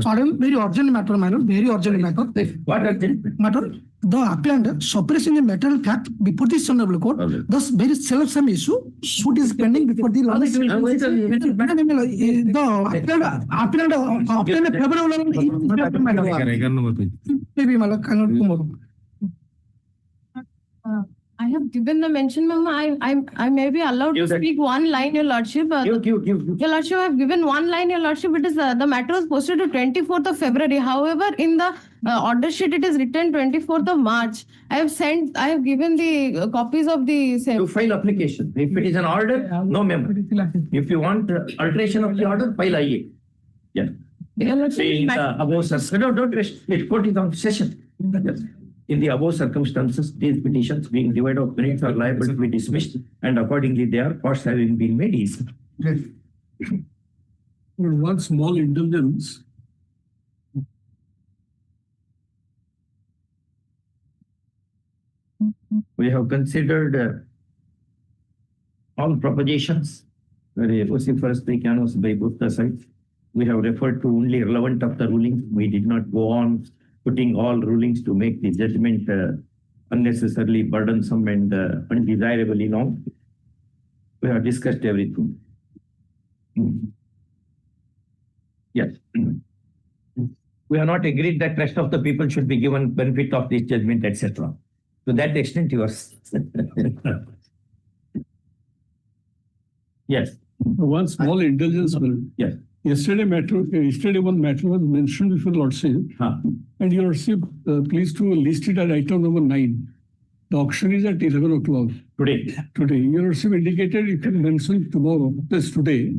Pardon, very urgent matter, my lord, very urgent matter. What urgent? Matter, the appellant suppressing the material fact before this honorable court, thus very self-same issue, suit is pending before the law. The appellant favorable. Maybe my lord, tomorrow. I have given the mention, ma'am. I may be allowed to speak one line, your lordship. Your lordship, I have given one line, your lordship. It is the matter was posted to 24th of February. However, in the order sheet, it is written 24th of March. I have given the copies of the same. To file application. If it is an order, no memo. If you want alteration of the order, file IA. Yeah. Saying above don't waste. It court is on session. Yes. In the above circumstances, these petitions being divided of minutes are liable to be dismissed, and accordingly, their costs having been made easy. Yes. One small indulgence. We have considered all propositions, very vociferously canvassed by both the sides. We have referred to only relevant of the ruling. We did not go on putting all rulings to make the judgment unnecessarily burdensome and undesirably long. We have discussed everything. Yes. We have not agreed that rest of the people should be given benefit of this judgment, etc. To that extent, you are. Yes. One small indulgence. Yes. Yesterday one matter was mentioned before Lordship, and your Lordship pleased to list it at item number 9. The auction is at 11 o'clock. Today. Your Lordship indicated you can mention tomorrow, that's today,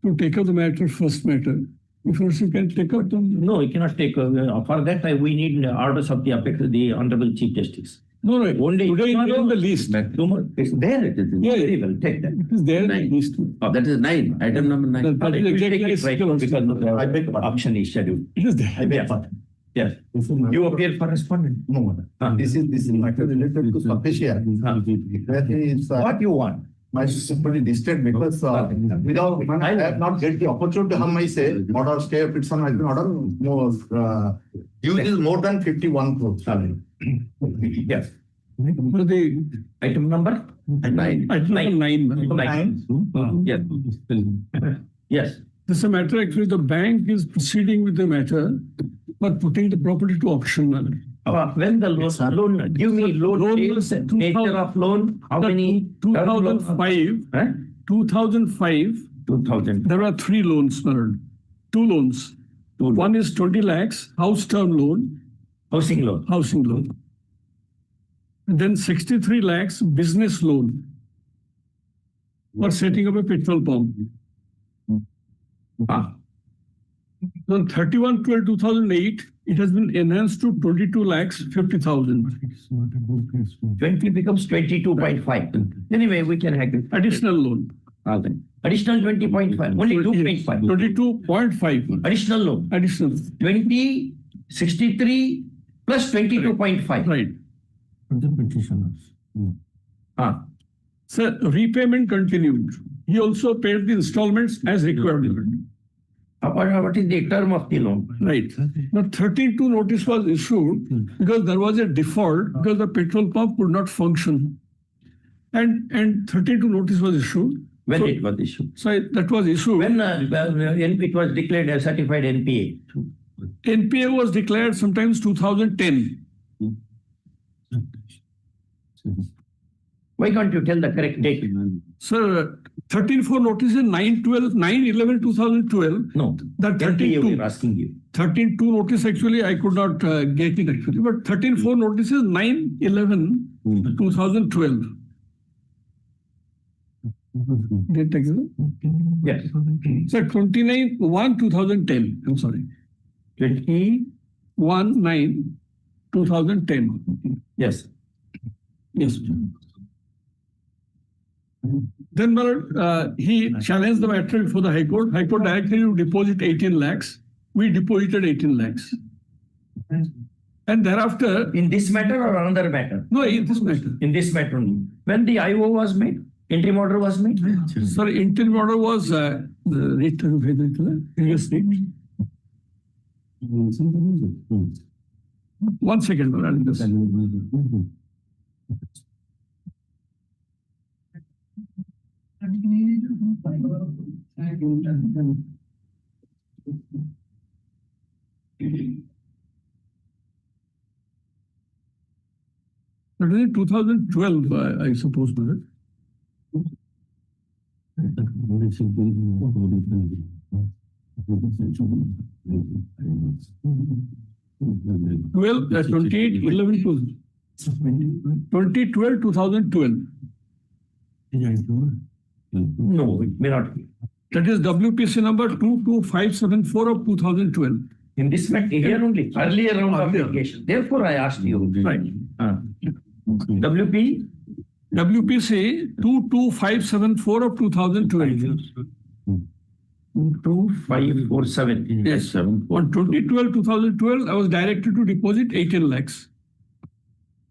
to take up the matter, first matter. If Your Lordship can take up them. No, we cannot take for that. We need orders of the Honorable Chief Justice. No, only today is in the list. It's there. It is. Yeah, very well. Take that. It is there in the list. Oh, that is 9. Item number 9. That is exactly Right, because the auction is scheduled. It is there. Yes. You appear for respondent. No, this is matter related to sufficient. That is What you want? my simply distant because without I have not get the opportunity to have my say order stay if it's on my order more use is more than 51 crores. Yes. The Item number? 9. item number 9. Yes. Yes. This is a matter actually the bank is proceeding with the matter, but putting the property to auction. When the loan, give me loan details, nature of loan, how many? 2005. Huh? 2005. 2000. There are 3 loans, Maran. 2 loans. One is 20 lakhs, house term loan. Housing loan. Housing loan. And then 63 lakhs business loan for setting up a petrol pump. On 31/12/2008, it has been enhanced to 22 lakhs 50,000. 20 becomes 22.5. Anyway, we can agree. Additional loan. Additional 20.5. Only 2.5. 22.5. Additional loan. Additional. 20, 63 plus 22.5. Right. The petitioners. So repayment continued. He also paid the installments as required. What is the term of the loan? Right. Now 32 notice was issued because there was a default because the petrol pump could not function. And 32 notice was issued. When it was issued? So that was issued. When it was declared a certified NPA? NPA was declared sometimes 2010. Why can't you tell the correct date? Sir, 13-4 notice is 9/11/2012. No, that NPA 32. we are asking you. 13-2 notice actually I could not get it actually, but 13-4 notice is 9/11/2012. Date actually? Yes. Sir, 29/1/2010. I'm sorry. 21/9/2010. Yes. Yes. Then he challenged the matter before the High Court. High Court directed you to deposit 18 lakhs. We deposited 18 lakhs. And thereafter... In this matter or another matter? No, in this matter. In this matter only. When the IO was made, interim order was made? Sorry, interim order was the rate of the previous rate. 1 second, I'll just. That is in 2012, I suppose, brother. 28, 11, 2012, 2012. No, it may not be. That is WPC number 22574 of 2012. In this fact, here only, earlier round of Earlier. application. Therefore, I asked you. Right. WP? WPC 22574 of 2012. 2547. Yes. On 2012, 2012, I was directed to deposit 18 lakhs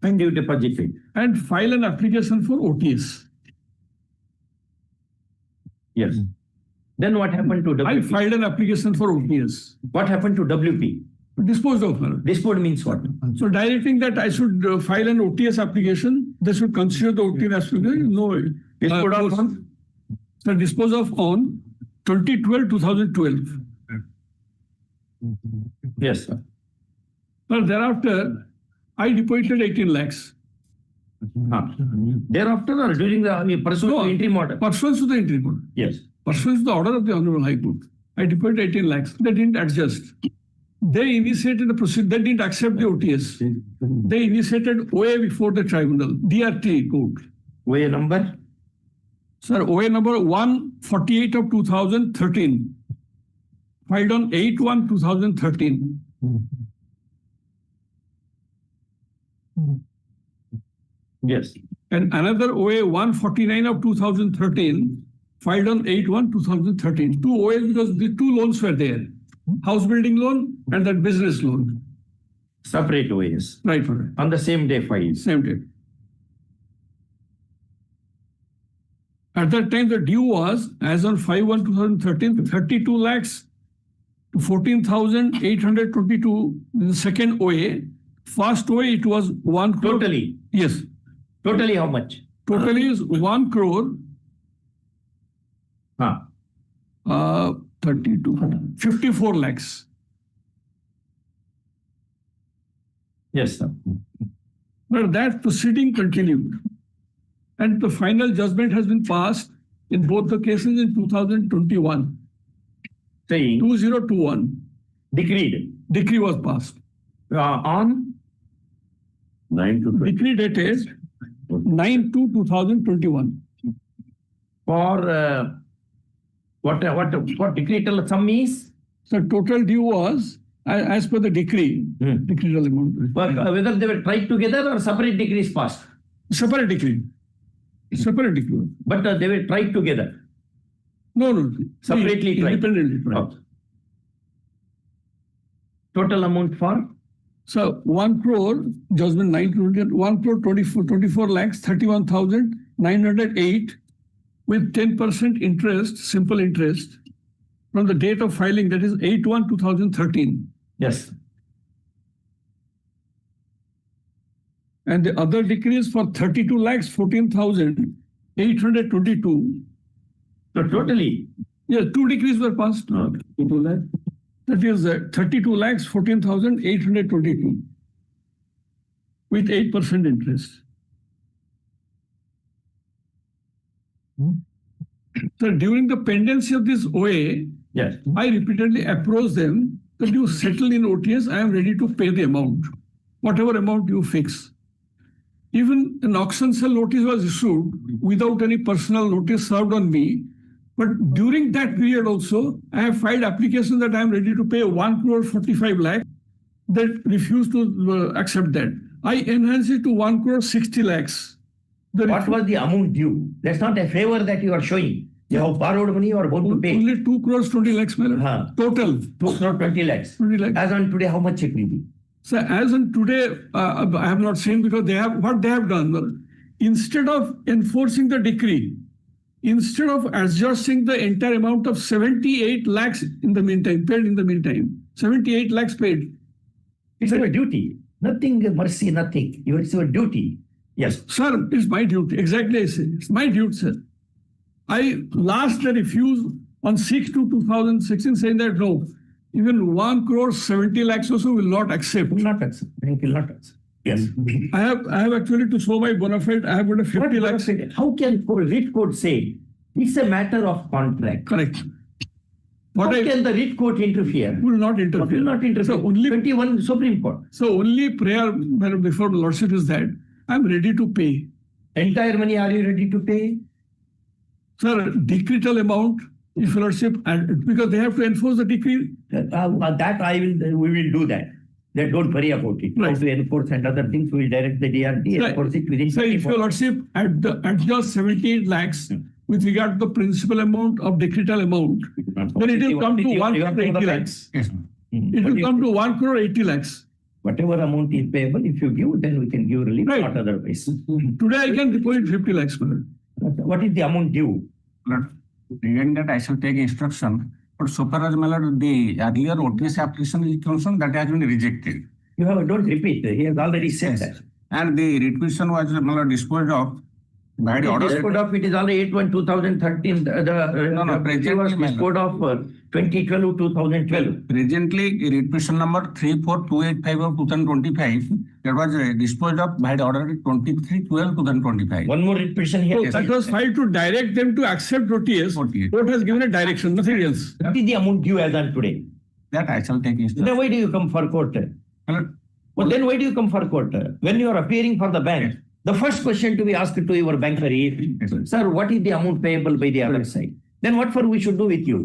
And you deposited. and file an application for OTS. Yes. Then what happened to I WP? filed an application for OTS. What happened to WP? Disposed of her. Disposed means what? So directing that I should file an OTS application, they should consider the OTS application. No. Disposed of on? So dispose of on 2012, 2012. Yes, sir. But thereafter, I deposited 18 lakhs. Thereafter or during the pursuant to interim order? Pursuant to the interim order. Yes. Pursuant to the order of the Honorable High Court, I deposited 18 lakhs. They didn't adjust. They initiated the procedure. They didn't accept the OTS. They initiated OA before the tribunal, DRT court. OA number? Sir, OA number 148 of 2013, filed on 8/1/2013. Yes. And another OA 149 of 2013, filed on 8/1/2013. Two OAs because the two loans were there. House building loan and that business loan. Separate OAs. Right, for On the same day filed. same date. At that time, the due was, as on 5/1/2013, 32 lakhs to 14,822. The second OA, first OA, it was 1 crore. Totally. Yes, Totally how much? totally is 1 crore. 32, 54 lakhs. Yes, sir. But that proceeding continued. And the final judgment has been passed in both the cases in 2021, Saying 2021. decreed Decree was passed. on 9 to 20. Decree dated 9/2/2021. for what decretal sum is? So total due was, as per the decree, decretal amount. Whether they were tried together or separate decrees passed. Separate decree. Separate decree. But they were tried together. No. Separately tried. Independently tried. Okay. Total amount for? So 1 crore, judgment 1 crore 24 lakhs, 31,908 with 10% interest, simple interest, from the date of filing, that is 8/1/2013. Yes. And the other decrees for 32 lakhs, 14,822. So totally. Yes, two decrees were passed. 2 lakhs. That is 32 lakhs, 14,822 with 8% interest. So during the pendency of this OA, Yes. I repeatedly approached them that you settle in OTS, I am ready to pay the amount, whatever amount you fix. Even an auction sale notice was issued without any personal notice served on me. But during that period also, I have filed application that I am ready to pay 1 crore 45 lakh. They refused to accept that. I enhanced it to 1 crore 60 lakhs. What was the amount due? That's not a favor that you are showing. You have borrowed money, you are going to pay. Only 2 crores 20 lakhs, my lord. Total. 2 crore 20 lakhs. 20 lakhs. As on today, how much it will be? So as on today, I have not seen because what they have done, instead of enforcing the decree, instead of adjusting the entire amount of 78 lakhs in the meantime, paid in the meantime, 78 lakhs paid. It's your duty. Nothing mercy, nothing. It's your duty. Yes. Sir, it's my duty. Exactly, I say. It's my duty, sir. I last refused on 6/2/2016 saying that no, even 1 crore 70 lakhs also will not accept. Will not accept. Bank will not accept. Yes. I have actually to show my bona fide. I have got a 50 lakhs. How can writ court say it's a matter of contract? Correct. How can the writ court interfere? Will not interfere. Will not interfere. So only 21 Supreme Court. So only prayer before the Lordship is that I'm ready to pay. Entire money are you ready to pay? Sir, decretal amount, if Lordship, and because they have to enforce the decree. We will do that. Don't worry about it. Right. How to enforce and other things, we will direct the DRD, enforce it within So if 24 your Lordship adjust 78 lakhs with regard to the principal amount of decretal amount, then it will come to 1 crore 80 lakhs. It will come to 1 crore 80 lakhs. Whatever amount is payable, if you give, then we can give relief, Right. not otherwise. Today I can deposit 50 lakhs. What is the amount due? Regarding that, I shall take instruction. But so far as the earlier OTS application is concerned, that has been rejected. Don't repeat. He has already said Yes. that. And the requisition was disposed of by the order. Disposed of, it is already 8/1/2013. No, It was disposed of 2012-2012. Presently, requisition number 34285 of 2025, that was disposed of by the order 23/12/2025. One more requisition here. So that was filed to direct them to accept OTS. Court has given a direction, nothing else. What is the amount due as on today? That I shall take instruction. Then why do you come for court? Well, then why do you come for court? When you are appearing for the bank, the first question to be asked to your banker is, sir, what is the amount payable by the other side? Then what for we should do with you?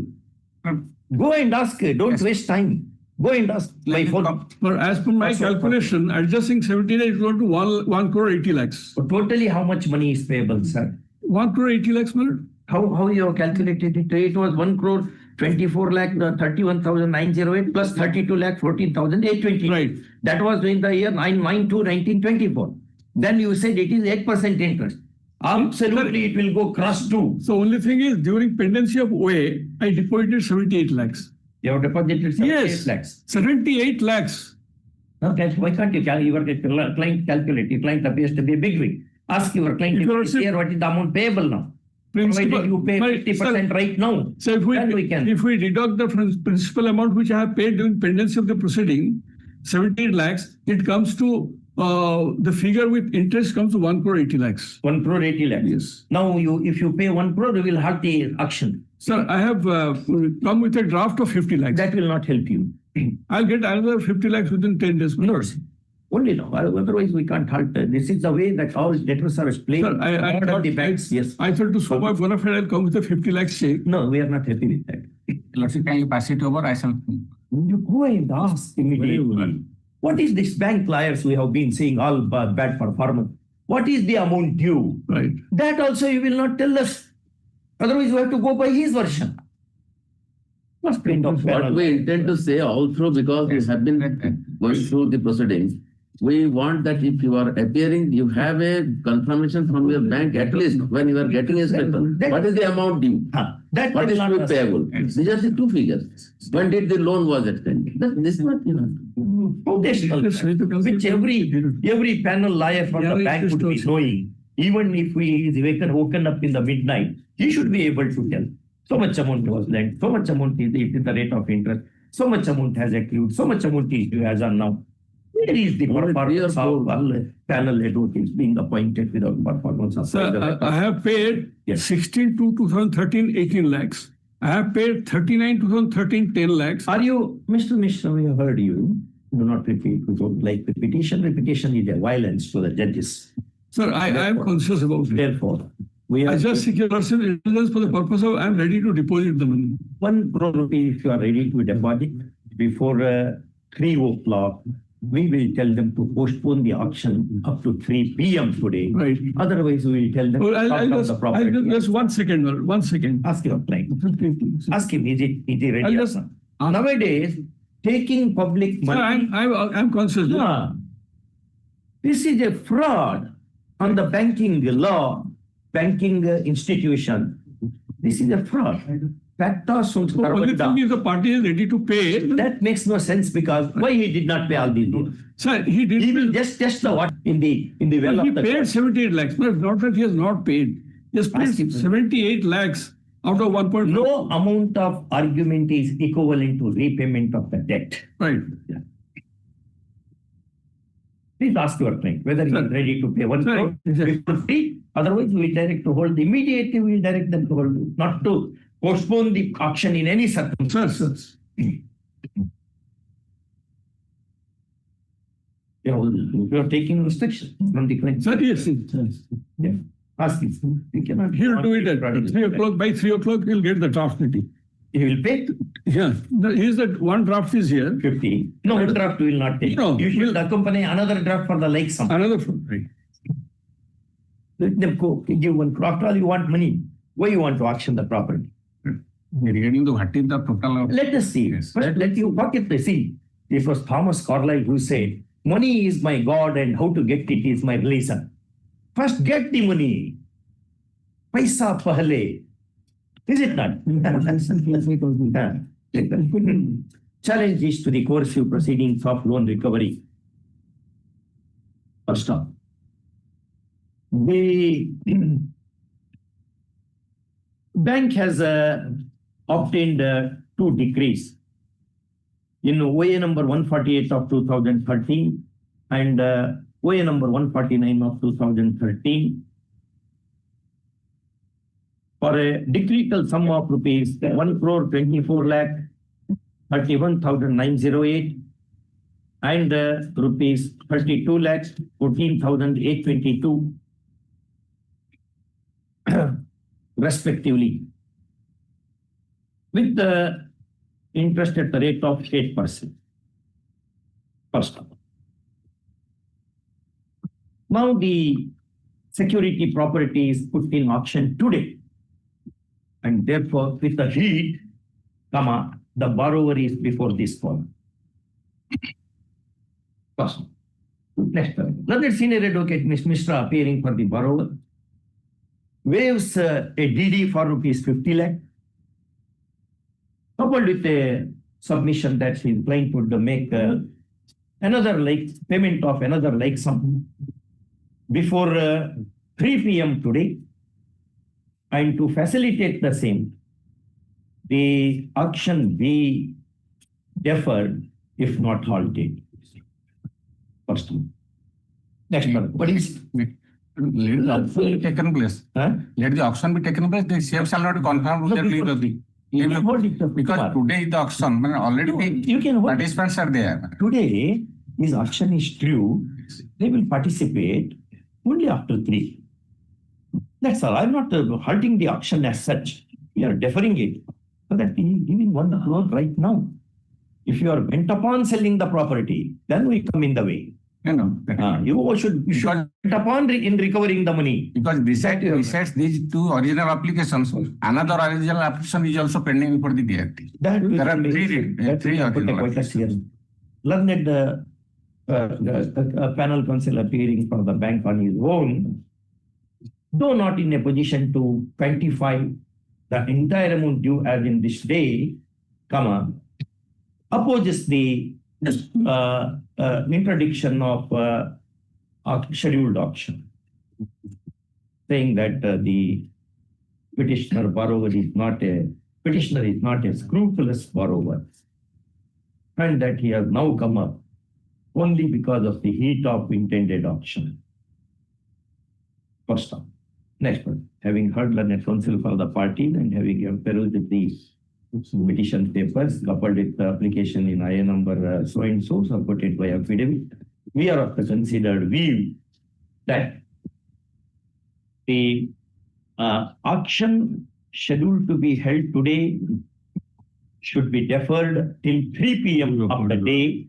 Go and ask. Don't waste time. Go and ask by phone. But as per my calculation, adjusting 79 is going to 1 crore 80 lakhs. Totally how much money is payable, sir? 1 crore 80 lakhs, madam? How you have calculated it? It was 1 crore 24 lakh 31,908 plus 32 lakh 14,820. Right. That was in the year 9/9/2/1924. Then you said it is 8% interest. Absolutely, it will go cross too. So only thing is, during pendency of OA, I deposited 78 lakhs. You have deposited 78 Yes, lakhs. 78 lakhs. Now, why can't you your client calculate? Your client appears to be a big wig. Ask your client If you are here what is the amount payable now. Provided you pay 50% right now. So then we can. if we deduct the principal amount which I have paid during pendency of the proceeding, 78 lakhs, it comes to the figure with interest comes to 1 crore 80 lakhs. 1 crore 80 lakhs. Yes. Now, if you pay 1 crore, you will have the action. Sir, I have come with a draft of 50 lakhs. That will not help you. I'll get another 50 lakhs within 10 days. No, only now. Otherwise, we can't halt. This is the way that all debtors are playing. Sir, I Order thought, the banks. Yes. I thought to show my bona fide, I'll come with a 50 lakhs check. No, we are not happy with that. Lordship, can you pass it over? I shall. You go and ask immediately. What is this bank liars we have been seeing all bad performance? What is the amount due? Right. That also you will not tell us. Otherwise, we have to go by his version. What kind of What we intend to say also, because we have been going through the proceedings, we want that if you are appearing, you have a confirmation from your bank at least when you are getting a statement. What is the amount due? that What will is not to be us. payable? These are the two figures. When did the loan was extended? This is what you know. Foundational Yes, fact, which every panel lawyer from the bank would be knowing. Even if he is woken up in the midnight, he should be able to tell. So much amount was lent, so much amount is the rate of interest, so much amount has accrued, so much amount is due as on now. Where is the performance of panel advocates being appointed without performance of Sir, I have paid 16/2/2013 18 lakhs. I have paid 39/2013 10 lakhs. Are you, Mr. Mishra, we have heard you. Do not repeat. We don't like repetition. Repetition is a violence to the judges. Sir, I am conscious about it. Therefore, we I have just seek your indulgence for the purpose of I am ready to deposit the money. 1 crore rupees if you are ready to deposit before 3 o'clock. We will tell them to postpone the auction up to 3 p.m. today. Right. Otherwise, we will tell them Well, to stop down the property. just 1 second, sir, 1 second. Ask your client. Ask him, is he ready? I'll or just not? Nowadays, taking public Sir, money. I'm conscious. Yeah. This is a fraud on the banking law, banking institution. This is a fraud. Facta sunt So only servanda. thing is the party is ready to pay. That makes no sense because why he did not pay all these bills? Sir, he did. He will just test the what in the well He of the paid court. 78 lakhs. No, it's not that he has not paid. He has Ask him. paid 78 lakhs out of 1.5. No amount of argument is equivalent to repayment of the debt. Right. Please ask your client whether he Sir. is ready to pay 1 Sir, crore sir. before free. Otherwise, we will direct to hold. Immediately, we will direct them to hold, not to postpone the auction in any circumstance. Sir, sir. You are taking restrictions from the client. Sir, yes, yes. Yeah. Ask him. You cannot. He'll do it at 3 o'clock. By 3 o'clock, he'll get the draft ready. He will pay Yeah. Here's that one draft is here. 50. No, one draft will not take. No, You should will- accompany another draft for the like sum. Another. Right. Let them go. Give 1 crore. After all, you want money. Why you want to auction the property? Regarding the what is the total. Let us see. Yes. First, let you pocket the see. It was Thomas Carlyle who said, money is my God and how to get it is my religion. First, get the money. Paisa pahle. Is it not? Challenge is to the coercive proceedings of loan recovery. First off, the bank has obtained 2 decrees in OA number 148 of 2013 and OA number 149 of 2013 for a decretal sum of rupees 1 crore 24 lakh 31,908 and rupees 32 lakhs 14,822 respectively, with the interest at the rate of 8%. First of all. Now the security property is put in auction today. And therefore, with the heat, the borrower is before this court. First. Next. Another senior advocate, Ms. Mishra, appearing for the borrower, waives a DD for rupees 50 lakh, coupled with a submission that she is planning to make another like payment of another like sum before 3 p.m. today. And to facilitate the same, the auction be deferred if not halted. First one. Next one. What is? Let the auction be taken place. Huh? Let the auction be taken place. The same shall not be confirmed with the leave of the. You can hold it. Because today is the auction, when already the You can hold it. participants are there. Today, this auction is true. They will participate only after 3. That's all. I'm not halting the auction as such. We are deferring it. So that we giving 1 crore right now. If you are bent upon selling the property, then we come in the way. You should bent upon in recovering the money. Because besides these 2 original applications, another original application is also pending before the DRT. That will There are be- 3 that three will put a original quite a applications. learned panel counsel appearing for the bank on his own, though not in a position to quantify the entire amount due as in this day, opposes the interdiction of scheduled auction, saying that the petitioner is not a scrupulous borrower, and that he has now come up only because of the heat of intended auction. First off. Next one. Having heard learned counsel for the party and having perused the petition papers coupled with the application in IA number so and so supported by affidavit, we are of the considered view that the auction scheduled to be held today should be deferred till 3 p.m. of the day,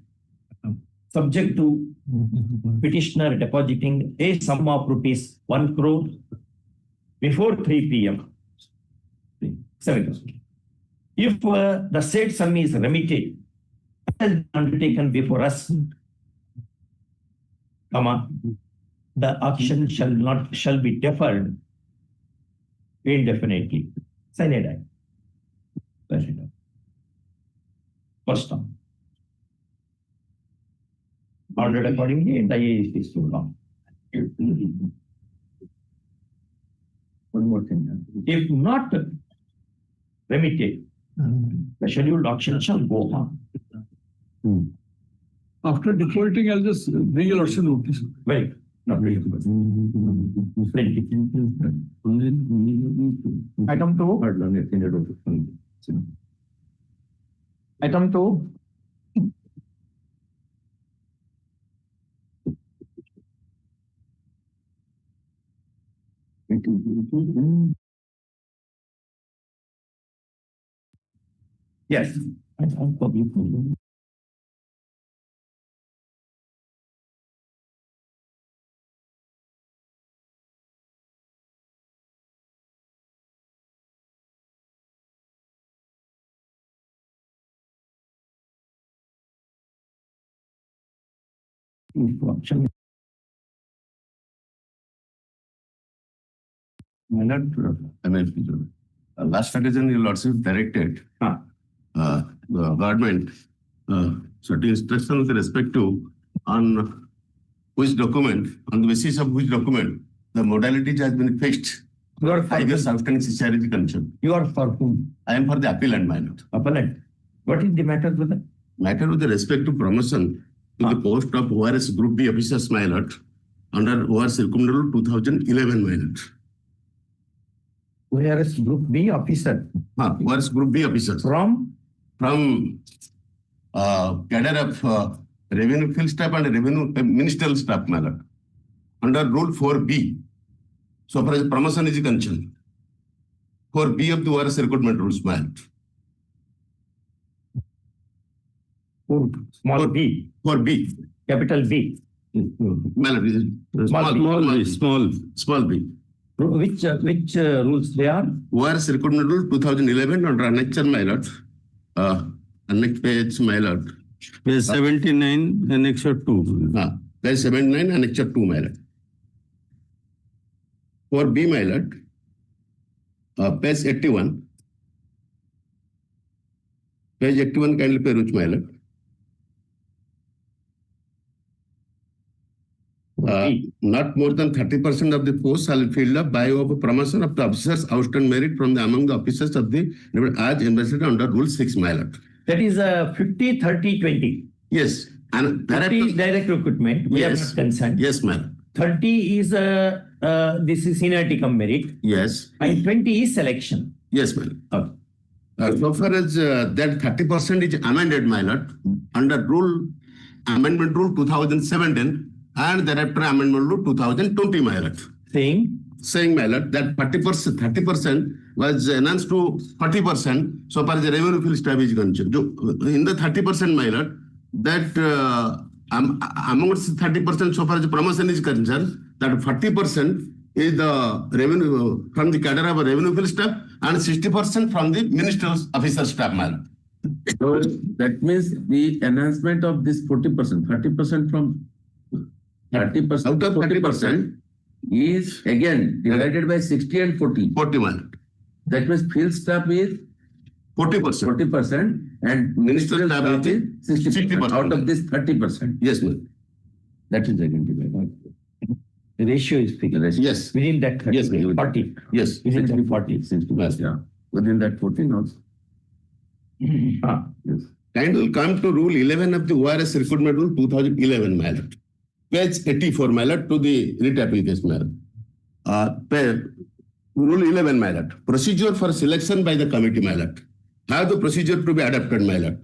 subject to petitioner depositing a sum of rupees 1 crore before 3 p.m. 7. If the said sum is remitted, as undertaken before us, the auction shall be deferred indefinitely, Cyanide. First term. Ordered accordingly, and IA is so long. One more thing. If not remitted, the scheduled auction shall go on. After defaulting, I'll just bring your lordship notice. Very good. Not very good. Plenty. Item 2. Item 2. Yes. Information. Last occasion, your lordship directed the government certain instructions with respect to on which document, on the basis of which document, the modalities has been fixed. You are for I guess whom? substance sincerity concern. You are for whom? I am for the appellant, my lord. Appellate. What is the matter with that? Matter with respect to promotion to the post of ORS Group B officers, my lord, under ORS Circumlocal Rule 2011, my lord. Whereas Group B officer ORS Group B officers from from cadre of revenue field staff and revenue ministerial staff, my lord, under Rule 4B. So far as promotion is concerned, 4B of the ORS Recruitment rules, my lord. small b, 4B. capital B. My lord, small b. Which rules they are? ORS Recruitment Rule 2011 under Annex, my lord. Annex page, my lord. Page 79, Annex 2. Page 79, Annex 2, my lord. 4B, my lord. Page 81. Page 81, kindly peruse, my lord. Not more than 30% of the posts shall be filled up by of promotion of the officers outstanding merit from the among the officers of the as invested under Rule 6, my lord. That is 50, 30, 20. Yes. And 30 is direct recruitment. We are Yes. not concerned. Yes, ma'am. 30 is this is seniority cum merit, Yes. and 20 is selection. Yes, ma'am. Okay. So far as that 30% is amended, my lord, under Amendment Rule 2017 and thereafter Amendment Rule 2020, my lord. Saying, my lord, that 30% was enhanced to 40% so far as the revenue field staff is concerned. In the 30%, my lord, that amongst 30% so far as the promotion is concerned, that 40% is the revenue from the cadre of revenue field staff and 60% from the ministerial officer staff, my lord. So that means the enhancement of this 40%, 30% from 30%, Out of 40% is again divided by 60 and 40. 40, my lord. That means field staff is 40%. 40% and ministerial staff is 60%. 60%. Out of this 30%. Yes, ma'am. That is identified. The ratio is fixed. Yes. Within that 30, Yes, ma'am. 40. Yes. Within that 40. Yes. Yeah. Within that 14 also. Yes. And will come to Rule 11 of the ORS Recruitment Rule 2011, my lord. Page 84, my lord, to the writ application, my lord. Rule 11, my lord. Procedure for selection by the committee, my lord. How the procedure to be adopted, my lord.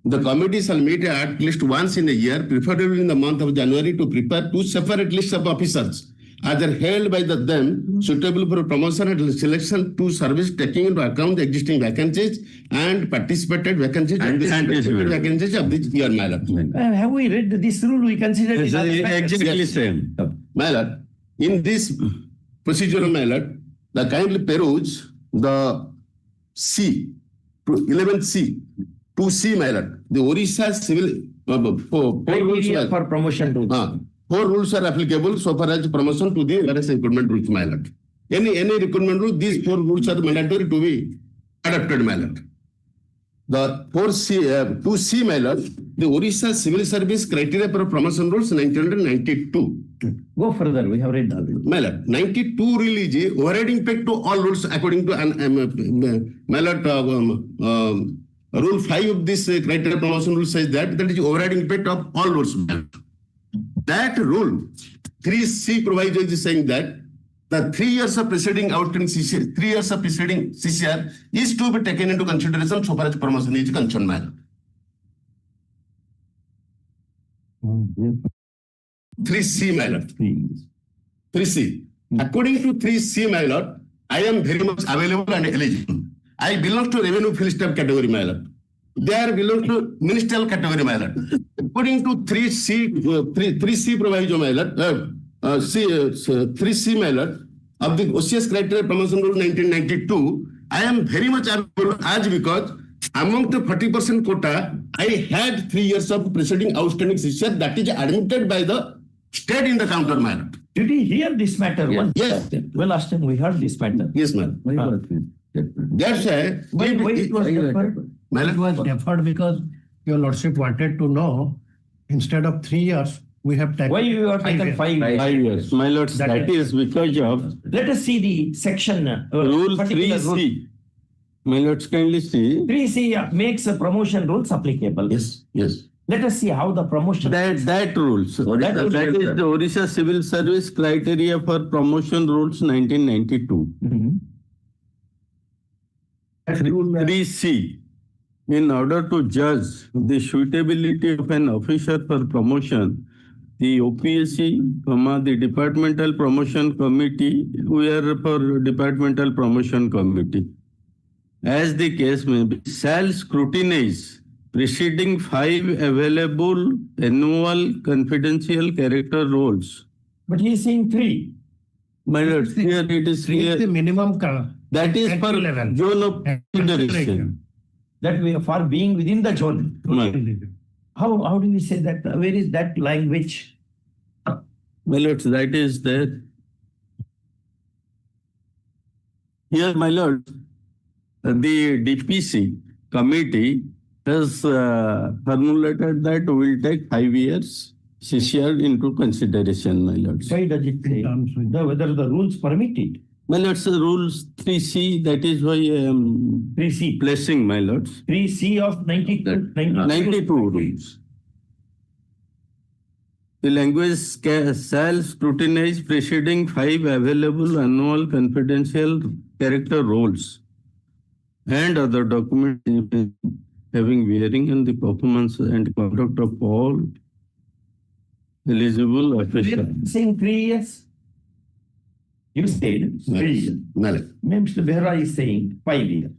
The committee shall meet at least once in a year, preferably in the month of January, to prepare two separate lists of officers, either held by them suitable for promotion and selection to service, taking into account the existing vacancies and participated vacancies and anticipated vacancies of this year, my lord. Have we read this rule? We consider it as Exactly same. My lord, in this procedure, my lord, the kindly peruse the C, 11C, 2C, my lord. The Orissa civil four rules criteria were, for promotion rules. 4 rules are applicable so far as promotion to the ORS recruitment rules, my lord. any recruitment rule, these 4 rules are mandatory to be adopted, my lord. The 2C, my lord, the Orissa Civil Service Criteria for Promotion Rules 1992. Go further, we have read all this. My lord, 92 rule is overriding impact to all rules according to my lord, Rule 5 of this criteria promotion rule says that is overriding impact of all rules. That rule 3C proviso is saying that the 3 years of preceding outstanding CCR, 3 years of preceding CCR is to be taken into consideration so far as promotion is concerned, my lord. 3C, my lord. 3C. According to 3C, my lord, I am very much available and eligible. I belong to revenue field staff category, my lord. They belong to ministerial category, my lord. According to 3C proviso, my lord, 3C, my lord, of the OCS criteria promotion rule 1992, I am very much available as because among the 40% quota, I had 3 years of preceding outstanding CCR that is admitted by the state in the counter, my lord. Did he hear this matter? Yes. Well, last time we heard this matter. Yes, ma'am. That's why. Why it was deferred? My It lord, was deferred because your lordship wanted to know, instead of 3 years, we have taken. Why you are 5 taken years. 5 years? 5 years. My lords, That that is because of Let us see the section. Rule particular rule. 3C. My lords, kindly see. 3C makes a promotion rules applicable. yes, yes. Let us see how the promotion. That rules. Orissa That Civil is Service. the Orissa Civil Service Criteria for Promotion Rules 1992. Mhm. 3C. In order to judge the suitability of an officer for promotion, the OPSC, the Departmental Promotion Committee, we are for Departmental Promotion Committee, as the case may be, shall scrutinize preceding 5 available annual confidential character roles. But he is saying 3. My lord, here it is Three is the clear. minimum. That is for entry level. zone of consideration. That we are for being within the zone. How do we say that? Where is that language? My lords, that is there. Here, my lord, the DPC committee has formulated that we will take 5 years CCR into consideration, my lords. Why does it say? Whether the rules permit it? My lords, rules 3C, that is why I am 3C. placing, my lords. 3C of 92. 92 rules. The language shall scrutinize preceding 5 available annual confidential character roles and other documents having bearing on the performance and conduct of all eligible officials. Saying 3 years. You said 3 years. My lord. Mr. Behra is saying 5 years.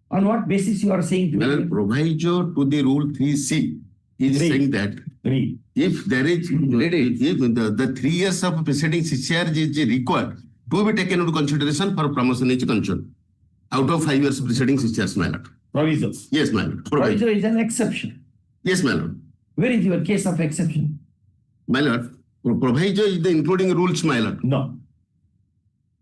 On what basis you are saying My 3 lord, years? proviso to the rule 3C is Three. saying that 3. if there is, if the 3 years of preceding CCR is required to be taken into consideration for promotion is concerned, out of 5 years preceding CCRs, my lord. Provisos. Yes, my lord. Proviso is an exception. Yes, my lord. Where is your case of exception? My lord, proviso is the including rules, my lord. No.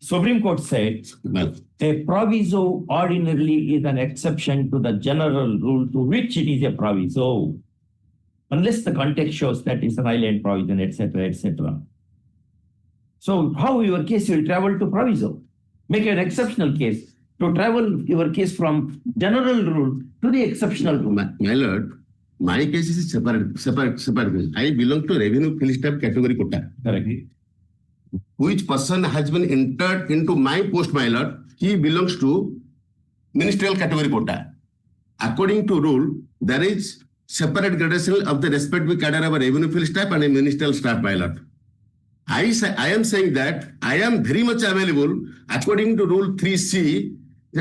Supreme Court said My lord. a proviso ordinarily is an exception to the general rule to which it is a proviso, unless the context shows that it's an island provision, etc., etc. So how your case will travel to proviso? Make an exceptional case to travel your case from general rule to the exceptional rule. My lord, my case is separate case. I belong to revenue field staff category quota. Correct. Which person has been entered into my post, my lord, he belongs to ministerial category quota. According to rule, there is separate gradation of the respective cadre of a revenue field staff and a ministerial staff, my lord. I am saying that I am very much available according to rule 3C.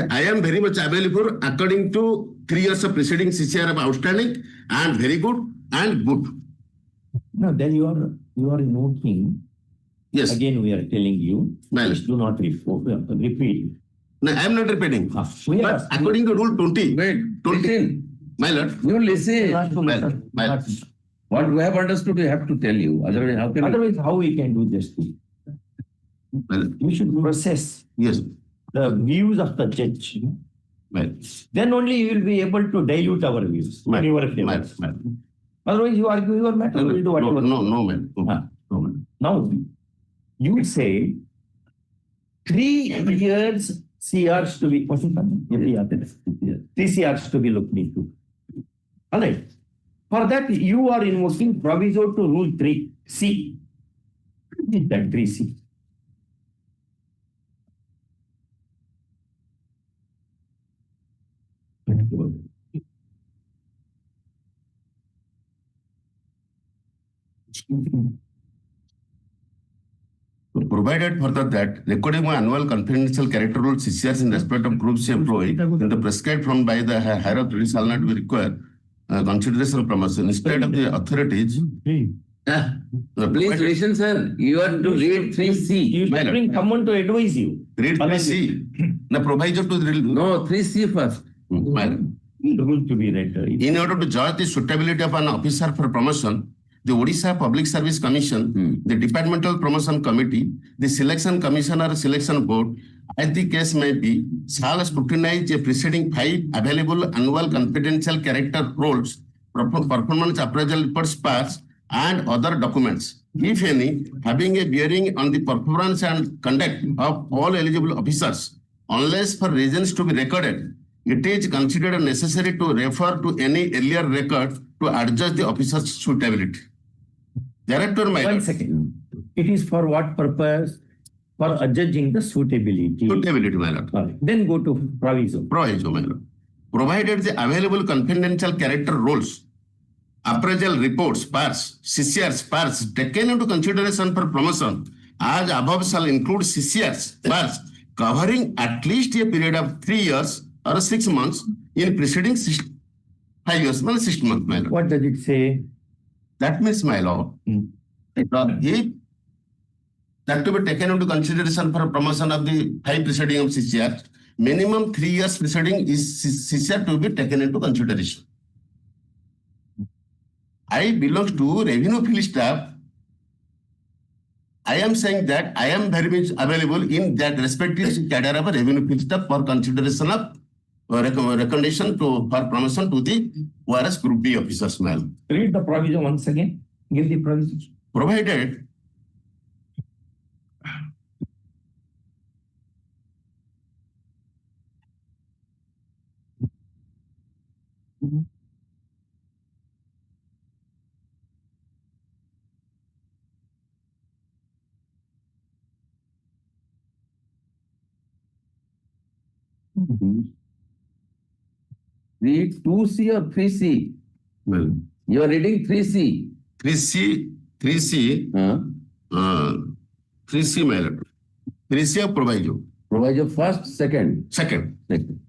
I am very much available according to 3 years of preceding CCR of outstanding and very good and good. No, then you are invoking. Yes. Again, we are telling you, My please do not repeat. No, I am not repeating. We But are according to rule 20, Wait, 20, listen. my lord, You listen. my lord. What we have understood, we have to tell you. Otherwise, how can we? Otherwise, how we can do justice? You should process Yes, the views of the judge. well, Then only you will be able to dilute our views. in your favor. Otherwise, you argue your matter. We'll do whatever. no, man. Ah. No, man. Now, you say 3 years CRs to be, what is that? 3 CRs to be looked into. All right. For that, you are invoking proviso to rule 3C. What is that 3C? Provided further that recording my annual confidential character rule CCRs in respect of group C employee in the prescribed from by the higher authority shall not be required consideration of promotion. Instead of the authorities. Please listen, sir. You are to read 3C. You should bring someone to advise you. Read 3C. The proviso to the No, 3C first. Rule to be read. In order to judge the suitability of an officer for promotion, the Odisha Public Service Commission, the Departmental Promotion Committee, the Selection Commission or Selection Board, as the case may be, shall scrutinize the preceding 5 available annual confidential character roles, performance appraisal reports, parts, and other documents, if any, having a bearing on the performance and conduct of all eligible officers, unless for reasons to be recorded, it is considered necessary to refer to any earlier record to adjust the officer's suitability. Director, my 1 second. It is for what purpose? For adjudging the suitability. Suitability, my lord. All right. Then go to proviso. Proviso, my lord. Provided the available confidential character roles, appraisal reports, parts, CCRs, parts taken into consideration for promotion, as above shall include CCRs, parts covering at least a period of 3 years or 6 months in preceding 5 years, 6 months, my lord. What does it say? That means, my lord, if that to be taken into consideration for promotion of the 5 preceding of CCR, minimum 3 years preceding is CCR to be taken into consideration. I belong to revenue field staff. I am saying that I am very much available in that respective cadre of a revenue field staff for consideration of recommendation for promotion to the ORS Group B officers, ma'am. Read the proviso once again. Give the proviso. Provided Read 2C or 3C. well, You are reading 3C. 3C, 3C, my lord. 3C of proviso. Proviso first, second. Second. Second.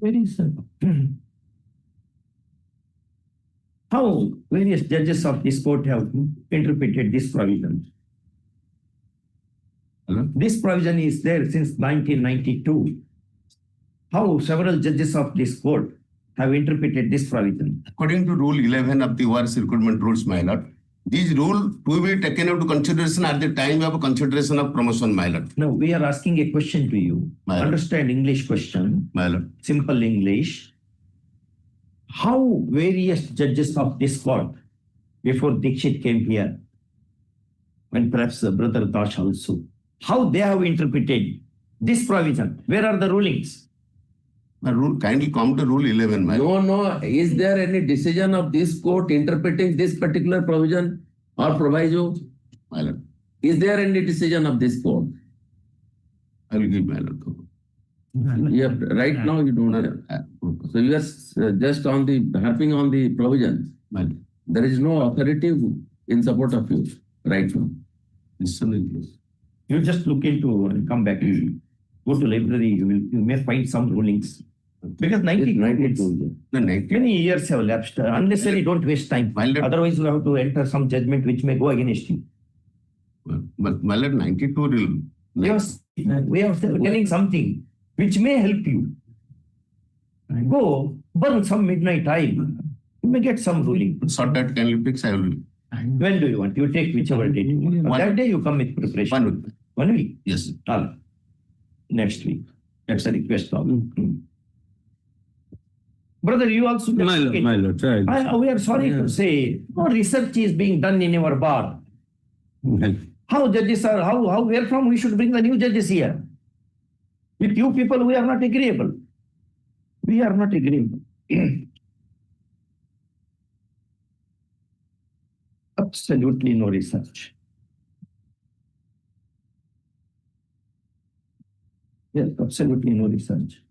Very simple. How various judges of this court have interpreted this provision? This provision is there since 1992. How several judges of this court have interpreted this provision? According to Rule 11 of the ORS Recruitment Rules, my lord, these rules to be taken into consideration at the time of consideration of promotion, my lord. Now, we are asking a question to you. My lord. Understand English question. My lord. Simple English. How various judges of this court, before Dixit came here, and perhaps Brother Dash also, how they have interpreted this provision? Where are the rulings? My rule, kindly come to Rule 11, my lord. No. Is there any decision of this court interpreting this particular provision or proviso? My lord. Is there any decision of this court? I will give my lord. Yeah, right now you don't have. So you are just on the, harping on the provisions. There is no authority in support of you right now. You just look into and come back. Go to library, you may find some rulings. Because 92, many years have elapsed. Unnecessarily don't waste time. Otherwise you have to enter some judgment which may go against you. But my lord, 92 will. Yes, we are telling something which may help you. Go burn some midnight time. You may get some ruling. Sort that 10 Olympics, I will. When do you want? You take whichever date you want. That day you come with preparation. 1 week. 1 week? Yes. Next week. That's a request of. Brother, you also. My lord, right. We are sorry to say, no research is being done in our bar. How judges are, where from we should bring the new judges here? With you people, we are not agreeable. We are not agreeable. Absolutely no research. Yes, absolutely no research.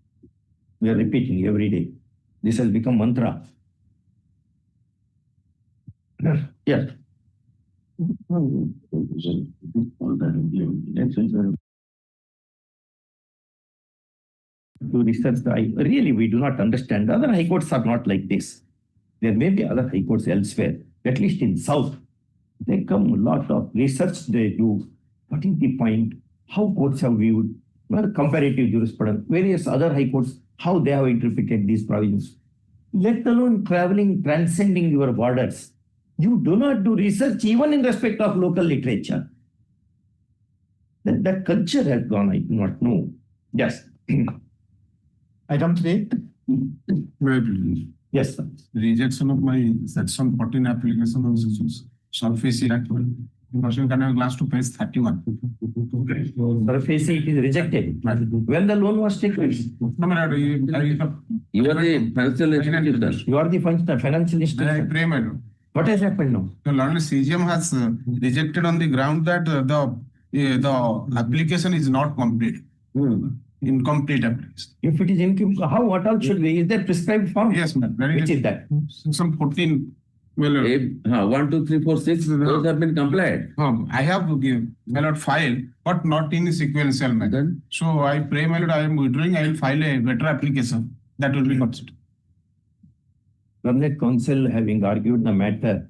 We are repeating every day. This has become mantra. Yes. To research, really we do not understand. Other high courts are not like this. There may be other high courts elsewhere, at least in South. They come a lot of research they do. What is the point? How courts have viewed comparative jurisprudence, various other high courts, how they have interpreted these provisions. Let alone traveling, transcending your borders. You do not do research even in respect of local literature. That culture has gone, I do not know. Yes. Item 3. Yes, sir. Rejection of my section 14 application of surface act. Motion can have glass to page 31. Surface it is rejected. When the loan was taken. You are the financial institution. You are the financial I institution. pray, my lord. What has happened now? The Lord CGM has rejected on the ground that the application is not complete. Incomplete application. If it is incomplete, how, what all should be? Is there prescribed form? Yes, ma'am. Which is that? Section 14. Well, 1, 2, 3, 4, 6, those have been complied. I have given, my lord, file, but not in the sequential manner. So I pray, my lord, I am withdrawing. I will file a better application that will be considered. Learned counsel, having argued the matter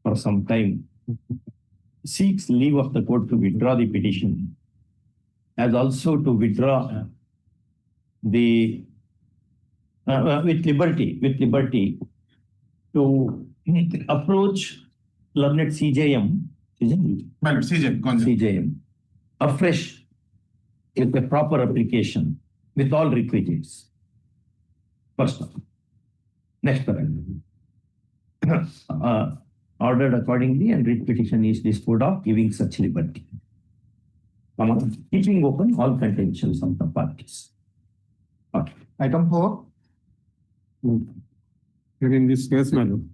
for some time, seeks leave of the court to withdraw the petition, as also to withdraw the with liberty to approach learned CJM, My lord, CJM afresh with a proper application with all requisites. First of all. Next paragraph. Ordered accordingly and writ petition is disposed of, giving such liberty. Keeping open all contentions of the parties. Okay. Item 4. In this case, madam,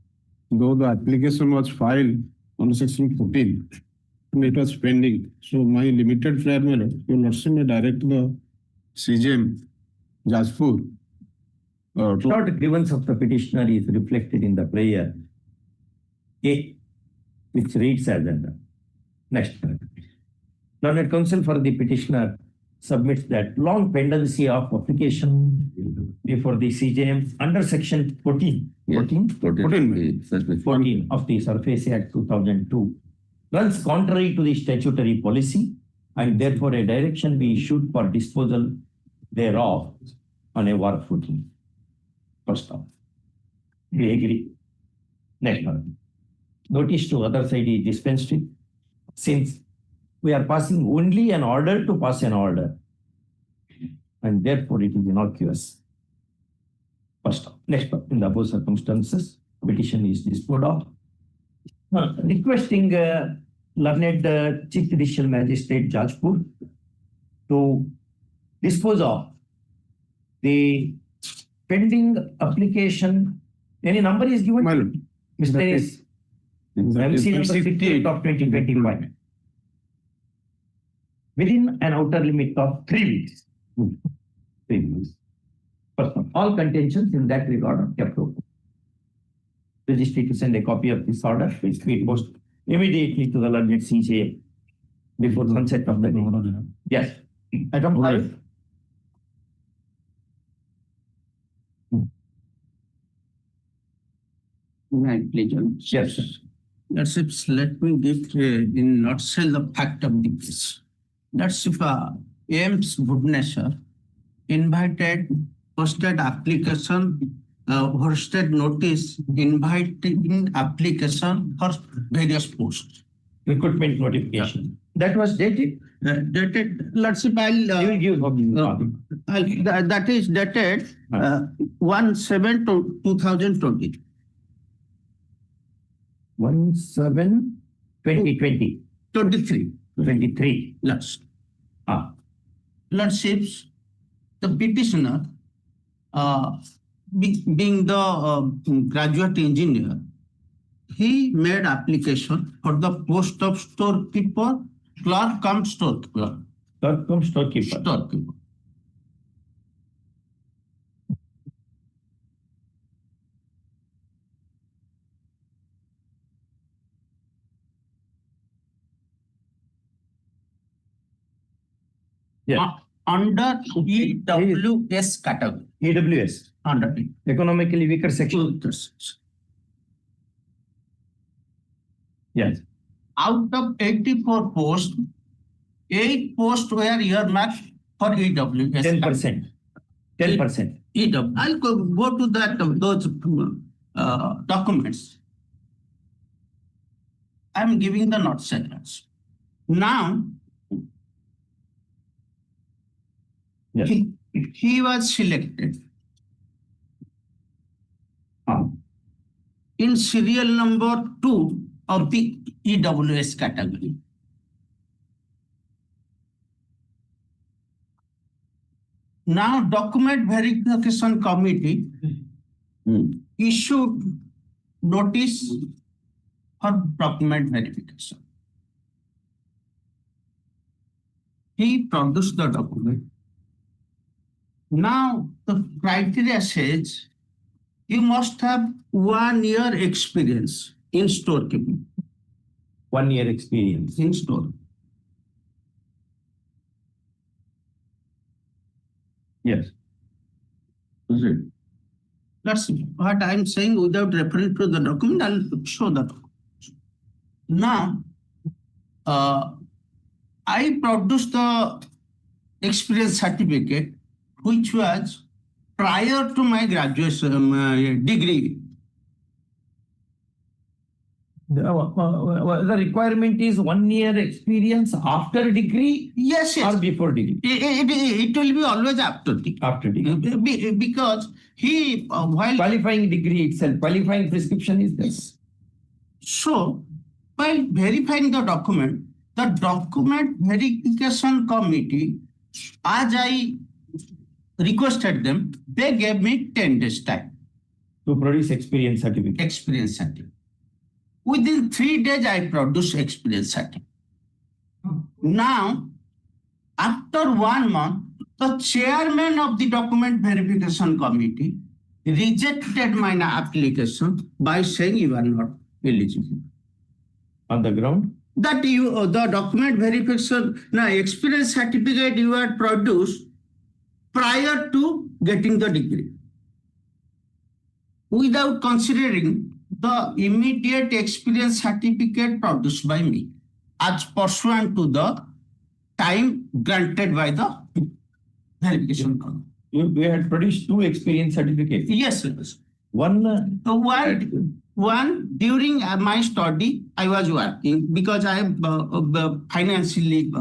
though the application was filed on section 14, and it was pending, so my limited prayer, madam, you lordship may direct the CJM, Jajpur. Short grievance of the petitioner is reflected in the prayer A, which reads as under. Next paragraph. Learned counsel for the petitioner submits that long pendency of application before the CJM under section 14 of the Surface Act 2002 runs contrary to the statutory policy, and therefore a direction be issued for disposal thereof on a war footing. First off, we agree. Next one. Notice to other side is dispensed with, since we are passing only an order to pass an order, and therefore it is innocuous. First off. Next one. In the above circumstances, petition is disposed of. Requesting learned Chief Judicial Magistrate Jajpur to dispose of the pending application. Any number is given? Mr. MC number 58 of 2025. within an outer limit of 3 weeks. 3 weeks. Person. All contentions in that regard are kept open. Registry to send a copy of this order, which we post immediately to the learned CJ before sunset of the day. Yes. Item 5. Right, pleasure. Yes. That's let me give in nutshell the fact of the case. That's if Ames Bhubaneswar invited, posted application, posted notice inviting application for various posts. Recruitment notification. That was dated. Dated, let's see, I'll, You will give that is dated 1/7/2020. 1/7/2020. 23. 23. Last. Ah. Lordships, the petitioner, being the graduate engineer, he made application for the post of storekeeper, clerk cum storekeeper. Clerk cum storekeeper. Storekeeper. Yes. Under EWS category. EWS. Under it. Economically weaker section. Yes. Out of 84 posts, 8 posts were earmarked for EWS. 10%. 10%. EW. I'll go to that those documents. I'm giving the not segments. Now, Yes. he was selected in serial number 2 of the EWS category. Now, document verification committee issued notice for document verification. He produced the document. Now, the criteria says you must have 1 year experience in storekeeping. 1 year experience. In store. Yes. Is it? That's what I'm saying without referring to the document. I'll show the document. Now, I produced the experience certificate, which was prior to my graduation degree. The requirement is 1 year experience after degree Yes, or yes. before degree? It will be always after degree. After degree. Because he, while Qualifying degree itself, qualifying prescription is this. so, while verifying the document verification committee, as I requested them, they gave me 10 days time. To produce experience certificate. Experience certificate. Within 3 days, I produced experience certificate. Now, after 1 month, the chairman of the document verification committee rejected my application by saying you are not eligible. On the ground? That you, the document verification, experience certificate you had produced prior to getting the degree, without considering the immediate experience certificate produced by me as pursuant to the time granted by the verification committee. You had produced 2 experience certificates. Yes, yes. One One during my study, I was working because I am financially,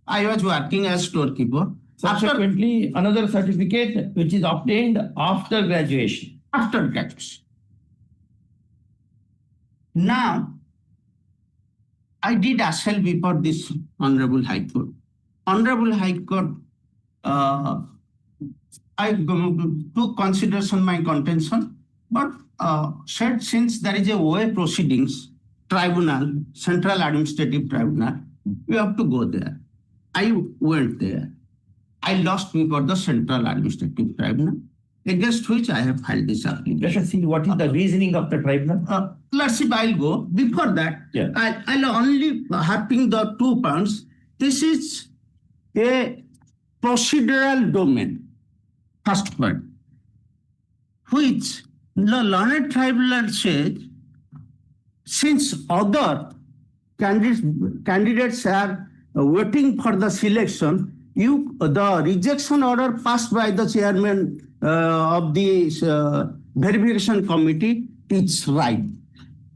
I was working as storekeeper. Subsequently, another certificate which is obtained after graduation. After graduation. Now, I did assel before this Honorable High Court. Honorable High Court, I took consideration my contention, but said since there is a OA proceedings tribunal, Central Administrative Tribunal, we have to go there. I went there. I lost before the Central Administrative Tribunal, against which I have filed this application. Let us see what is the reasoning of the tribunal. Let's see, I'll go. Before that, Yeah. I'll only having the 2 points. This is a procedural domain, first point, which the learned tribunal says, since other candidates are waiting for the selection, the rejection order passed by the chairman of the verification committee is right.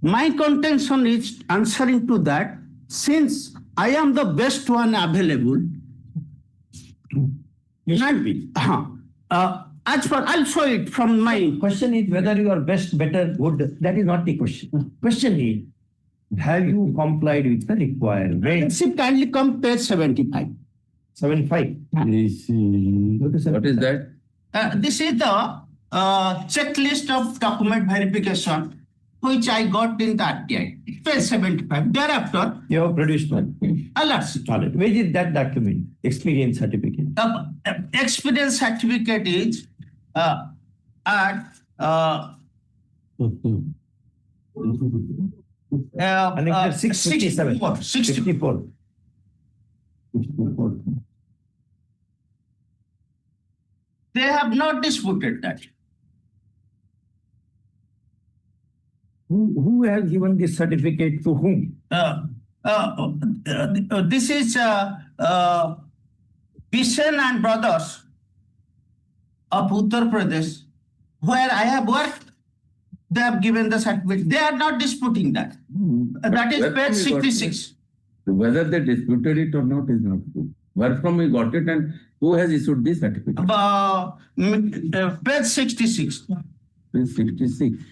My contention is answering to that, since I am the best one available. You should be. As for, I'll show it from my. Question is whether you are best, better, good. That is not the question. Question is, have you complied with the requirements? Kindly come page 75. 75. What is that? This is the checklist of document verification which I got in the RTI, page 75. Thereafter, You have produced one. let's see. Where is that document? Experience certificate. Experience certificate is at Annexure 657. 64. 54. They have not disputed that. Who has given this certificate to whom? This is Bishan and Brothers of Uttar Pradesh, where I have worked. They have given the certificate. They are not disputing that. That is Where page from you got 66. Whether they disputed it or not is not good. Where from we got it and who has issued this certificate? Page 66. Page 66.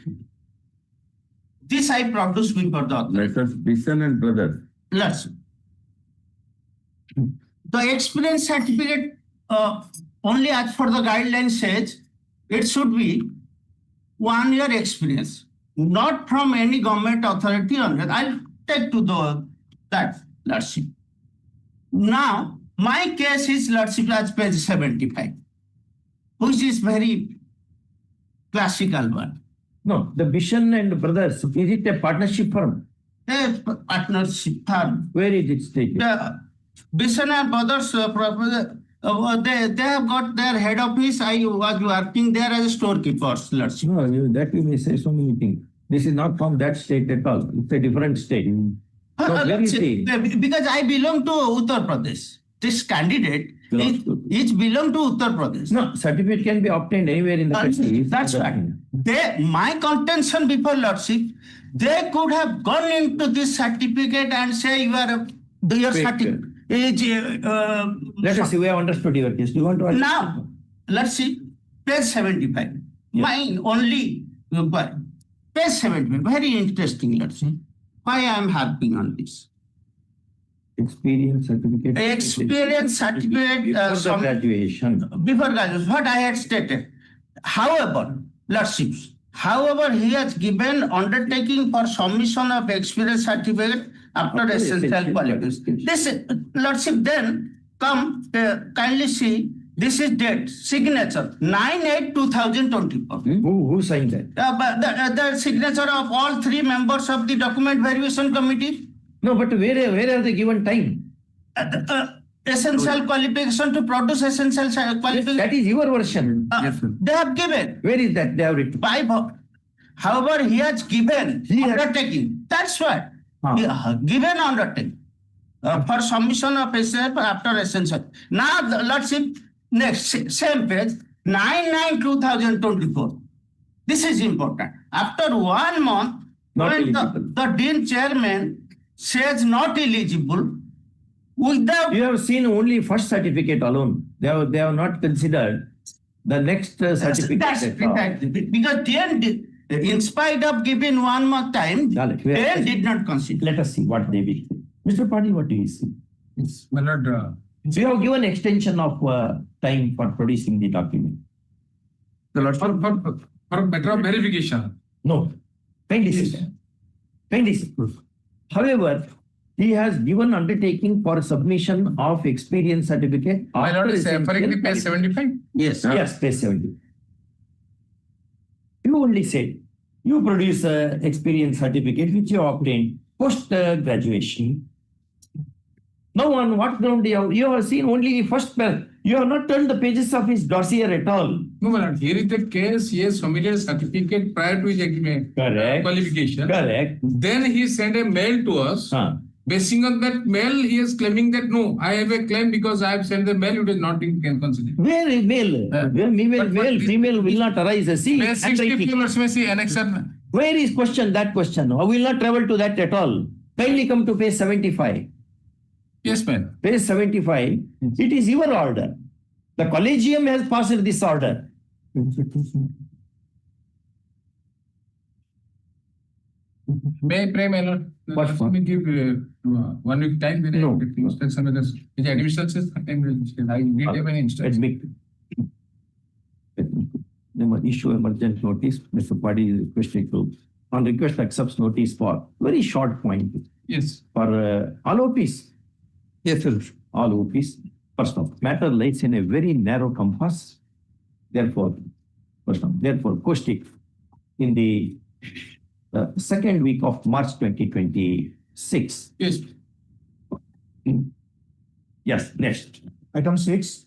This I produced before the author. Letters, Bishan and Brothers. Let's see. The experience certificate only as per the guideline says it should be 1 year experience, not from any government authority on it. I'll take to that. Let's see. Now, my case is, let's see, as page 75, which is very classical one. No, the Bishan and Brothers, is it a partnership firm? A partnership firm. Where is it stated? The Bishan and Brothers, they have got their head office. I was working there as a storekeeper. Let's see. No, that you may say so many things. This is not from that state at all. It's a different state. So where is it? Because I belong to Uttar Pradesh. This candidate is belong to Uttar Pradesh. No, certificate can be obtained anywhere in the country. That's right. My contention before Lordship, they could have gone into this certificate and say your certificate is. Let us see, we have understood your case. Do you want to understand? Now, let's see, page 75. Mine only, page 75, very interesting, let's see. Why I am harping on this? Experience certificate. Experience certificate. Before the graduation. Before graduation, what I had stated. However, Lordships, however, he has given undertaking for submission of experience certificate after essential qualifications. This, Lordship, then come, kindly see, this is date, signature, 9/8/2024. Who signed that? The signature of all 3 members of the document verification committee. No, but where are they given time? Essential qualification to produce essential qualification. That is your version. They have given. Where is that? They have written. However, he has given undertaking. That's why. Given undertaking for submission of essential after essential. Now, let's see, next, same page, 9/9/2024. This is important. After 1 month, when the Dean Chairman says not eligible, without. You have seen only first certificate alone. They have not considered the next certificate. That's because Dean, in spite of giving 1 month time, they did not consider. Let us see what they will. Mr. Patil, what do you see? Yes, my lord. So you have given extension of time for producing the document. The lord, for matter of verification. No. Kindly see. Kindly see. However, he has given undertaking for submission of experience certificate. My lord is after referring the essential page 75? Yes. Yes, page 70. You only said, you produce a experience certificate which you obtained post graduation. Now on what ground you have seen only the first page. You have not turned the pages of his dossier at all. No, my lord, here is the case, he has submitted a certificate prior to his Correct. qualification. Correct. Then he sent a mail to us. Huh. Basing on that mail, he is claiming that no, I have a claim because I have sent the mail, it is not in considered. Where is male? Male, female will not arise. See, May 60 handwriting. let's may see annexation. Where is question? That question. I will not travel to that at all. Kindly come to page 75. Yes, ma'am. Page 75. It is your order. The collegium has passed this order. May I pray, my lord? What for? Let me give 1 week time. Then No. I will get instruction with us. Which administration I need have an instruction. Admit. They must issue emergent notice. Mr. Padi is requested to, on request, accepts notice for very short point Yes. for all OPs. Yes, sir. All OPs. First of matter lies in a very narrow compass. Therefore, caustic in the second week of March 2026. Yes. Yes, next. Item 6.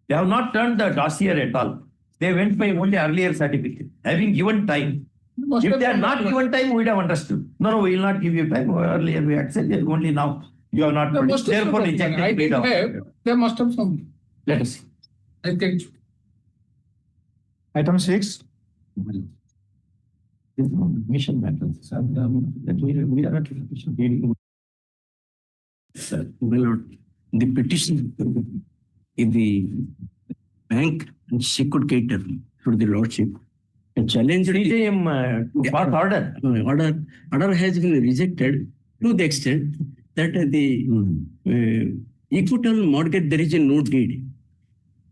They have not turned the dossier at all. They went by only earlier certificate, having given time. If they had not given time, we would have understood. No, we will not give you time. Earlier we had said only now. You have not produced. Therefore, rejected. I didn't have. There must have some. Let us see. I think. Item 6. Mission matters. That we are not mission. Sir, my lord, the petition in the bank and secretary to the lordship and challenged the CJM part order. order has been rejected to the extent that the equitable mortgage there is a no deed.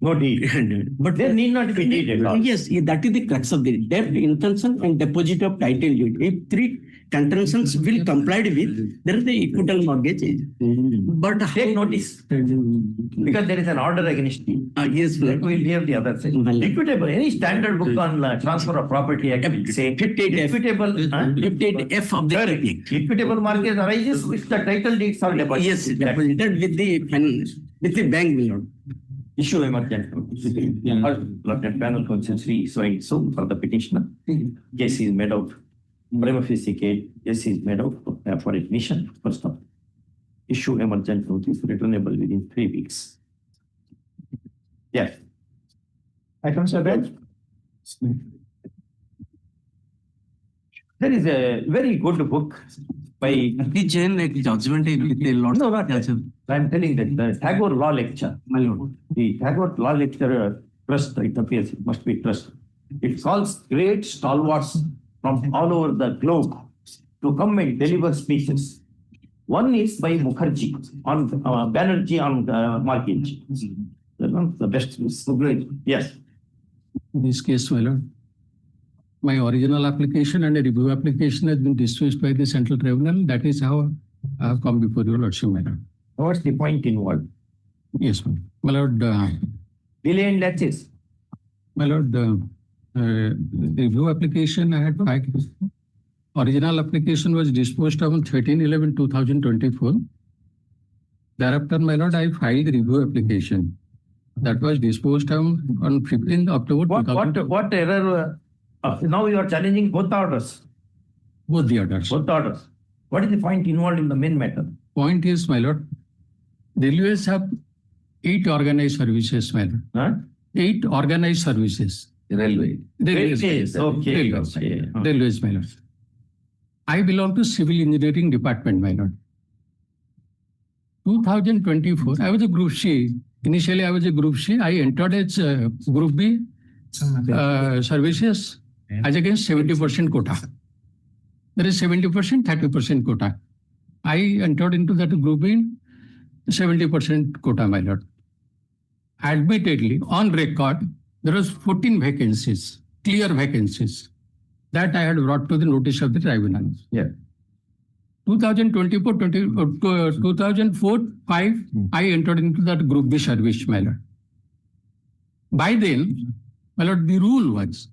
No deed. But there need not be deed at all. Yes, that is the crux of the debt, intention and deposit of title deed. If three contentions will complied with, there is the equitable mortgage. But Take notice. Because there is an order against you. yes, We will hear the other side. Equitable, any standard book on transfer of property act will say 58F. equitable. 58F of the Correct. Equitable mortgage arises if the title deeds are deposited. yes, deposited with the bank, my lord. Issue emergent notice. Lieutenant Panel Counsel Sri so and so for the petitioner. Case is made out. Prima facie case is made out for admission. First of issue emergent notice returnable within 3 weeks. Yes. Items are read. There is a very good book by Judgment with the lord. no, not that. I'm telling that the Tagore Law Lecture. My lord. The Tagore Law Lecture trust, it appears, it must be trust. It calls great stalwarts from all over the globe to come and deliver speeches. One is by Mukherjee on Banerjee on mortgage. The best is so great. Yes. In this case, my lord, my original application and a review application has been dismissed by the Central Tribunal. That is how I have come before your lordship, my lord. What's the point involved? Yes, my lord. Delay and latches. My lord, the review application I had filed. Original application was disposed of on 13/11/2024. Thereafter, my lord, I filed the review application. That was disposed of on 15th October. What error? Now you are challenging both orders. Both the orders. Both orders. What is the point involved in the main matter? Point is, my lord, railways have 8 organized services, my lord. Huh? 8 organized services. Railway. Railways. Okay. Railways, my lord. I belong to Civil Engineering Department, my lord. 2024, I was a Group C. Initially, I was a Group C. I entered as Group B services as against 70% quota. There is 70%, 30% quota. I entered into that Group B 70% quota, my lord. Admittedly, on record, there was 14 vacancies, clear vacancies. That I had brought to the notice of the tribunal. Yeah. 2004-5, I entered into that Group B service, my lord. By then, my lord, the rule was,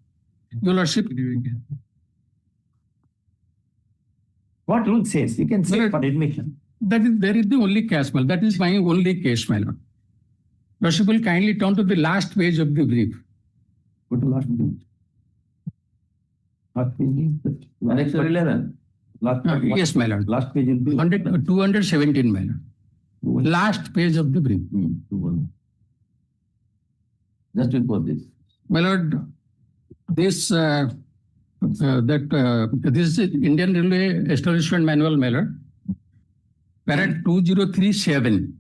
your lordship, What rule says? You can say Well, for admission. there is the only case, my lord. That is my only case, my lord. Lordship will kindly turn to the last page of the brief. Go to last page. Last page is Annex 11. Yes, my lord. Last page will be 217, my lord. Last page of the brief. Just before this. My lord, this is Indian Railway Establishment Manual, my lord. Parent 2037.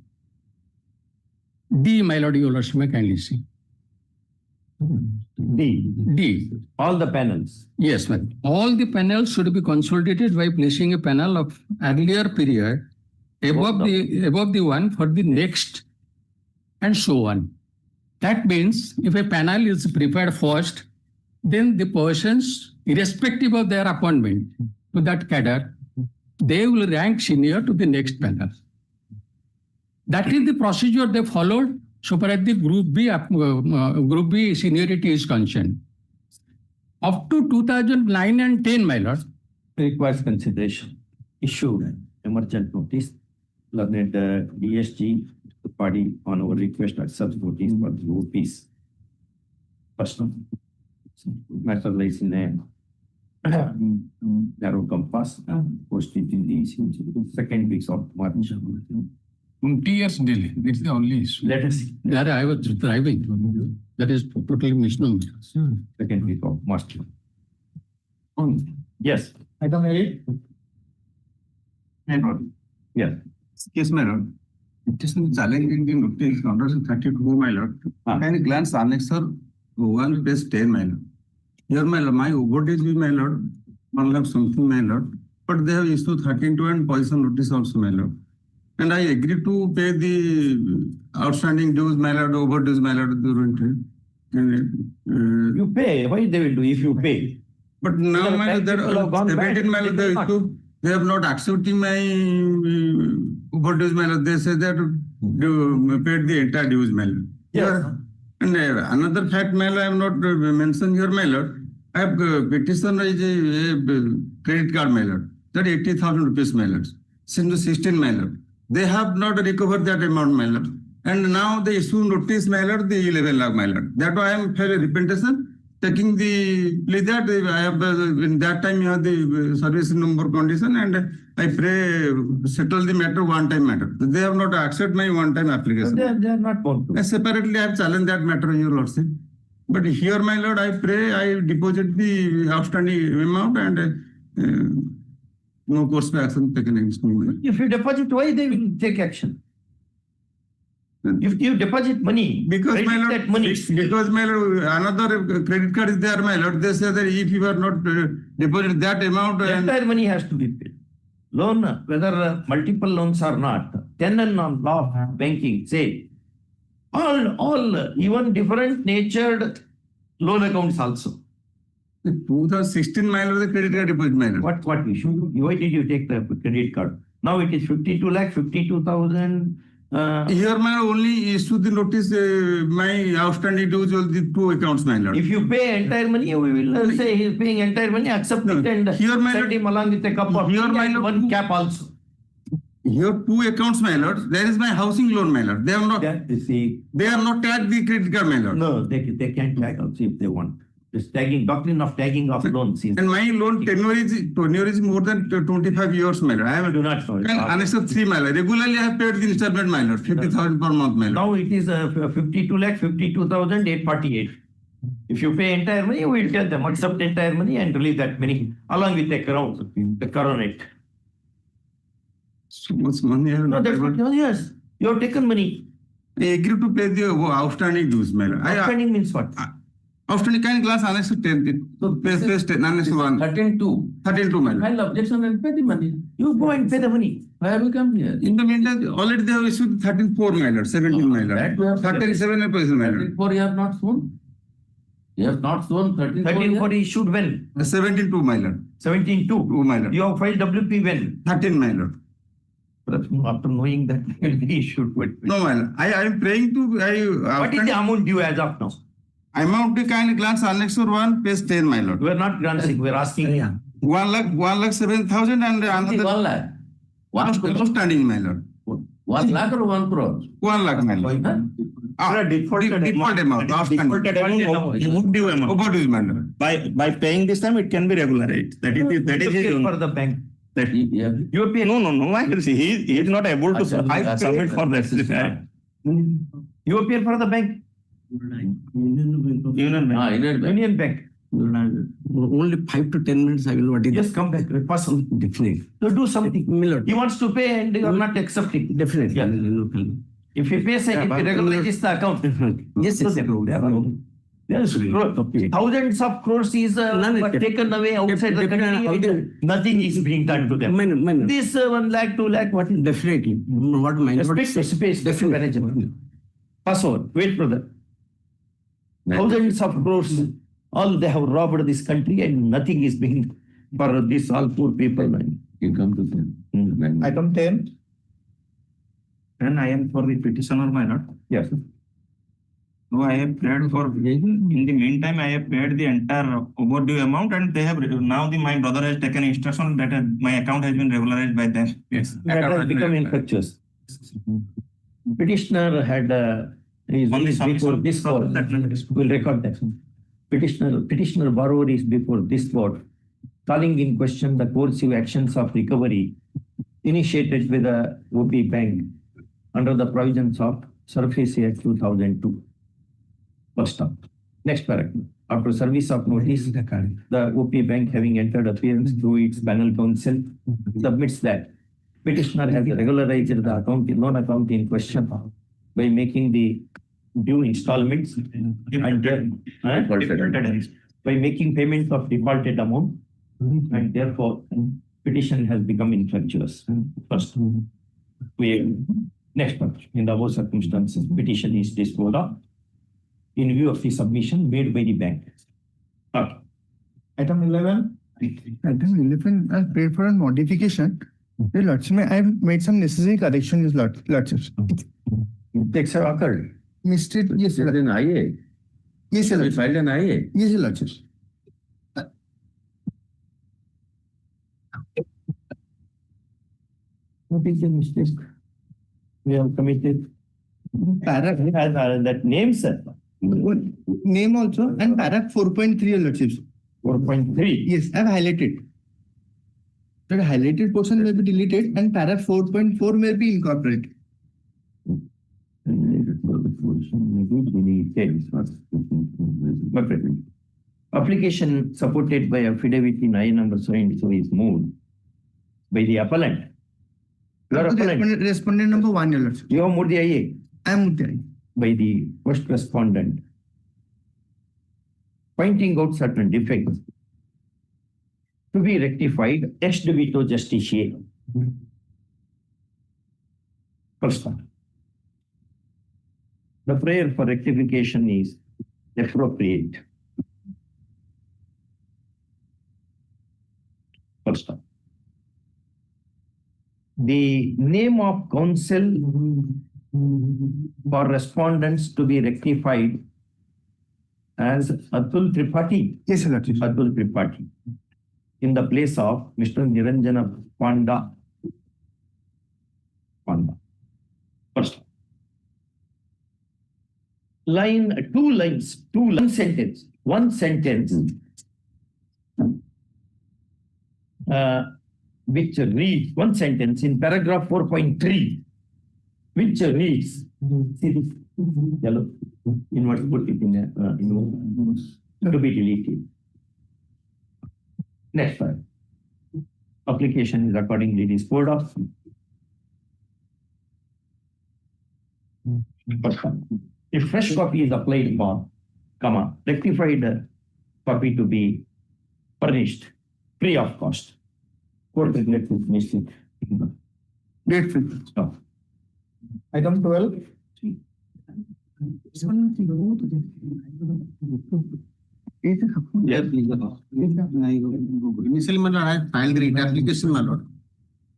D, my lord, your lordship may kindly see. D. D. All the panels. Yes, ma'am. All the panels should be consolidated by placing a panel of earlier period above the one for the next, and so on. That means if a panel is prepared first, then the persons, irrespective of their appointment to that cadre, they will rank senior to the next panel. That is the procedure they followed so far as the Group B seniority is concerned. Up to 2009 and 10, my lord. Requires consideration. Issued emergent notice. Learned DSG, the party on our request accepts notice for the OPs. Person. Matter lies in a narrow compass. Posted in the second weeks of March. 20 years delay. That's the only issue. Let us see. That I was driving. That is totally misnomer. Second week of March. Yes. Item 8. Yes. Yes, my lord. It is challenging the notice under 32, my lord. Can you glance annexer 1 page 10, my lord. Here, my lord, my overdue, my lord, 1 lakh something, my lord. But they have issued 13.2 and poison notice also, my lord. And I agree to pay the outstanding dues, my lord, overdues, my lord, during You pay. Why they will do if you pay? But now, my lord, they have not accepting my overdues, my lord. They say that you paid the entire dues, my lord. Yes. And another fact, my lord, I have not mentioned here, my lord. I have petitioned a credit card, my lord. That 80,000 rupees, my lord. Since 16, my lord. They have not recovered that amount, my lord. And now they issue notice, my lord, the 11 lakh, my lord. That why I am fairly repentation, taking the plea that I have, in that time you have the service number condition, and I pray settle the matter one time matter. They have not accepted my one time application. They are not bound to. Separately, I have challenged that matter, your lordship. But here, my lord, I pray I deposit the outstanding amount and no course of action taken against me. If you deposit, why they will take action? If you deposit money, because my lord, that money. Because my lord, another credit card is there, my lord. They say that if you are not deposit that amount, the entire money has to be paid. Loan, whether multiple loans or not, tenant on law of banking say all even different natured loan accounts also. 2016, my lord, the credit card deposit, my lord. What issue? Why did you take the credit card? Now it is 52 lakh, 52,000. Here, my lord, only issue the notice, my outstanding dues will the 2 accounts, my lord. If you pay entire money, we will say he is paying entire money, accept it and here, my send lord, him along with a cup of tea and one cap also. Here 2 accounts, my lord. There is my housing loan, my lord. They have not. They are not tagged the credit card, my lord. No, they can tag also if they want. This tagging, doctrine of tagging of loans. And my loan tenure is more than 25 years, my lord. I do not know. And Annex 3, my lord. Regularly, I have paid the installment, my lord. 50,000 per month, my lord. Now it is 52 lakh, 52,848. If you pay entire money, we will tell them accept entire money and release that money along with the coronet. So much money I have not able. No, yes. You have taken money. I agree to pay the outstanding dues, my lord. Outstanding means what? Outstanding kind class Annex 10. So page 10, Annex 1. 13.2. 13.2, my lord. File objection and pay the money. You go and pay the money. Why will come here? In the meantime, already they have issued 13.4, my lord. 17, my lord. 37 and position, my lord. 13.4 you have not shown. You have not shown 13. 13-4 issued when? 17-2, my lord. 17-2. 2, my lord. You have filed WP when? 13, my lord. After knowing that, he issued what? No, my lord. I am praying to. What is the amount due as of now? Amount to kindly glance Annex 1, page 10, my lord. We are not granting, we are asking. 1,07,000 and another 1 lakh. outstanding, my lord. 1 lakh or 1 crore? 1 lakh, my lord. Default amount. Outstanding. Overdue amount. Overdue, my lord. By paying this time, it can be regularized. That is his You own. for the bank. Yeah. You pay. No. I can see he is not able to submit for that. You appear for the bank. Union Bank. Union Bank. Union Bank. Only 5 to 10 minutes I will what is Just come back. Pass on. definitely. So do something. Milord. He wants to pay and you are not accepting. Definitely. Yeah. If he pays, if he regularizes the account. Yes, Yes, thousands of crores is taken away outside the country. And nothing is being done to them. This 1 lakh, 2 lakh, what is Definitely. What my lord space Definitely. management. Pass over. Wait, brother. Thousands of crores, all they have robbed this country and nothing is being for this all poor people. You come to them. Item 10. And I am for the petitioner, my lord. Yes. So I have paid for, in the meantime, I have paid the entire overdue amount and they have, now my brother has taken instruction that my account has been regularized by them. Yes. That has become infectious. Petitioner had is before this court. We'll record that. Petitioner borrower is before this court, calling in question the coercive actions of recovery initiated with the OP Bank under the provisions of Surface Act 2002. First up. Next paragraph. After service of notice, the OP Bank, having entered appearance through its panel counsel, submits that petitioner has regularized the account, loan account in question by making the due installments and by making payments of defaulted amount, and therefore petition has become infructuous. First, next part. In the above circumstances, petition is disposed of in view of the submission made by the bank. Okay. Item 11. Item 11, I paid for a modification. Your Lordship, I have made some necessary corrections, Lordships. Mistakes have occurred. Mistake, yes, You are in IA. yes, We Lordship. filed an IA. Yes, Your Lordships. What is the mistake we have committed? Paragraph, Has that name, sir? name also, and paragraph 4.3, Your Lordships. 4.3. Yes, I have highlighted. The highlighted portion may be deleted and paragraph 4.4 may be incorporated. Application supported by affidavit in I number so and so is moved by the appellant. Your appellant, Respondent number 1, Your Lordship. you have moved the IA I am Muttiah. by the first respondent, pointing out certain defects to be rectified ex debito justitiae. First one. The prayer for rectification is appropriate. First one. The name of counsel for respondents to be rectified as Atul Tripathi. Yes, Your Lordship. Atul Tripathi in the place of Mr. Niranjana Panda. First line, one sentence, which reads, one sentence in paragraph 4.3, which reads, see this yellow, inverse, put it in to be deleted. Next one. Application is accordingly disposed of. First one. If fresh copy is applied for, rectified copy to be furnished free of cost. Court regrets its mistake. Grateful. Stop. Item 12. Yes, please. Initially, my lord, I filed the writ application, my lord,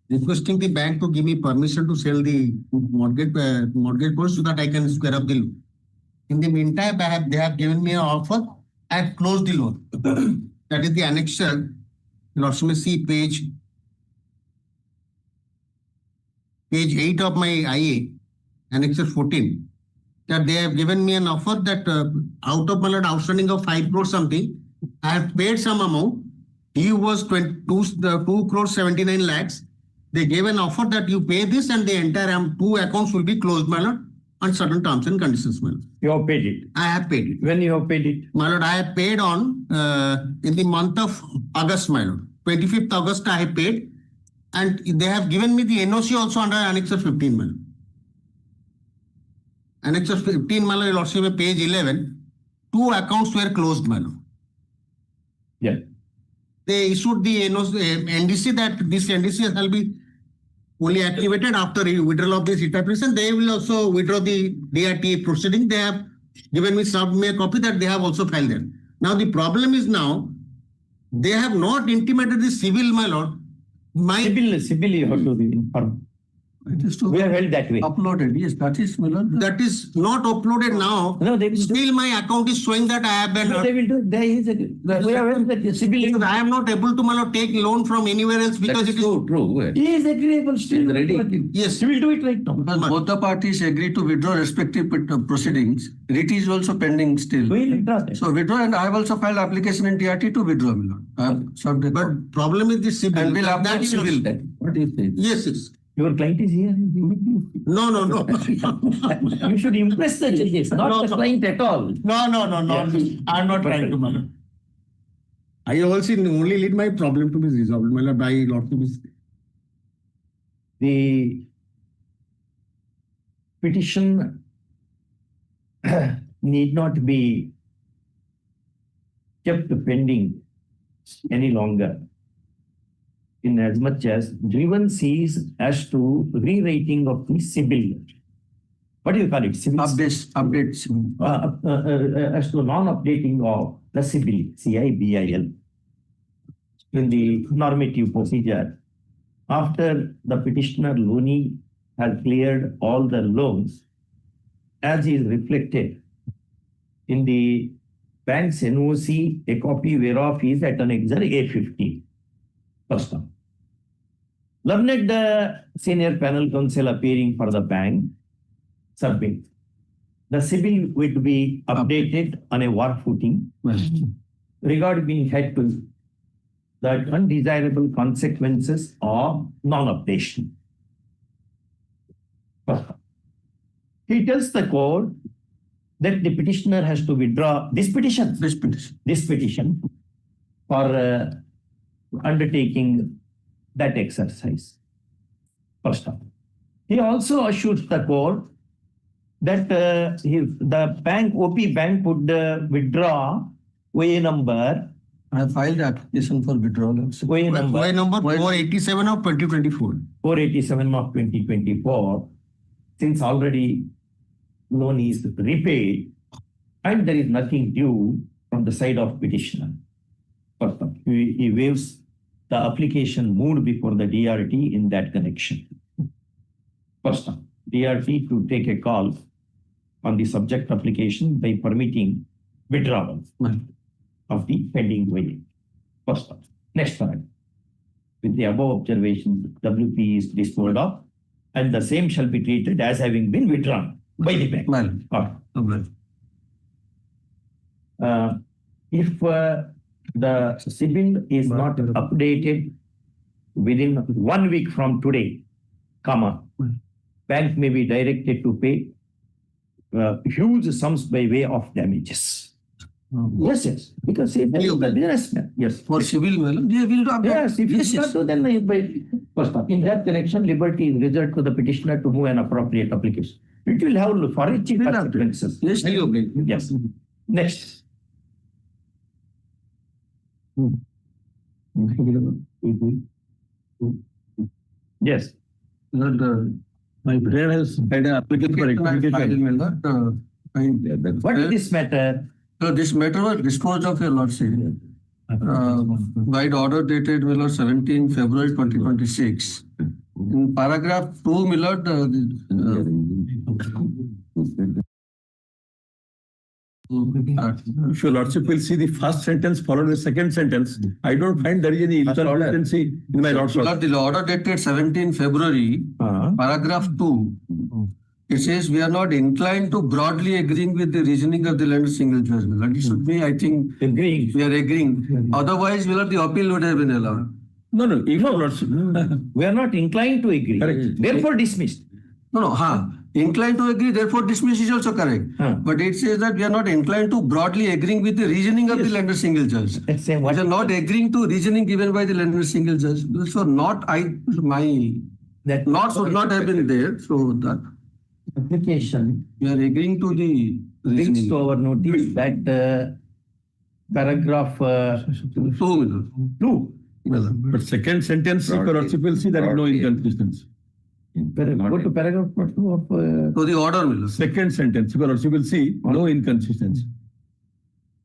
requesting the bank to give me permission to sell the mortgage bonds so that I can square up the loan. In the meantime, they have given me an offer. I have closed the loan. That is the annexure. Lordship may see page 8 of my IA, annexure 14. That they have given me an offer that out of my lord outstanding of 5 crores something, I have paid some amount. He was 2 crores 79 lakhs. They gave an offer that you pay this and the entire 2 accounts will be closed, my lord, on certain terms and conditions, my lord. You have paid it. I have paid it. When you have paid it? My lord, I have paid on in the month of August, my lord. 25th August I have paid, and they have given me the NOC also under Annexure 15, my lord. Annexure 15, my lord, lordship, page 11. 2 accounts were closed, my lord. Yeah. They issued the NOC, NDC that this NDC shall be only activated after withdrawal of this interpretation. They will also withdraw the DRT proceeding. They have given me a copy that they have also filed there. Now the problem is now, they have not intimated the civil, my lord. Civil you have to inform. It is to We have held that way. uploaded. Yes, that is, my lord. That is not uploaded now. No, they will do. Still my account is showing that I have been. No, they will do. There is a, we have held that civil. Because I am not able to, my lord, take loan from anywhere else because That's it is. true. He is agreeable still. Ready. Yes. He will do it right now. Because both the parties agree to withdraw respective proceedings. Writ is also pending still. We will withdraw that. So withdraw, and I have also filed application in TRT to withdraw, my lord. I have served the court. But problem is the civil. And we'll That upload is civil. What do you say? Yes, yes. Your client is here. No. You should impress the judges, not the client at all. No. Yes. I'm not trying to, my lord. I also only need my problem to be resolved, my lord, by lot to be. The petition need not be kept pending any longer, in as much as grievance is as to rewriting of the civil. What do you call it? Civil Updates. as to non-updating of the civil, CIBIL, in the normative procedure. After the petitioner loanee has cleared all the loans, as is reflected in the bank's NOC, a copy whereof is at Annexure A50. First one. Learned senior panel counsel appearing for the bank submit. The civil would be updated on a war footing. Regard being had to the undesirable consequences of non-updation. He tells the court that the petitioner has to withdraw this petition for undertaking that exercise. First of all, he also assures the court that the bank, OP bank would withdraw OA number. I have filed the application for withdrawal. OA number 487 of 2024. 487 of 2024, since already loan is repaid and there is nothing due from the side of petitioner. First, he waives the application moved before the DRT in that connection. First, DRT to take a call on the subject application by permitting withdrawal of the pending OA. First, next one. With the above observations, WP is disposed of and the same shall be treated as having been withdrawn by the bank. If the civil is not updated within 1 week from today, bank may be directed to pay huge sums by way of damages. Yes, because he is a businessman. Yes. For civil, they will update. Yes, if it's not so, then in that connection, liberty is reserved to the petitioner to move an appropriate application. It will have far-reaching consequences. Yes. Next. Yes. My friend has had an application for rectification. What is this matter? So this matter was disposed of, Your Lordship, by the order dated 17 February 2026. In paragraph 2, my lord, If your lordship will see the first sentence followed the second sentence, I don't find there is any inconsistency in my lordship. the order dated 17 February, paragraph 2, it says we are not inclined to broadly agreeing with the reasoning of the land single judge. My lord, it should be, I think, Agreeing. we are agreeing. Otherwise, my lord, the appeal would have been allowed. No, your lordship. We are not inclined to agree. Correct. Therefore dismissed. No, inclined to agree, therefore dismiss is also correct. But it says that we are not inclined to broadly agreeing with the reasoning of the lender single judge. Let's say We what? are not agreeing to reasoning given by the lender single judge. So not That not should not have been there. So that application we are agreeing to the brings reasoning. to our notice that paragraph 2. But second sentence, if your lordship will see there is no inconsistency. Go to paragraph 2 of. So the order, my lord. Second sentence, if your lordship will see no inconsistency.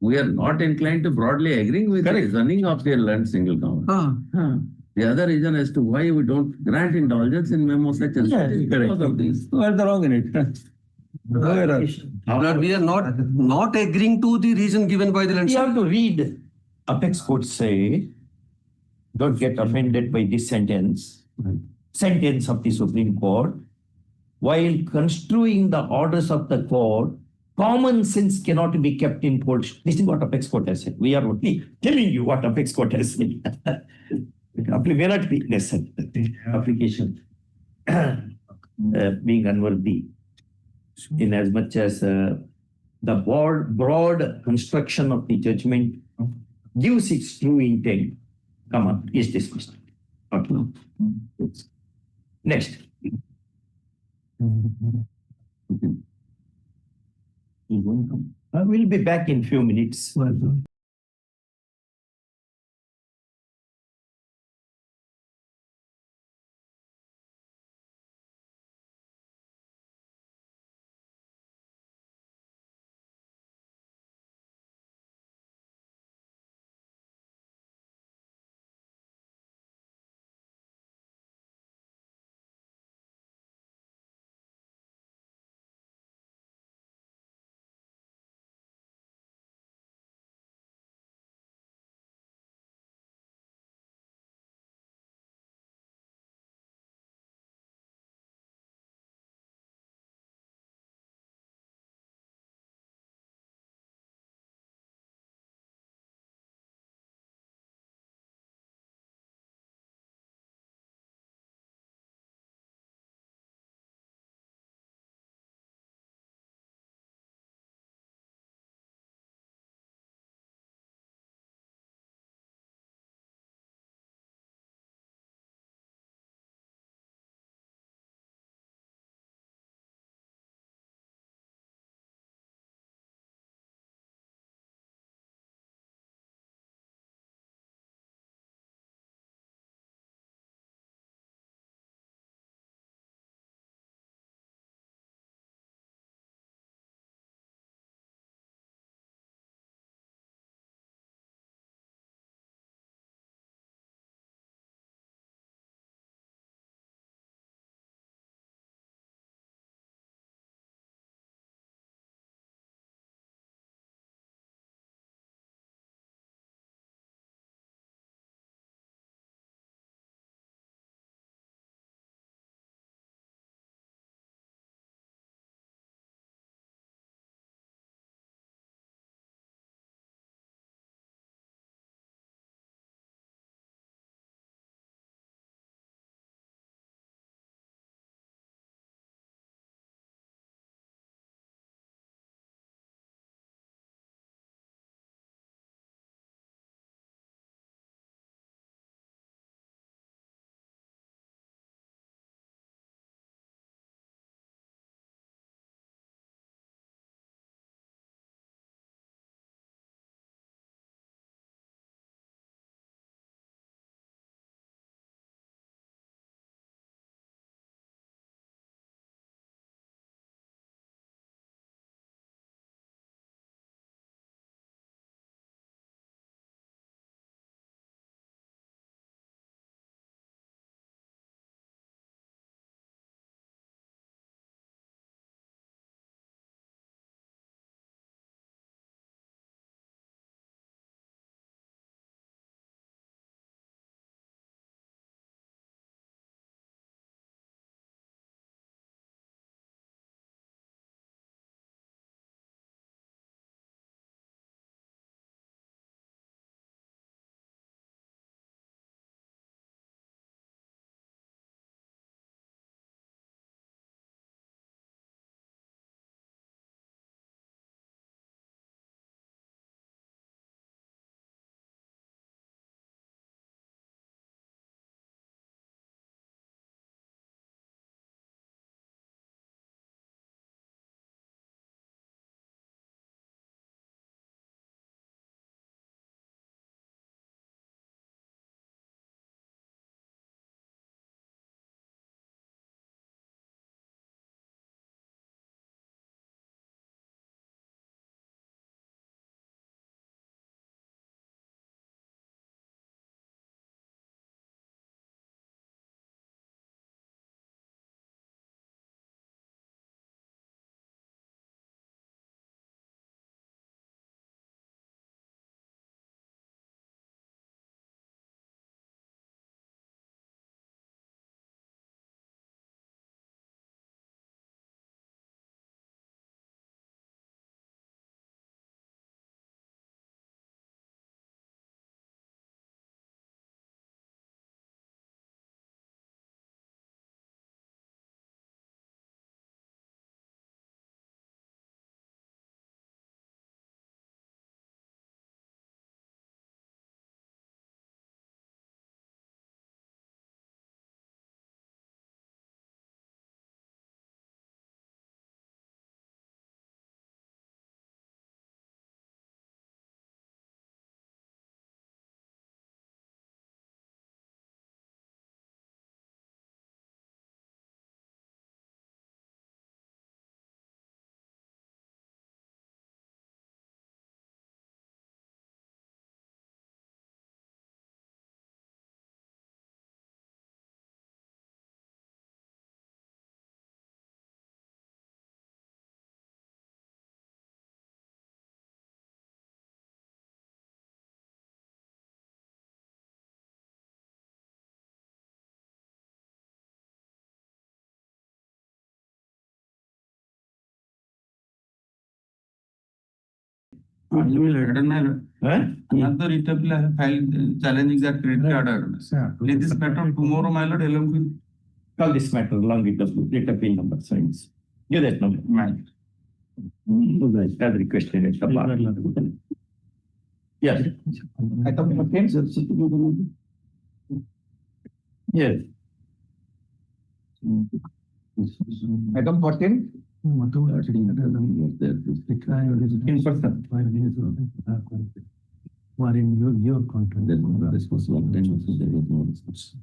We are not inclined to broadly agreeing with the reasoning of the land single government. The other reason as to why we don't grant indulgence in memo such as because of this. Where the wrong in it? No error. But we are not agreeing to the reason given by the lender. You have to read apex court say, don't get offended by this sentence of the Supreme Court. While construing the orders of the court, common sense cannot be kept in court. This is what apex court has said. We are only telling you what apex court has said. It may not be necessary. Application being unworthy, in as much as the broad construction of the judgment gives its true intent, is dismissed. Okay. Next. We'll be back in few minutes. Another interpol I have filed challenging that credit card order. Is this matter tomorrow, my lord, along with Call this matter along with the writ appeal number. So give that number. As requested at the bar. Yes. Item 14. Yes. Item 14. In person. Or in your contract. This was one time also there is no discussion.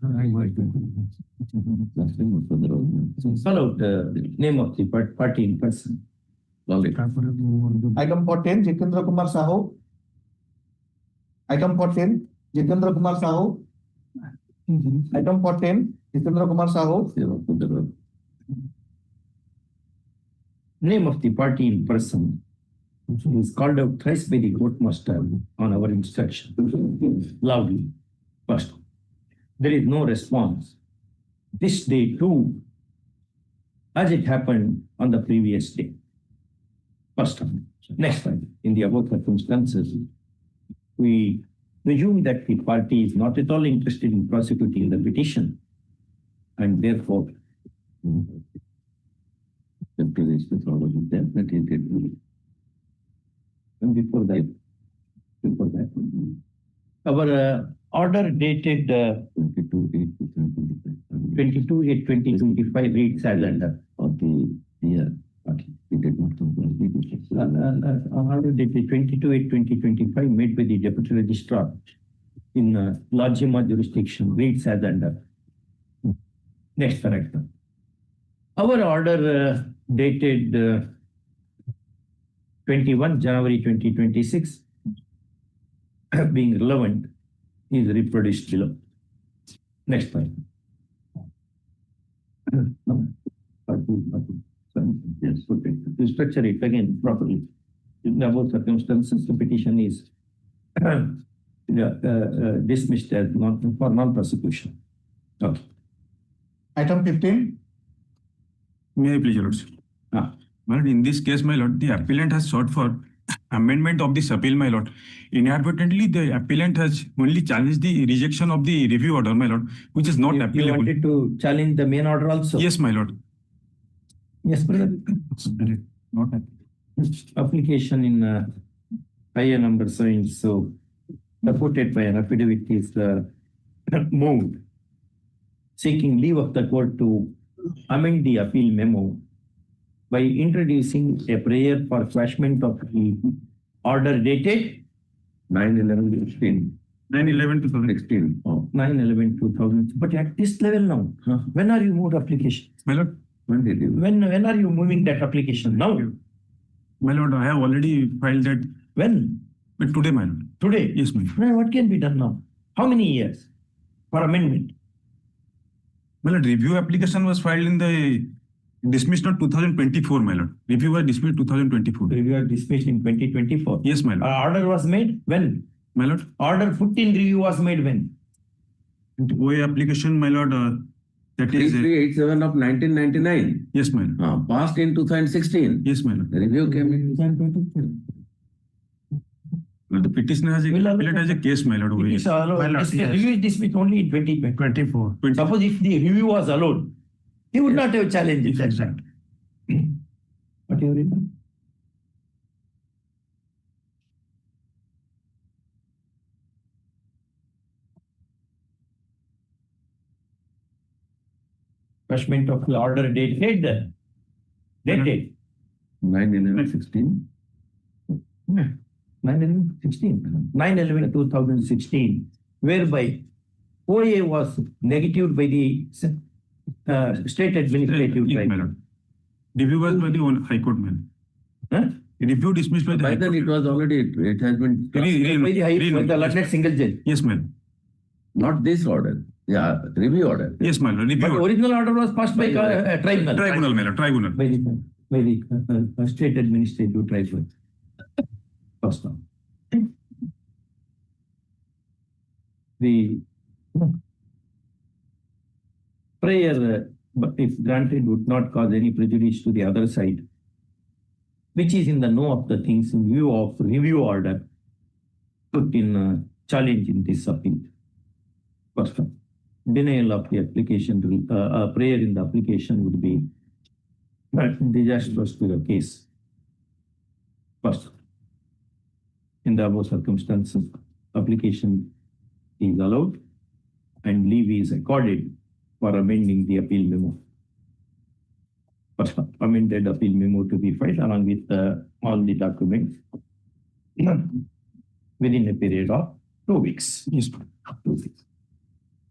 Spell out the name of the party in person. Item 14, Jitendra Kumar Sahu. Item 14, Jitendra Kumar Sahu. Item 14, Jitendra Kumar Sahu. Name of the party in person is called out thrice by the court master on our instruction. Loudly. First. There is no response. This day too, as it happened on the previous day. First time. Next time, in the above circumstances, we presume that the party is not at all interested in prosecuting the petition, and therefore, The previous is already there, that he did. and before that, our order dated 22/8/2025 reads as under. Of the year, but he did not comply. Order dated 22/8/2025 made by the Deputy Registrar in Lajima jurisdiction reads as under. Next corrector. Our order dated 21 January 2026 being relevant is reproduced below. Next point. Yes, okay. To structure it again properly. In the above circumstances, the petition is dismissed as for non-prosecution. Okay. Item 15. May I please, Your Lordship? My lord, in this case, my lord, the appellant has sought for amendment of this appeal, my lord. Inadvertently, the appellant has only challenged the rejection of the review order, my lord, which is not You appealable. wanted to challenge the main order also? Yes, my lord. Yes, brother. Not Application in higher number so supported by an affidavit is moved, seeking leave of the court to amend the appeal memo by introducing a prayer for quashment of the order dated 9/11/16. 9/11/2016. 9/11/2000. But at this level now, when are you moved application? My lord. When did you? When are you moving that application? Now? My lord, I have already filed that. When? But today, my lord. Today? Yes, my lord. Well, what can be done now? How many years for amendment? My lord, review application was filed in the dismissed on 2024, my lord. Review was dismissed 2024. Review was dismissed in 2024. Yes, my lord. Order was made when? My lord. Order 14 review was made when? OA application, my lord, that is. 3387 of 1999. Yes, my lord. Passed in 2016. Yes, my lord. The review came in 2024. Well, the petitioner has a case, my lord. It is allowed. My lord, The yes. review is dismissed only in 2024. Suppose if the review was allowed, he would not have challenged it. That's right. What you have written? Judgment of the order dated 9/11/16. 9/11/2016, whereby OA was negatived by the state administrative Yes, my tribunal. lord. Review was by the High Court, my lord. Review dismissed by the By High then Court. it was already, it has been, By the learned single judge. Yes, my lord. not this order. Yeah, review order. Yes, my lord. But Review. original order was passed by tribunal. Tribunal, my lord. Tribunal. By the state administrative tribunal. First now. The prayer, if granted, would not cause any prejudice to the other side. which is in the know of the things in view of review order put in challenge in this appeal. First, denial of the application, prayer in the application would be disastrous to the case. First, in the above circumstances, application is allowed and leave is accorded for amending the appeal memo. First, amended appeal memo to be filed along with all the documents within a period of 2 weeks. Yes, 2 weeks.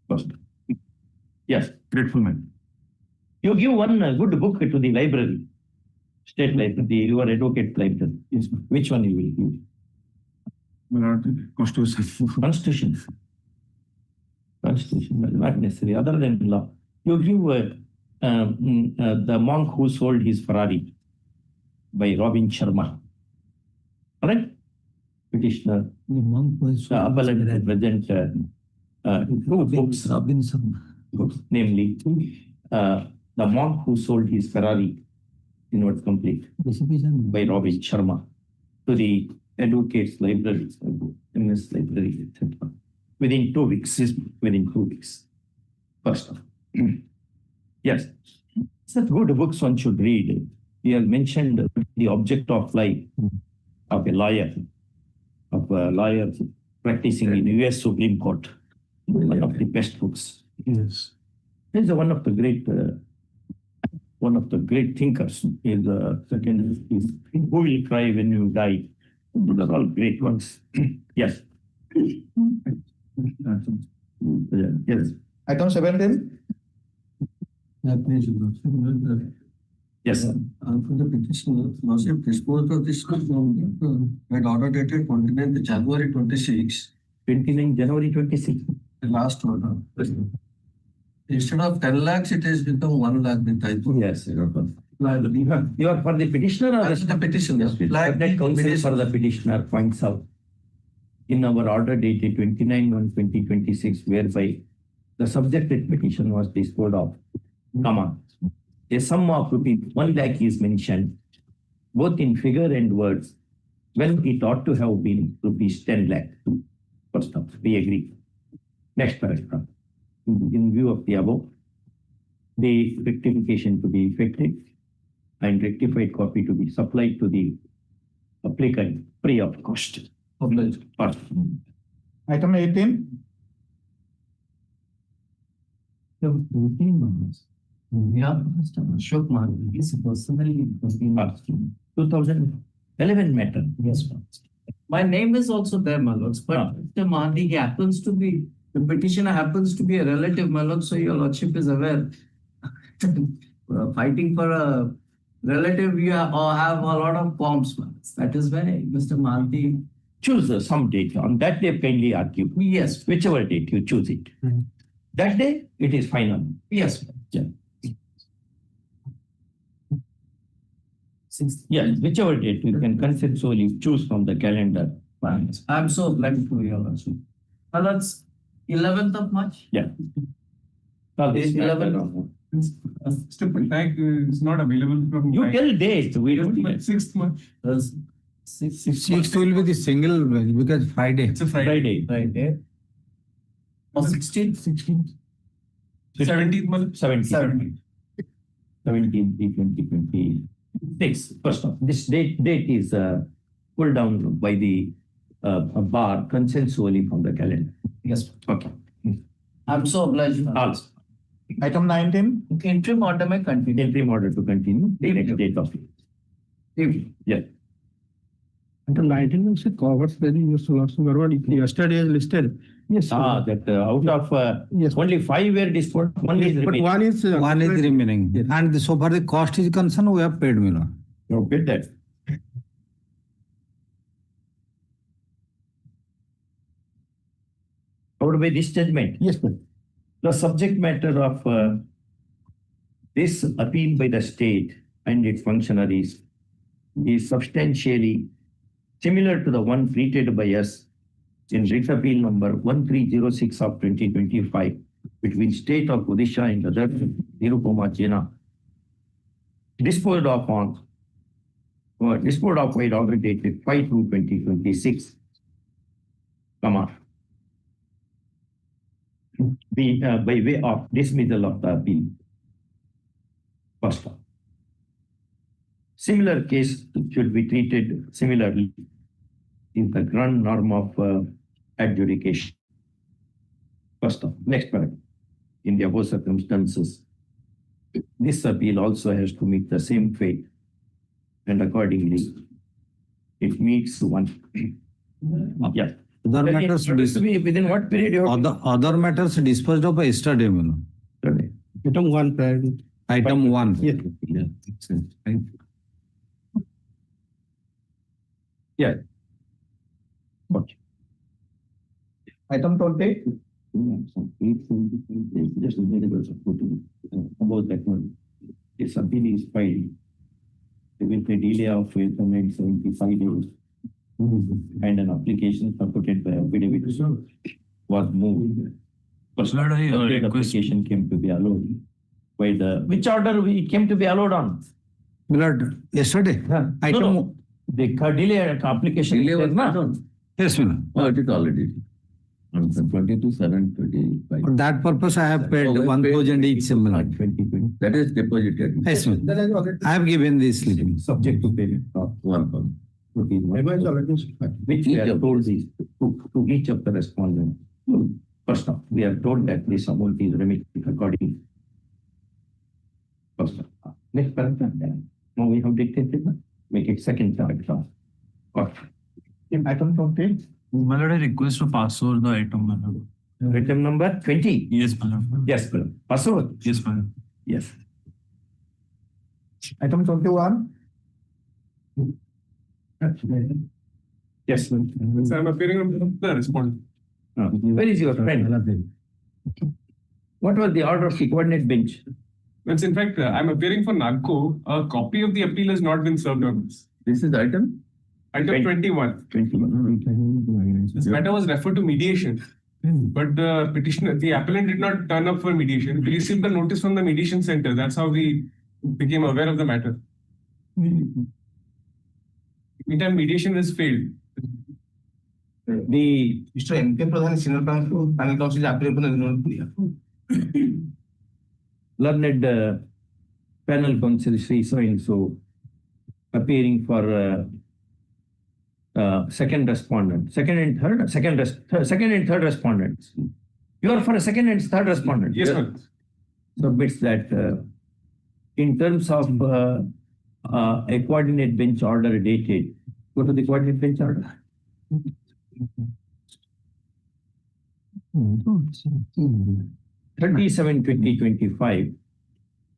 First. Yes, Grateful, man. you give one good book to the library, state library, your advocate library. Yes, which one you will give? My lord, Constitution. Constitution. Constitution, well, not necessary. Other than law, you give the monk who sold his Ferrari by Robin Sharma. Correct? Petitioner. The monk was Appellate present 2 books, namely the monk who sold his Ferrari, inward complete, by Robin Sharma, to the advocates library, MS library, etc. Within 2 weeks. Within 2 weeks. First. Yes. Such good books one should read. He has mentioned the object of life of a lawyer practicing in US Supreme Court. One of the best books. Yes. He is one of the great thinkers. Is second is Who Will Cry When You Die. Those are all great ones. Yes. Yes. Item 17. Yes, sir. For the petitioner, Lordship disposed of this by order dated 29th January 26, 29 January 26. the last order. Instead of 10 lakhs, it has become 1 lakh with typo. Yes, you are for the petitioner or That's the petition. Yes. Cabinet Council for the petitioner points out in our order dated 29/1/2026, whereby the subjected petition was disposed of, a sum of ₹1 lakh is mentioned, both in figure and words, when it ought to have been ₹10 lakh. First off, we agree. Next paragraph. In view of the above, the rectification to be effected and rectified copy to be supplied to the applicant free of cost. Item 18. Yeah, Mr. Ashok Malvi is personally 2011 matter. Yes, my name is also there, my lords, but Mr. Malvi happens to be, the petitioner happens to be a relative, my lord, so your lordship is aware. Fighting for a relative, you have a lot of forms. That is why Mr. Malvi. Choose some date. On that day, kindly argue. Yes. Whichever date you choose it. That day, it is final. Yes. Yeah. Yes, whichever date you can consensually choose from the calendar. I'm so glad to hear lordship. Well, that's 11th of March. Yeah. Is 11th. Mr. Patak is not available from. You tell date. We don't. 6th March. 6th will be the single because Friday. It's a Friday. Friday. Or 16th? 17th month. 17th, 2026. First off, this date is pulled down by the bar consensually from the calendar. Yes. Okay. I'm so obliged. Also. Item 19. Interim order may continue. Interim order to continue. The next date of it. Yeah. Item 19 also covers very useful also. Yesterday is listed. Yes. That out of only 5 were disposed, one is But remaining. one is remaining. Yes. And so far the cost is concerned, we have paid, my lord. You have paid that. Covered by this judgment. Yes, sir. The subject matter of this appeal by the state and its functionaries is substantially similar to the one treated by us in writ appeal number 1306 of 2025 between State of Odisha and other Nirupama Jena, disposed of on Disposed of by order dated 5/2/2026, comma, by way of dismissal of the appeal. First one. Similar case should be treated similarly in the grand norm of adjudication. First one. Next paragraph. In the above circumstances, this appeal also has to meet the same fate, and accordingly, it meets one. Yeah. Other matters within what period you have other matters disposed of by yesterday, today? Item 1 prior. Item 1. Yeah. Okay. Item 20. Just about that one. If something is filed, there will be a delay of 75 days. And an application supported by affidavit was moved. Sir, I The application came to be allowed by the, which order we came to be allowed on? Milord, yesterday, item. No. The delay application. Delay was not not on. Yes, Milord. Oh, it is already. On 22/7/25. For that purpose, I have paid Oh, well, 1,000 each, Milord. 2020. That is deposited. Yes, Milord. I have given this slip. Subject to payment of 1 which we are told is to each of the respondents. First off, we are told that this amount is remitted accordingly. First off. Next paragraph. Now we have dictated, make it second paragraph. Okay. Item 20. My lord, I request to pass over the item, my lord. Item number 20. Yes, my lord. Yes, madam. Pass over. Yes, my lord. Yes. Item 21. Yes, ma'am. So I'm appearing on the respondent. Where is your friend? What was the order of the coordinate bench? It's in fact, I'm appearing for NAGCO. A copy of the appeal has not been served on this. This is the item? Item 21. 21. This matter was referred to mediation, but the petitioner, the appellant did not turn up for mediation. We received the notice from the mediation center. That's how we became aware of the matter. Meantime, mediation has failed. The Mr. M.K. Pradhan, senior panel counsel, learned panel counsel Sri so and so appearing for second respondent, second and third respondents. You are for a second and third respondent. Yes, sir. Submits that in terms of a coordinate bench order dated. Go to the coordinate bench order. 37/2025,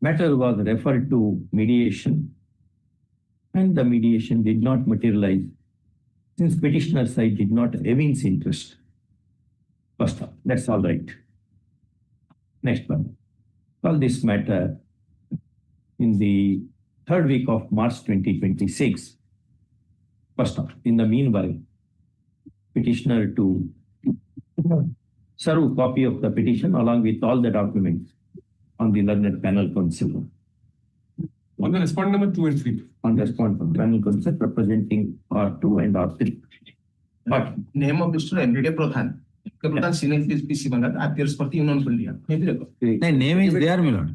matter was referred to mediation, and the mediation did not materialize since petitioner side did not evince interest. First off, that's all right. Next one. Call this matter in the third week of March 2026. First off, in the meanwhile, petitioner to serve a copy of the petition along with all the documents on the learned panel counsel. On the respondent number 2 and 3. On the respondent panel counsel representing R2 and R3. But Name of Mr. M.K. Pradhan. Pradhan, senior PC Bangat, appears for the Union India. The name is there, my lord.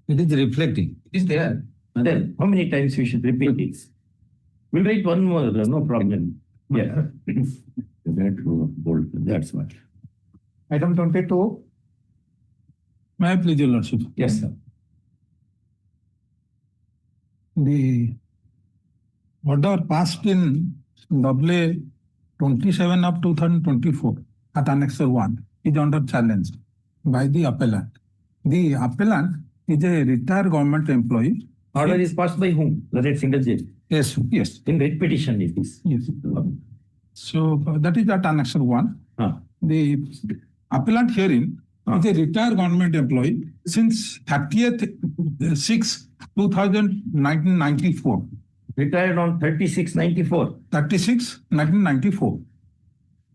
It is reflecting. It is there. then how many times we should repeat this? We'll write one more, no problem. Yeah. That's what. Item 22. May I please, your lordship? Yes, sir. The order passed in Hon'Ble 27 of 2024 at Annexure 1 is under challenge by the appellant. The appellant is a retired government employee. Order is passed by whom? The single judge. Yes, yes. In writ petition it is. Yes. So that is at Annexure 1. The appellant herein is a retired government employee since 30th 6 1994. Retired on 36/94. 1994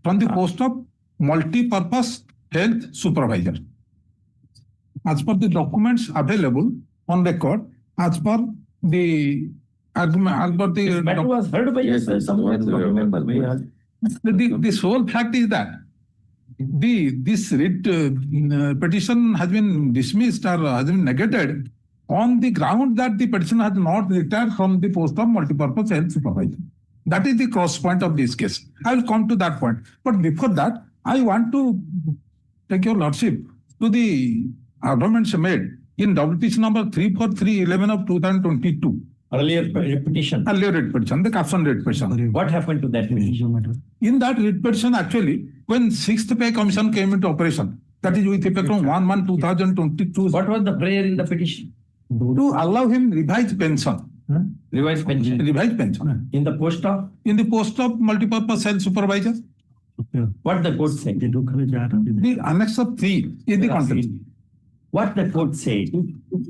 from the post of multi-purpose health supervisor. As per the documents available on record, as per the argument, as per This matter the, was heard by us somewhere, remember. the sole fact is that this writ petition has been dismissed or has been negated on the ground that the petitioner has not retired from the post of multipurpose health supervisor. That is the cross point of this case. I will come to that point. But before that, I want to take your lordship to the arguments made in WPC number 34311 of 2022. Earlier petition. Earlier writ petition, the caption writ petition. What happened to that petition? In that writ petition, actually, when 6th Pay Commission came into operation, that is with effect from 1/1/2022. What was the prayer in the petition? To allow him revised pension. Revised pension. Revised pension. In the post of? In the post of multipurpose health supervisor. What the court said? The annex of 3 is the context. What the court said?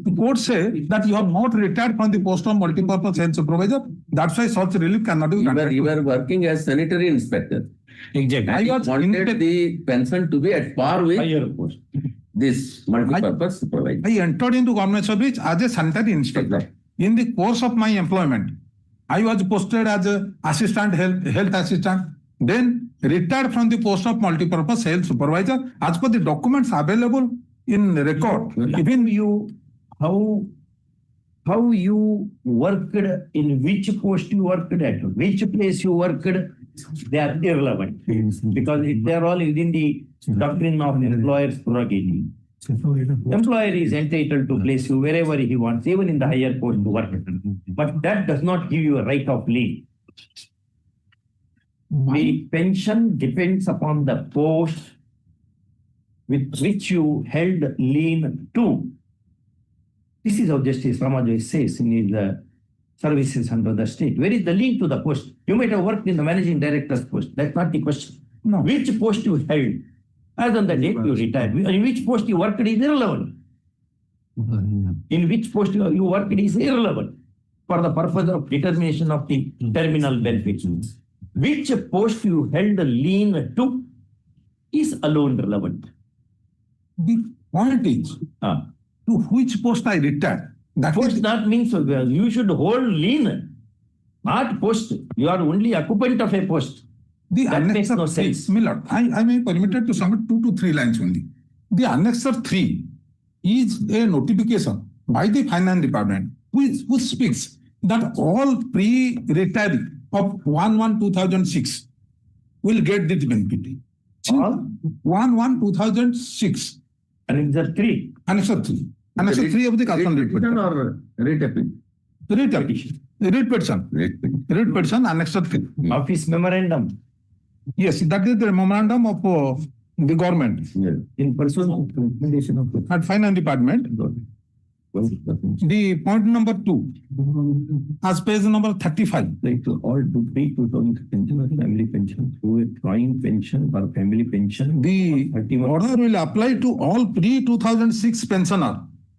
The court say that you have not retired from the post of multipurpose health supervisor. That's why such relief cannot be granted. You were working as sanitary inspector. Exactly. I was wanted the pension to be at par with higher post. this multipurpose supervisor. I entered into government service as a sanitary inspector. In the course of my employment, I was posted as a assistant health assistant, then retired from the post of multipurpose health supervisor. As per the documents available in record, Even you, how you worked, in which post you worked at, which place you worked, they are irrelevant. Because they are all within the doctrine of employer's prerogative. Employer is entitled to place you wherever he wants, even in the higher post to work. But that does not give you a right of leave. The pension depends upon the post with which you held lien to. This is how Justice Ramajoy says in his services under the state. Where is the link to the post? You might have worked in the managing director's post. That's not the question. No. Which post you held? As on the date you retired. In which post you worked is irrelevant. In which post you worked is irrelevant for the purpose of determination of the terminal benefits. Which post you held lien to is alone relevant. the point is, to which post I retired. That means you should hold lien, not post. You are only occupant of a post. That makes no sense. Miller, I may permitted to submit 2 to 3 lines only. The Annexure 3 is a notification by the Finance Department which speaks that all pre-retiree of 1/1/2006 will get this benefit. All? 1/1/2006. Annexure 3. Annexure 3. Annexure 3 of the Custom Rate Petition. Or rate appeal? Rate petition. Rate petition. Rate petition, Annexure 3. Office memorandum. Yes, that is the memorandum of the government. In pursuant of recommendation of At Finance Department. The point number 2, as page number 35. Like to all to pay 2,000 pension or family pension, through a drawing pension or family pension. The order will apply to all pre-2006 pensioner,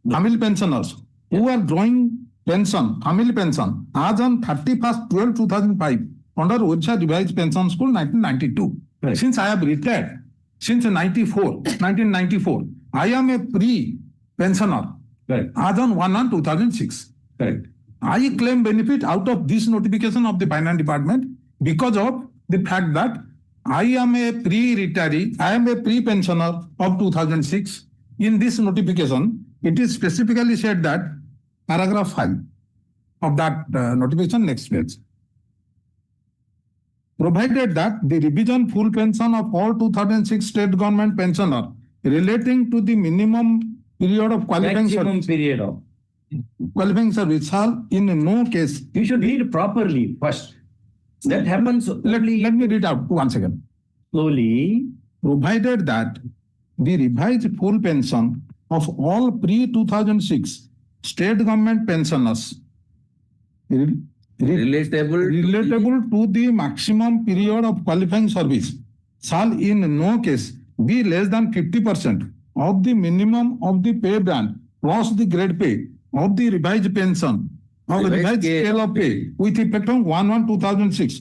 family pensioners who are drawing pension, family pension, as on 31st/12/2005 under Orissa Revised Pension School 1992. Right. Since I have retired, since 1994, I am a pre-pensioner. Right. As on 1/1/2006. Correct. I claim benefit out of this notification of the Finance Department because of the fact that I am a pre-retiree, I am a pre-pensioner of 2006. In this notification, it is specifically said that paragraph 5 of that notification, next page. Provided that the revision full pension of all 2006 state government pensioner relating to the minimum period of qualifying Maximum service, period of. qualifying service shall in no case. You should read properly first. That happens Let me read out once again. slowly. Provided that the revised full pension of all pre-2006 state government pensioners relatable to the maximum period of qualifying service shall in no case be less than 50% of the minimum of the pay band plus the grade pay of the revised pension or revised scale of pay with effect from 1/1/2006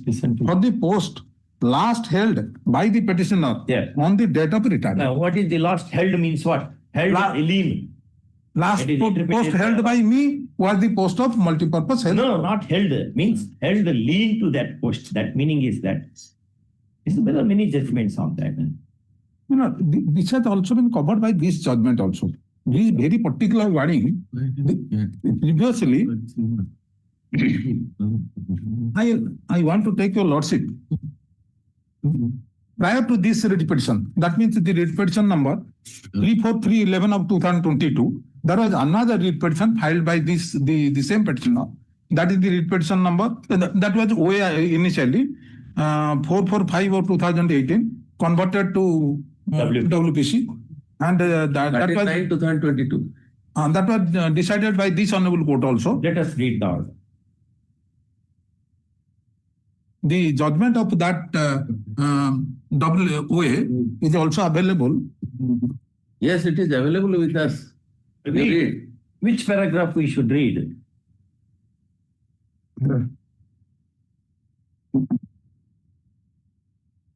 for the post last held by the petitioner Yeah. on the date of retirement. Now, what is the last held means what? Held lien. Last It is post interpreted held by me was the post of multipurpose health. No, not held, means held lean to that post. That meaning is that. There are many judgments on that. This has also been covered by this judgment also. This very particular wording, previously, I want to take your lordship. Prior to this writ petition, that means the writ petition number 34311 of 2022, there was another writ petition filed by the same petitioner. That is the writ petition number, that was OA initially, 445 of 2018, converted to WPC. And that was 2022. That was decided by this Honorable Court also. Let us read the order. The judgment of that OA is also available. Yes, it is available with us. Read. Which paragraph we should read?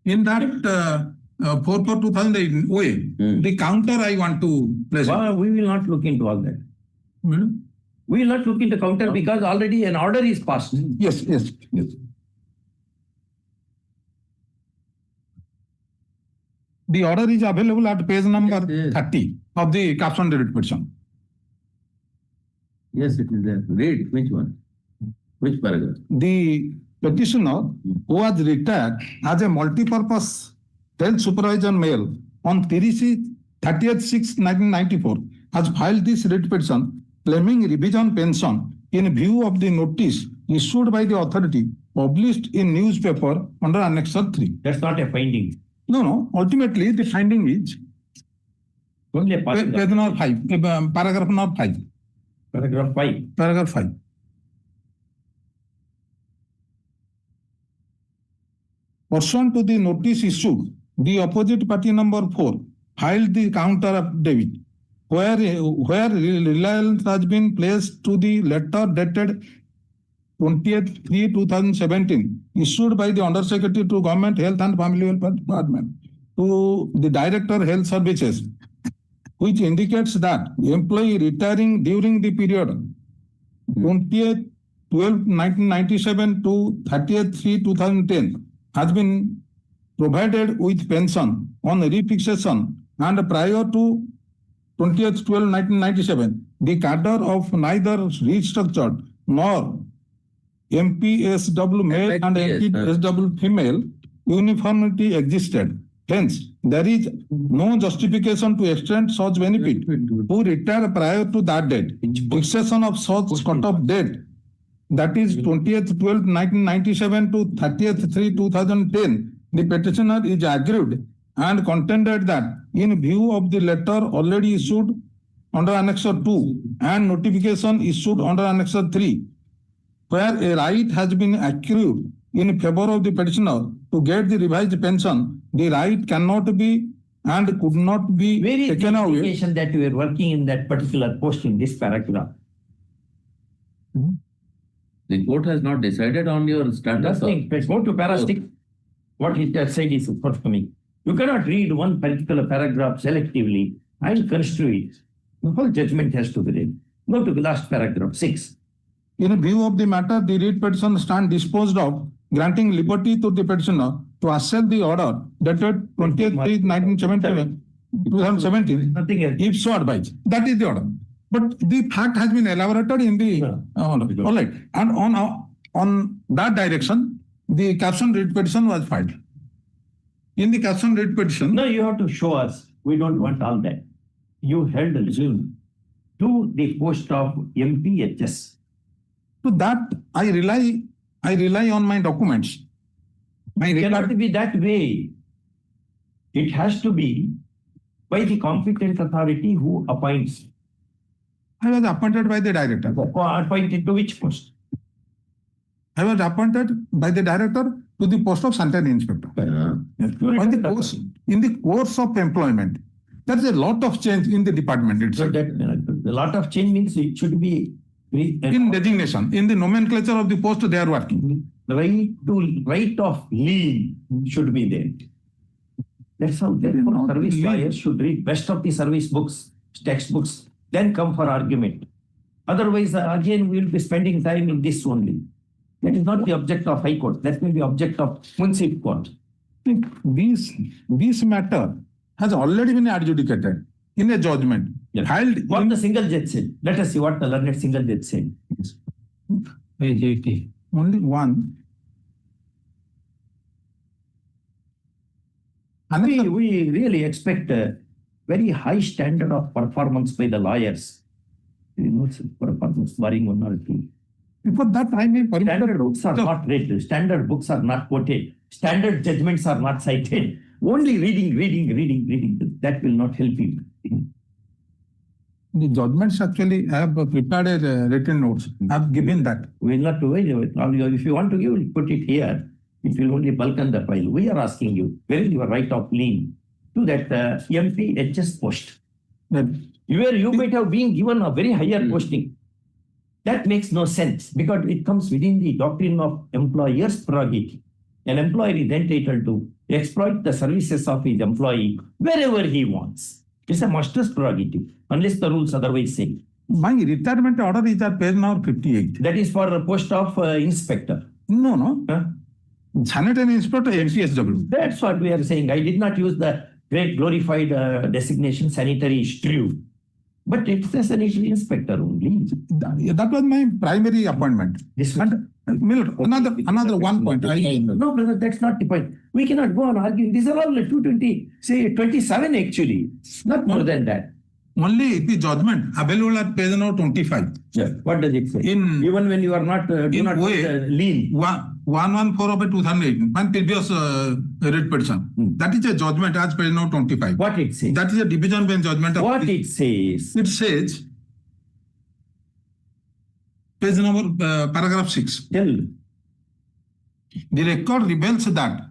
In that 4/2018 OA, the counter I want to place. Well, we will not look into all that. We will not look into counter because already an order is passed. Yes. The order is available at page number 30 of the caption writ petition. Yes, it is there. Read which one? Which paragraph? The petitioner who was retired as a multi-purpose health supervisor male on 30/6/1994 has filed this writ petition claiming revision pension in view of the notice issued by the authority published in newspaper under Annex 3. That's not a finding. No. Ultimately, the finding is only a page number 5, paragraph number 5. Paragraph 5. Paragraph 5. Pursuant to the notice issued, the opposite party number 4 filed the counter affidavit where reliance has been placed to the letter dated 20th/3/2017 issued by the Undersecretary to Government Health and Family Welfare Department to the Director Health Services, which indicates that employee retiring during the period 20th/12/1997 to 30th/3/2010 has been provided with pension on refixation, and prior to 20th/12/1997, the cadre of neither restructured nor MPSW male and MPSW female uniformity existed. Hence, there is no justification to extend such benefit who retired prior to that date. Fixation of such cut-off date, that is 20th/12/1997 to 30th/3/2010, the petitioner is aggrieved and contended that in view of the letter already issued under Annex 2 and notification issued under Annex 3, where a right has been accrued in favor of the petitioner to get the revised pension, the right cannot be and could not be taken away. Where is the indication that you are working in that particular post in this paragraph? The court has not decided on your status. Let's go to para 6. What it has said is forthcoming. You cannot read one particular paragraph selectively and construe it. The whole judgment has to be read. Go to the last paragraph, 6. In view of the matter, the writ petition stand disposed of, granting liberty to the petitioner to assail the order dated 20th/3/2017, if so advised. That is the order. But the fact has been elaborated in the all right. And on that direction, the caption writ petition was filed. In the caption writ petition. No, you have to show us. We don't want all that. You held resume to the post of MPHS. To that, I rely on my documents. It cannot be that way. It has to be by the competent authority who appoints. I was appointed by the director. Appointed to which post? I was appointed by the director to the post of sanitary inspector. In the course of employment, there is a lot of change in the department itself. So a lot of change means it should be in designation, in the nomenclature of the post they are working. The right of leave should be there. That's how therefore service lawyers should read best of the service books, textbooks, then come for argument. Otherwise, again, we will be spending time in this only. That is not the object of High Court. That may be object of Municipal Court. This matter has already been adjudicated in a judgment. Filed What the single judge said. Let us see what the learned single judge said. Page 80. only one. We really expect a very high standard of performance by the lawyers. Performance barring one or two. Before that, I may Standard books are not read. Standard books are not quoted. Standard judgments are not cited. Only reading. That will not help you. The judgments actually have prepared a written notes. I have given that. We will not do it. If you want to give, we'll put it here. It will only bulk the file. We are asking you, where is your right of lien to that MPHS post? Where you might have been given a very higher posting. That makes no sense because it comes within the doctrine of employer's prerogative. An employer is entitled to exploit the services of his employee wherever he wants. It's a master's prerogative, unless the rules otherwise say. My retirement order is at page number 58. That is for the post of inspector. No. Sanitary inspector, MPSW. That's what we are saying. I did not use the great glorified designation sanitary is true. But it's a sanitary inspector only. That was my primary appointment. Another one point. No, brother, that's not the point. We cannot go on arguing. These are all 27 actually, not more than that. Only the judgment available at page number 25. Yeah. What does it say? Even when you are not lien. 114 of 2018, my previous writ petition. That is a judgment as page number 25. What it says? That is a division bench judgment. What it says? It says, page number, paragraph 6. Tell. The record reveals that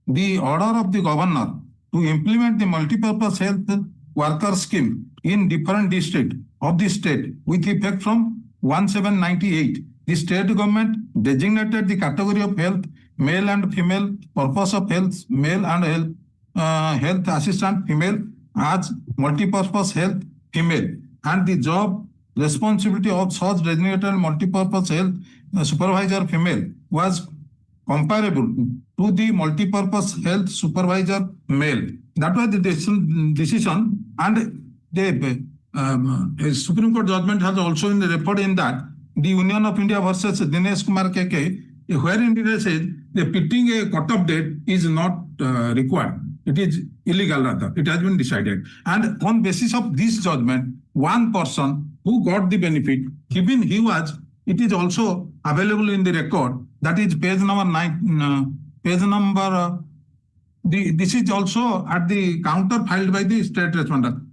the order of the governor to implement the multipurpose health worker scheme in different districts of the state with effect from 1798. The state government designated the category of health, male and female, purpose of health, male and health assistant, female, as multipurpose health, female, and the job responsibility of such designated multipurpose health supervisor, female, was comparable to the multipurpose health supervisor, male. That was the decision, and the Supreme Court judgment has also been reported in that the Union of India versus Dinesh Kumar KK, wherein it says the pitting a cut-off date is not required. It is illegal rather. It has been decided. And on basis of this judgment, one person who got the benefit, given he was, it is also available in the record. That is page number 9, page number. This is also at the counter filed by the state respondent.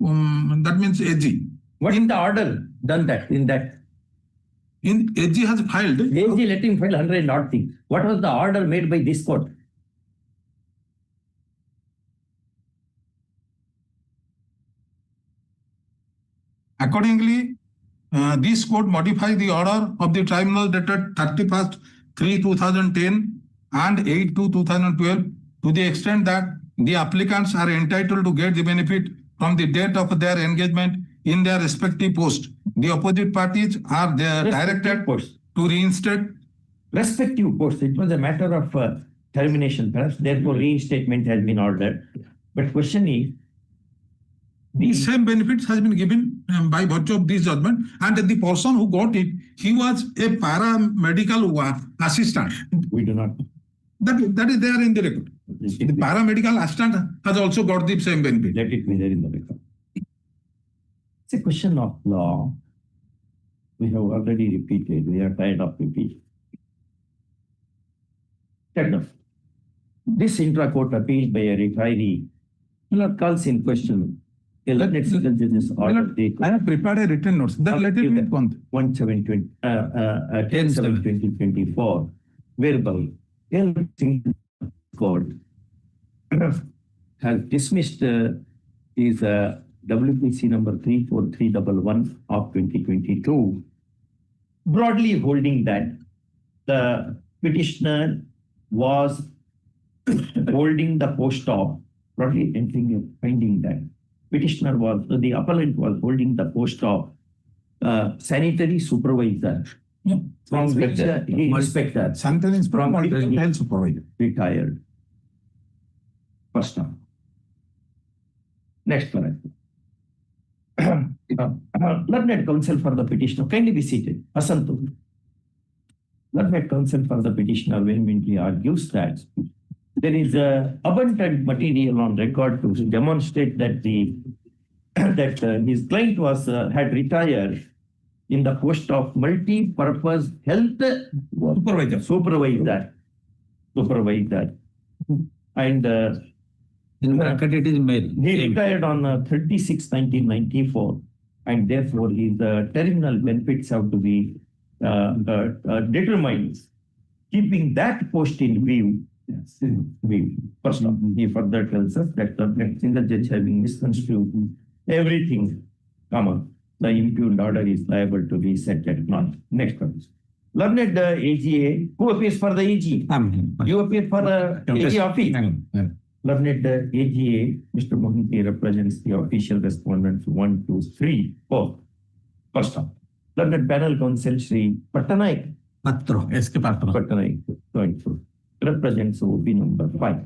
That means AG. What in the order done that in that? In AG has filed. AG let him file 100 odd thing. What was the order made by this court? Accordingly, this court modified the order of the tribunal dated 31st/3/2010 and 8/2/2012 to the extent that the applicants are entitled to get the benefit from the date of their engagement in their respective post. The opposite parties are directed to reinstate respective posts. It was a matter of termination, perhaps. Therefore, reinstatement has been ordered. But question is, the same benefits has been given by virtue of this judgment, and the person who got it, he was a paramedical assistant. We do not. That is there in the record. The paramedical assistant has also got the same benefit. Let it be there in the record. It's a question of law. We have already repeated. We are tired of repeating. This intra-court appeal by a retiree calls in question. I have prepared a written notes. Let it be 10/7/2024, whereby court has dismissed his WPC number 34311 of 2022, broadly holding that the petitioner was holding the post of, broadly finding that petitioner was, the appellant was holding the post of sanitary supervisor. From which inspector. Sanitary inspector, From which health supervisor. retired. First time. Next paragraph. Learned counsel for the petitioner, kindly be seated. Asantu. Learned counsel for the petitioner vehemently argues that there is abundant material on record to demonstrate that his client had retired in the post of multi-purpose health supervisor. And in bracket it is male. he retired on 36/1994, and therefore his terminal benefits have to be determined, keeping that post in view. First off, he further tells us that the single judge having misconstrued everything, the impugned order is liable to be set at naught. Next one. Learned AGA, who appears for the AG? You appear for the AG office. Learned AGA, Mr. Mohanty represents the official respondents 1, 2, 3, 4. First off. Learned panel counsel Sri Patanaik. Patanaik, represents OP number 5.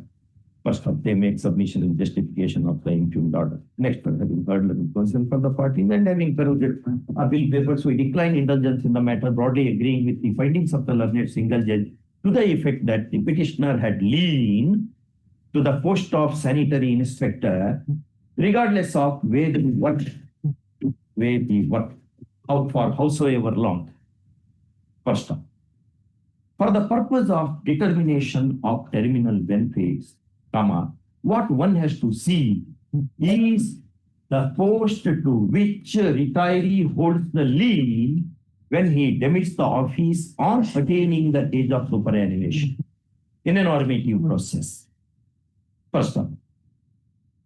First off, they make submission and justification of the impugned order. Next one, having heard learned counsel for the parties and having perused appeal papers, we decline indulgence in the matter, broadly agreeing with the findings of the learned single judge to the effect that the petitioner had leaned to the post of sanitary inspector, regardless of where the work, out for howsoever long. First off, for the purpose of determination of terminal benefits, what one has to see is the post to which retiree holds the lien when he demits the office on attaining the age of superannuation in a normative process. First off,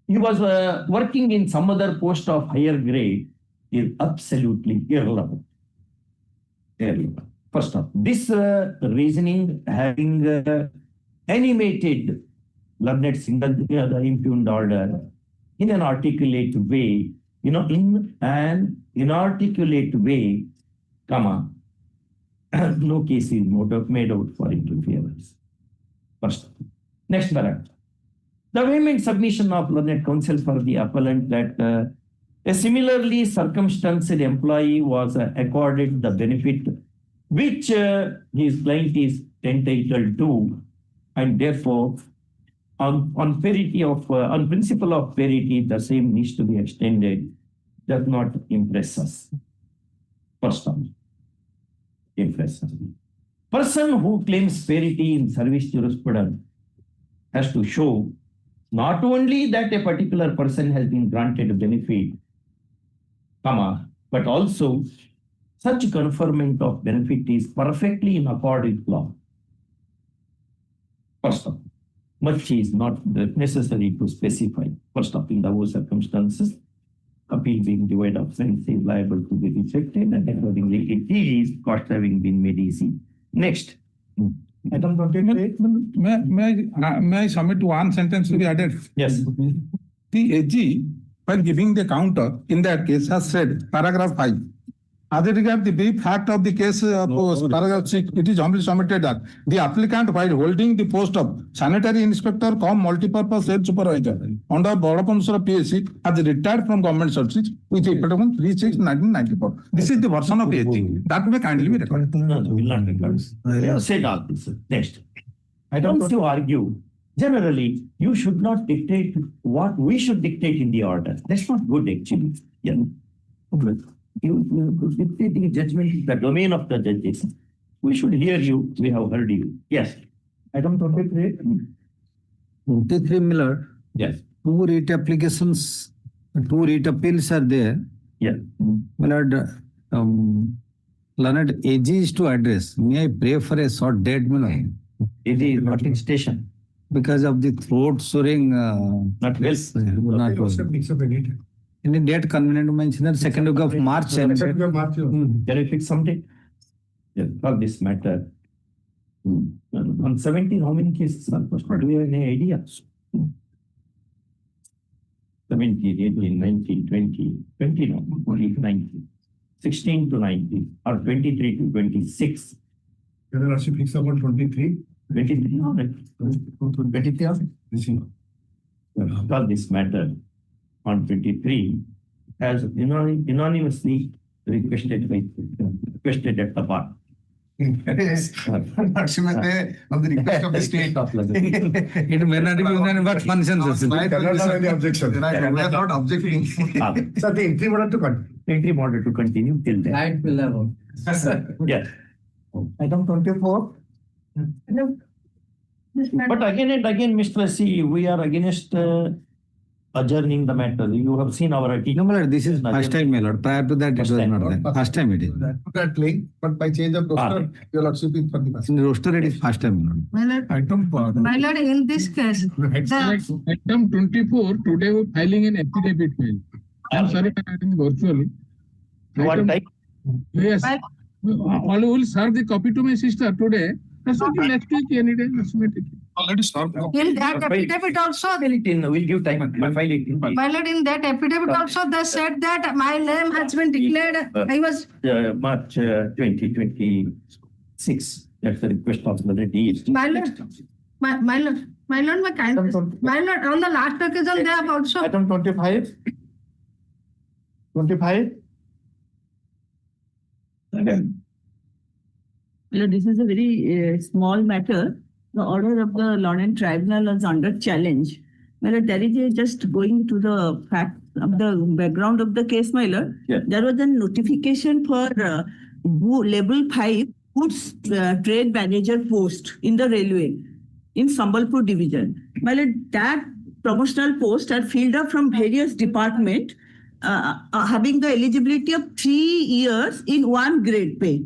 he was working in some other post of higher grade is absolutely irrelevant. First off, this reasoning having animated learned single the impugned order in an articulate way, in an inarticulate way, no case is made out for interference. First, next paragraph. The vehement submission of learned counsel for the appellant that a similarly circumstanced employee was accorded the benefit which his client is entitled to, and therefore on principle of parity, the same needs to be extended, does not impress us. First one, impress us. Person who claims parity in service jurisprudence has to show not only that a particular person has been granted a benefit, but also such conferment of benefit is perfectly in accord with law. First of all, much is not necessary to specify. First of all, in those circumstances, appeal being devoid of sense is liable to be rejected, and accordingly it is cost having been made easy. Next. Item 28. May I submit one sentence to be added? Yes. The AG, while giving the counter in that case, has said, paragraph 5. As regards the brief fact of the case, paragraph 6, it is humbly submitted that the applicant, while holding the post of sanitary inspector cum multipurpose health supervisor under Badapansura PSC, has retired from government services with effect on 3/6/1994. This is the version of AG. That may kindly be recorded. No, will not record. We have said all this. Next. I don't want to argue. Generally, you should not dictate what we should dictate in the order. That's not good, actually. Yeah. You dictating judgment is the domain of the judges. We should hear you. We have heard you. Yes. Item 23. 23 Miller. Yes. 2 writ applications, 2 writ appeals are there. Yeah. Miller, learned AG is to address. May I pray for a short date, Miller? AG is not in station. Because of the throat soaring. Not well. Not well. In the date convenient mentioned, 2nd week of March. Can you fix some date? Yes, for this matter. On 17, how many cases are posted? Do you have any idea? 17, 18, 19, 20, 20 now, only 19. 16 to 19 or 23 to 26. Your Lordship fix about 23. 23 on it. 23 on it. Because this matter on 23 has unanimously requested at the bar. Lordship on the request of the state. It may not be unanimous, but consensus. We are not objecting. So the entry order to continue. Entry order to continue till then. Right level. Yes. Item 24. But again and again, Mr. C, we are against adjourning the matter. You have seen our attitude. No, my lord, this is first time, my lord. Prior to that, it was not there. First time it is. That link, but by change of roster, your Lordship is for the first. In the roster, it is first time, my lord. My lord, in this case, Item 24, today we're filing an affidavit file. I'm sorry, I'm adding virtually. What type? Yes. I will serve the copy to my sister today. That's okay, next week, any day. Already served. in that affidavit also, We'll give time. File it in. my lord, in that affidavit also, they said that my name has been declared. I was March 2026. That's the request of the DST. My lord, my lord, my kindness. My lord, on the last occasion, they have also. Item 25. 25. Again. This is a very small matter. The order of the Law and Tribunal is under challenge. Well, there is just going to the fact of the background of the case, my lord. Yeah. There was a notification for level 5 goods trade manager post in the railway in Sambalpur division. My lord, that promotional post are filled up from various departments having the eligibility of 3 years in 1 grade pay.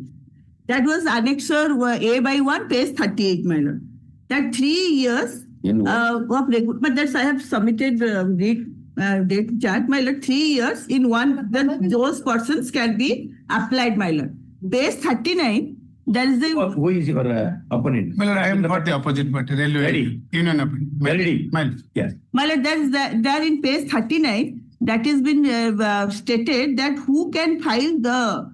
That was annexure A by 1, page 38, my lord. That 3 years of recruitment, that's I have submitted date chart, my lord. 3 years in 1, then those persons can be applied, my lord. Page 39, there is the. Who is your opponent? Well, I am not the opposite, but railway union opponent. Ready? Yes. My lord, that is there in page 39, that has been stated that who can file the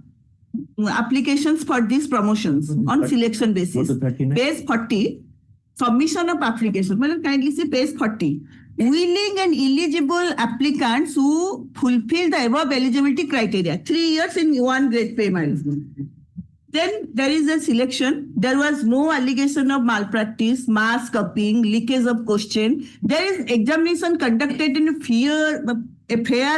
applications for these promotions on selection basis. Page 40, submission of application. Well, kindly see page 40. Willing and eligible applicants who fulfill the above eligibility criteria. 3 years in 1 grade pay milestone. Then there is a selection. There was no allegation of malpractice, mass copying, leakage of question. There is examination conducted in a fair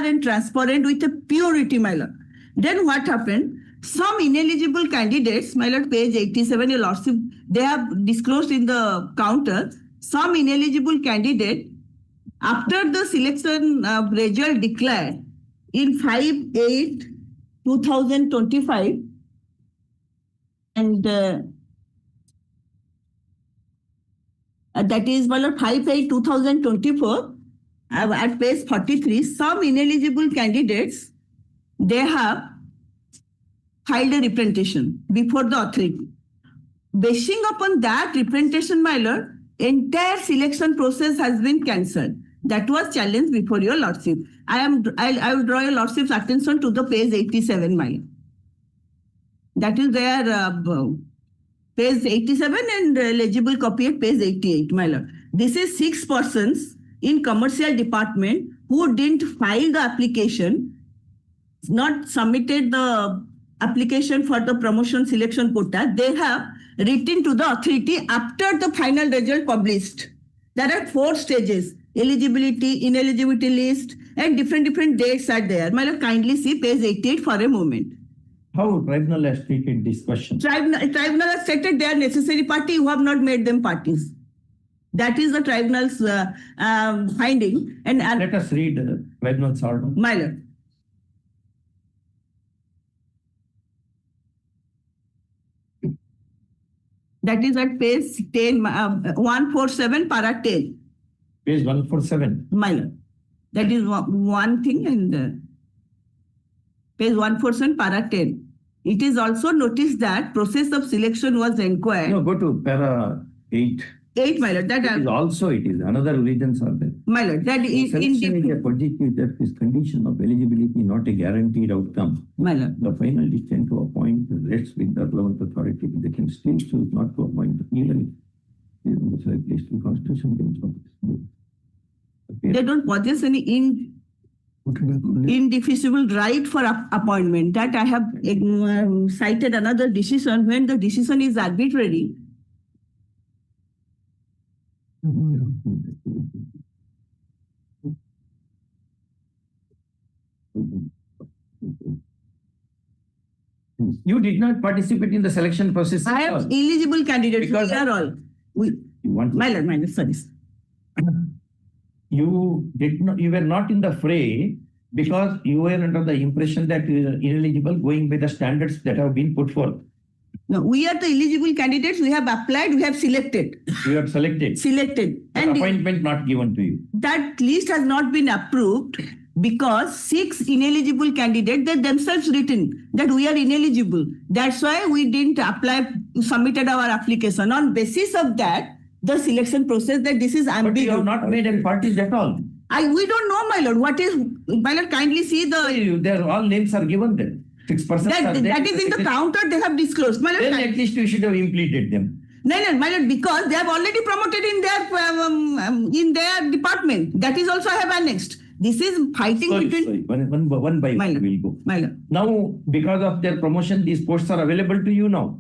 and transparent with a purity, my lord. Then what happened? Some ineligible candidates, my lord, page 87, your lordship, they have disclosed in the counter, some ineligible candidate, after the selection result declared in 5/8/2025, and that is, my lord, 5/8/2024, at page 43, some ineligible candidates, they have filed a representation before the authority. Basing upon that representation, my lord, entire selection process has been cancelled. That was challenged before your lordship. I will draw your lordship's attention to the page 87, my lord. That is there, page 87 and legible copy at page 88, my lord. This is 6 persons in commercial department who didn't file the application, not submitted the application for the promotion selection quota. They have written to the authority after the final result published. There are 4 stages: eligibility, ineligibility list, and different dates are there. My lord, kindly see page 88 for a moment. How tribunal has treated this question? Tribunal has stated they are necessary party who have not made them parties. That is the tribunal's finding. And let us read the tribunal's order. My lord. That is at page 10, 147, para 10. Page 147. My lord. That is one thing, and page 147, para 10. It is also noticed that process of selection was inquired. No, go to para 8. 8, my lord, that It is also, it is another reasons are there. my lord, that is Selection is a constituted is condition of eligibility, not a guaranteed outcome. my lord. The final decision to appoint rests with the relevant authority. They can still choose not to appoint, even if it is at least in constitution. They don't possess any indefeasible right for appointment. That I have cited another decision when the decision is arbitrary. You did not participate in the selection process. I have eligible candidates. Because we are all. My lord, sorry. You did not. You were not in the fray because you were under the impression that you are ineligible, going by the standards that have been put forth. No, we are the eligible candidates. We have applied. We have selected. You have selected. Selected. And appointment not given to you. That list has not been approved because 6 ineligible candidates, they themselves written that we are ineligible. That's why we didn't apply, submitted our application. On basis of that, the selection process that this is ambiguous. But you have not made any parties at all. We don't know, my lord. What is, my lord, kindly see the... There all names are given there. 6% that is in the counter they have disclosed. My lord, then at least you should have implemented them. No, my lord, because they have already promoted in their department. That is also I have annexed. This is fighting between... One by one will go. My lord. Now, because of their promotion, these posts are available to you now.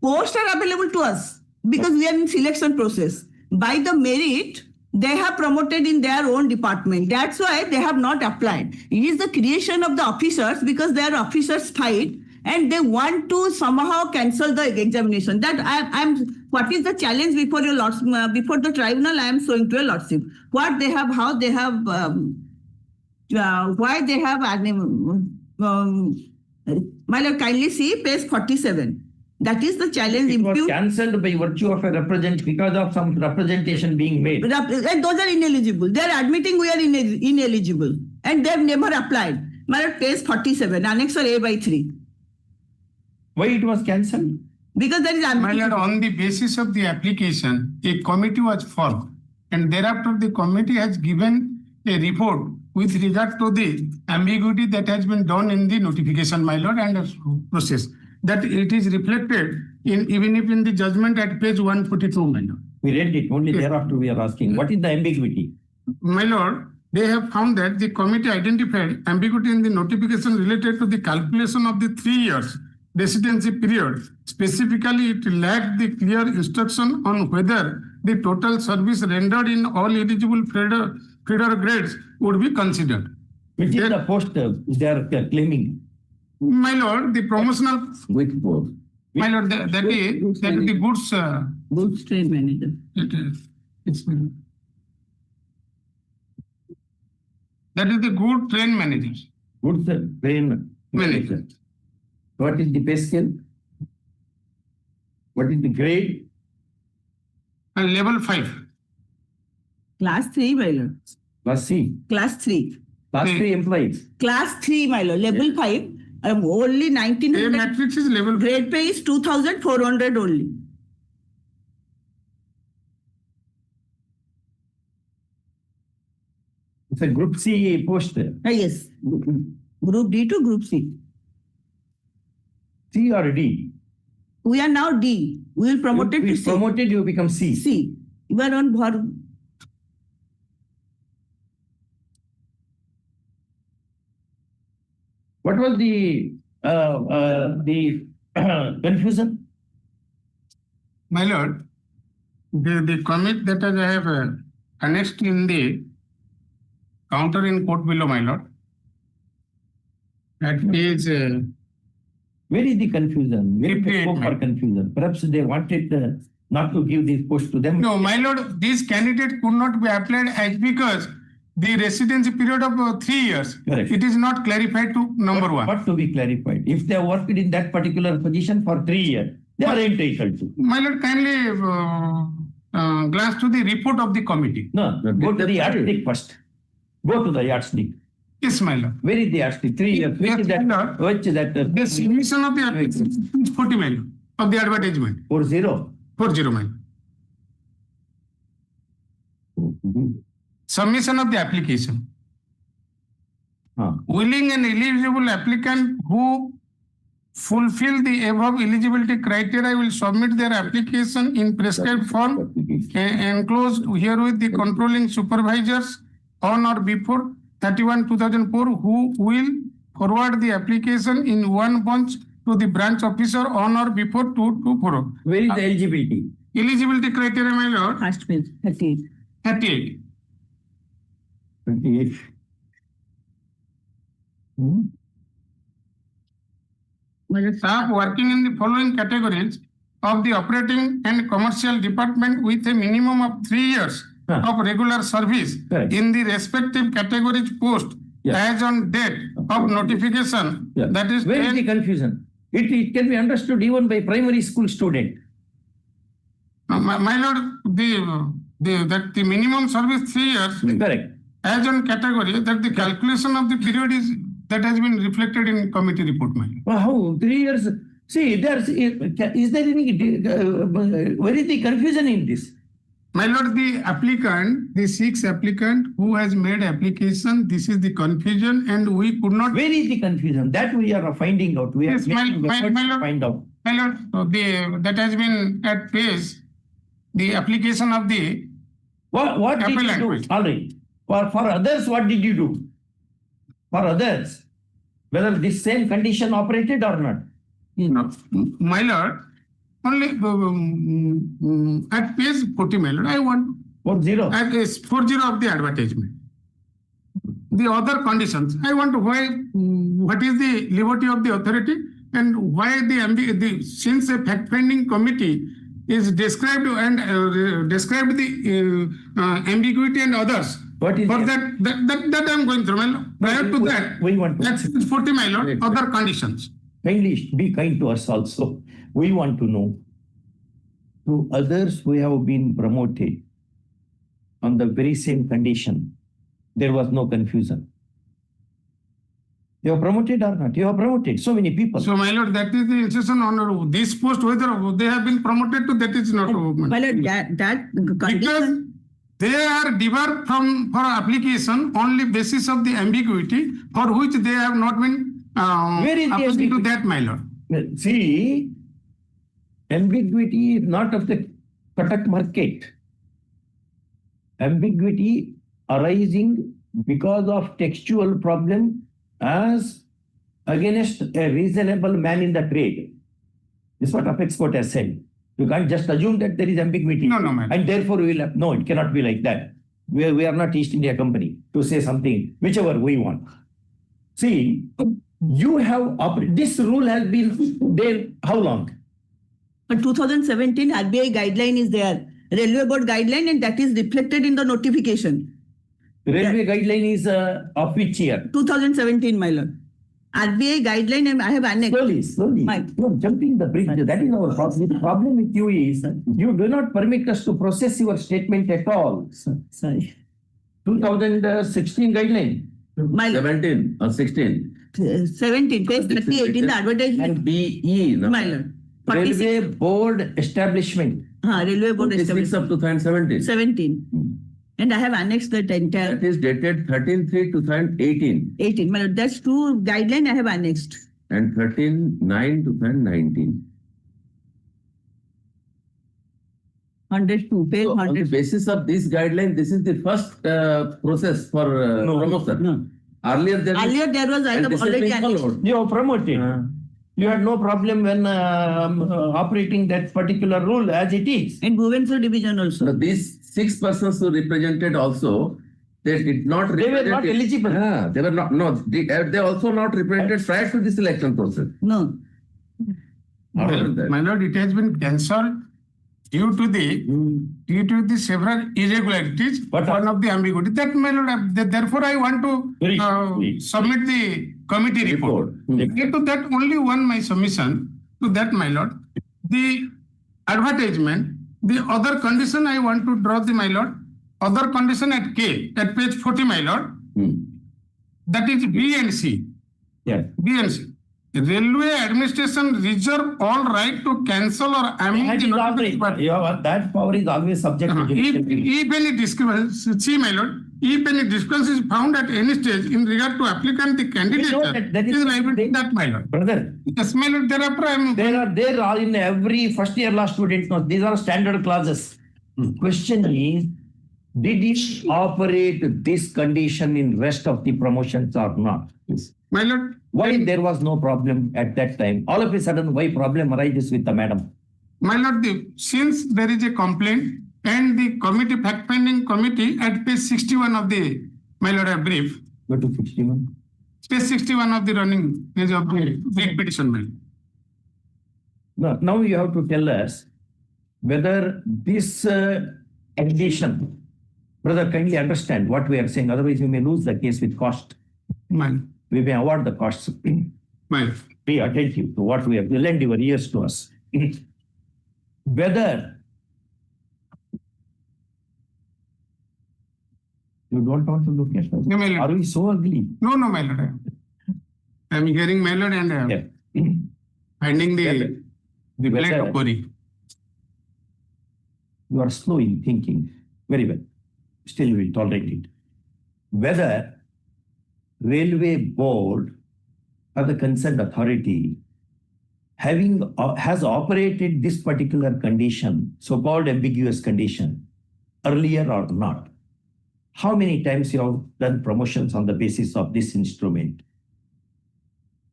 Posts are available to us because we are in selection process. By the merit, they have promoted in their own department. That's why they have not applied. It is the creation of the officers because their officers fight and they want to somehow cancel the examination. That what is the challenge before your lords, before the tribunal? I am showing to your lordship what they have, how they have, why they have. My lord, kindly see page 47. That is the challenge. It was cancelled by virtue of a because of some representation being made. And those are ineligible. They are admitting we are ineligible and they have never applied. My lord, page 47, annexure A/3. Why it was cancelled? Because there is My lord, on the basis of the application, a committee was formed and thereafter the committee has given a report with regard to the ambiguity that has been done in the notification, my lord, and process. That it is reflected in even if in the judgment at page 142, my lord. We read it, only thereafter we are asking, what is the ambiguity? My lord, they have found that the committee identified ambiguity in the notification related to the calculation of the 3 years residency period. Specifically, it lacked the clear instruction on whether the total service rendered in all eligible feeder grades would be considered. Which is the post they are claiming? My lord, the promotional... Which post? My lord, that is the goods... goods trade manager. That is the good train manager. Goods train manager. What is the pay scale? What is the grade? And level 5. Class 3, my lord. Class C. Class 3. Class 3 employees. Class 3, my lord. Level 5. Only 1900. A matrix is level. Grade pay is 2,400 only. It's a group C post. Yes. Group D to group C. C or D? We are now D. We will promote it to C. Promoted, you become C. C. You are on Bhar. What was the confusion? My lord, the commit that I have annexed in the counter in court below, my lord. That is... where is the confusion? Where is the scope for 58, confusion? Perhaps they wanted not to give this post to them. No, my lord, this candidate could not be applied as because the residency period of 3 years. Correct. It is not clarified to number one. What to be clarified? If they worked in that particular position for 3 years, they are entitled to. My lord, kindly glance to the report of the committee. No, go to the yardstick first. Go to the yardstick. Yes, my lord. Where is the yardstick? 3 years. Which is that? Which is that? The submission of the application is 40 million of the advertisement. 40. 40 million. Submission of the application. Willing and eligible applicant who fulfill the above eligibility criteria will submit their application in prescribed form enclosed herewith the controlling supervisors on or before 31/2004 who will forward the application in one bunch to the branch officer on or before 2/24. Where is the eligibility? Eligibility criteria, my lord. First page, 38. 38. 28. Staff working in the following categories of the operating and commercial department with a minimum of 3 years of regular service in the respective categories post as on date of notification. That is, where is the confusion? It can be understood even by primary school student. My lord, that the minimum service 3 years. Correct. As on category, that the calculation of the period is that has been reflected in committee report. Well, how 3 years? See, is there any where is the confusion in this? My lord, the applicant, the 6th applicant who has made application, this is the confusion, and we could not. Where is the confusion? That we are finding out. We Yes, are my lord, find out. My lord, that has been at page, the application of the. What did you do? All right. For others, what did you do? For others, whether this same condition operated or not? No, my lord, only at page 40, my lord, I want 40. At page 40 of the advertisement. The other conditions, I want to what is the liberty of the authority and why since a fact-finding committee is described and described the ambiguity and others. What is for that I'm going through, my lord. Prior to that, we want to. That's 40, my lord, other conditions. Kindly be kind to us also. We want to know. To others who have been promoted on the very same condition, there was no confusion. You are promoted or not? You are promoted. So many people. So, my lord, that is the insertion on this post, whether they have been promoted to, that is not. My lord, that because they are debarred from for application only basis of the ambiguity for which they have not been where is the to that, my lord. See, ambiguity is not of the Katak market. Ambiguity arising because of textual problem as against a reasonable man in the trade. This is what Apex Court has said. You can't just assume that there is ambiguity. No, ma'am. And therefore we will have, no, it cannot be like that. We are not East India Company to say something, whichever we want. See, you have, this rule has been there how long? But 2017 RBI guideline is there, Railway Board guideline, and that is reflected in the notification. Railway guideline is of which year? 2017, my lord. RBI guideline, and I have annexed. Slowly. You are jumping the bridge. That is our problem. The problem with you is you do not permit us to process your statement at all. Sorry. 2016 guideline. 17 or 16. 17, page 38 in the advertisement. And BE. No? My lord. Railway Board establishment. Railway Board establishment. Up to 2017. 17. And I have annexed that entire. That is dated 13/3/2018. 18. My lord, that's two guideline I have annexed. And 13/9/2019. 102, page 100. On the basis of this guideline, this is the first process for promotion. No. Earlier there was I have already annexed. You are promoted. You had no problem when operating that particular rule as it is. In Bhubaneswar division also. So these 6 persons who represented also, they did not. They were not eligible. They were not. No, they also not represented prior to this election process. No. My lord, it has been cancelled due to the several irregularities. One of the ambiguity that, my lord, therefore I want to submit the committee report. To that only one my submission to that, my lord. The advertisement, the other condition I want to draw the, my lord, other condition at K, at page 40, my lord. That is B and C. Yes. B and C. Railway administration reserve all right to cancel or amend the notification. That power is always subject to judicial review. If any discrepancy, see my lord, if any discrepancy is found at any stage in regard to applicant, the candidature that is is liable to that, my lord. Brother, Yes, my lord, thereafter I am. there are in every first year law student knows these are standard clauses. Question is, did it operate this condition in rest of the promotions or not? My lord. Why there was no problem at that time? All of a sudden, why problem arises with the madam? My lord, since there is a complaint and the committee, fact-finding committee at page 61 of the, my lord, I brief. Go to 61. Page 61 of the running page of the writ petition, my lord. Now you have to tell us whether this condition, brother, kindly understand what we are saying. Otherwise, you may lose the case with cost. My lord. We may award the costs. My lord. Be attentive to what we have. Lend your ears to us. Whether you don't want to look at us. No, my lord. Are we so ugly? No, my lord. I am hearing my lord and finding the plate of query. You are slow in thinking. Very well. Still we will tolerate it. Whether Railway Board or the concerned authority has operated this particular condition, so-called ambiguous condition, earlier or not. How many times you have done promotions on the basis of this instrument?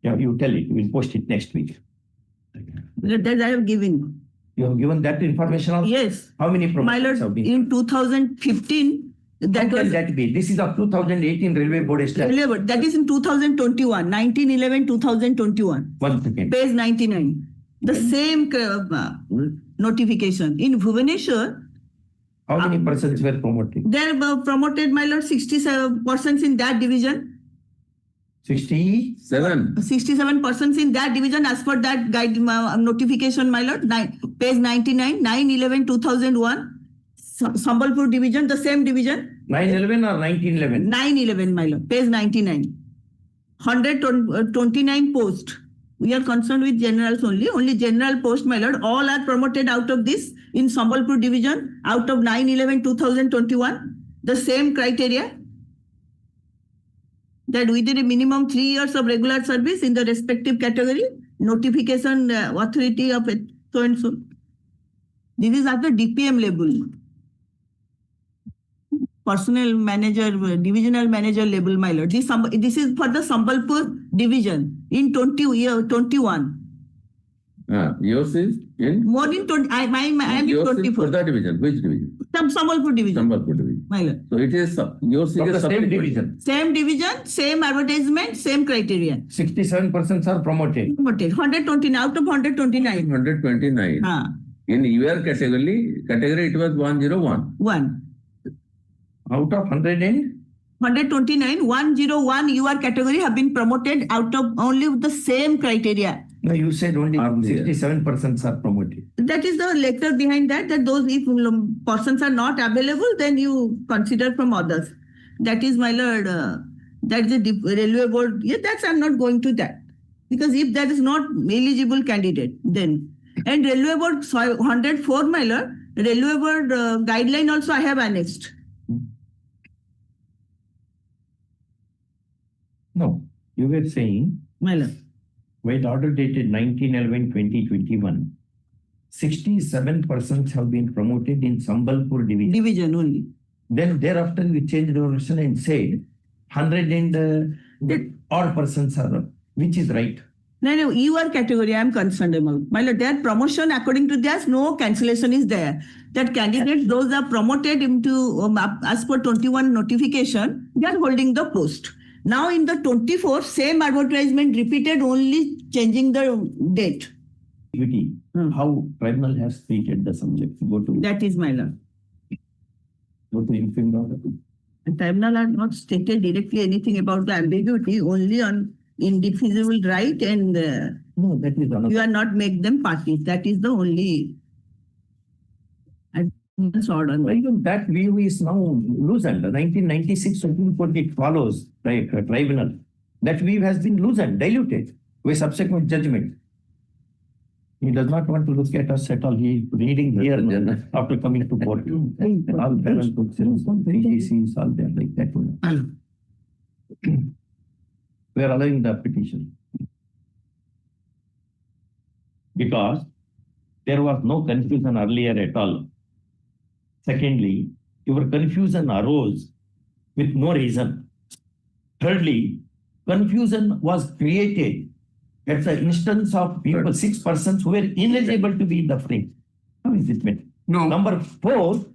Yeah, you tell it. We'll post it next week. That I have given. You have given that information also? Yes. How many My promotions have lord, been? in 2015, How can that be? This is of 2018 Railway Board established. that is in 2021, 1911-2021. 1 second. Page 99. The same notification. In Bhubaneswar, How many persons were promoted? they promoted, my lord, 67 persons in that division. 67. 67 persons in that division as per that guide notification, my lord. Page 99, 9/11/2001. Sambalpur division, the same division. 9/11 or 1911? 9/11, my lord. Page 99. 129 posts. We are concerned with generals only. Only general post, my lord. All are promoted out of this in Sambalpur division out of 9/11/2021. The same criteria. That within a minimum 3 years of regular service in the respective category, notification authority of it, so and so. This is at the DPM level. Personnel manager, divisional manager level, my lord. This is for the Sambalpur division in 21. Yours is in? More in 20. I am in Yours is 24. for that division. Which division? Sambalpur division. Sambalpur division. My lord. So it is yours is From a the same separate division. Same division, same advertisement, same criteria. 67 persons are promoted. Promoted. 129 out of 129. 129. In your category it was 101. 1. Out of 100 and? 129, 101 UR category have been promoted out of only the same criteria. No, you said only 67 persons are promoted. That is the letter behind that those if persons are not available, then you consider from others. That is, my lord, that's the railway board. Yeah, that's I'm not going to that. Because if that is not eligible candidate, then. And railway board 104, my lord, railway board guideline also I have annexed. No, you were saying, my lord, while order dated 19/11/2021, 67 persons have been promoted in Sambalpur division. Division only. Then thereafter we changed our version and said 100 and odd persons are, which is right. No, UR category I am concerned about. My lord, their promotion according to this, no cancellation is there. That candidates, those are promoted into as per 21 notification, they are holding the post. Now in the 24, same advertisement repeated, only changing the date. How tribunal has treated the subject. Go to that is, my lord. Go to infirm order. The tribunal has not stated directly anything about the ambiguity, only on indefeasible right and no, that is another. You are not make them parties. That is the only order. Even that view is now loosened. The 1996 Supreme Court, it follows tribunal. That view has been loosened, diluted. with subsequent judgment. He does not want to look at us at all. He is reading here after coming to court. All parents books, PGCs, all there like that. We are allowing the petition. Because there was no confusion earlier at all. Secondly, your confusion arose with no reason. Thirdly, confusion was created at the instance of people, 6 persons who were ineligible to be in the frame. How is it meant? No. Number 4,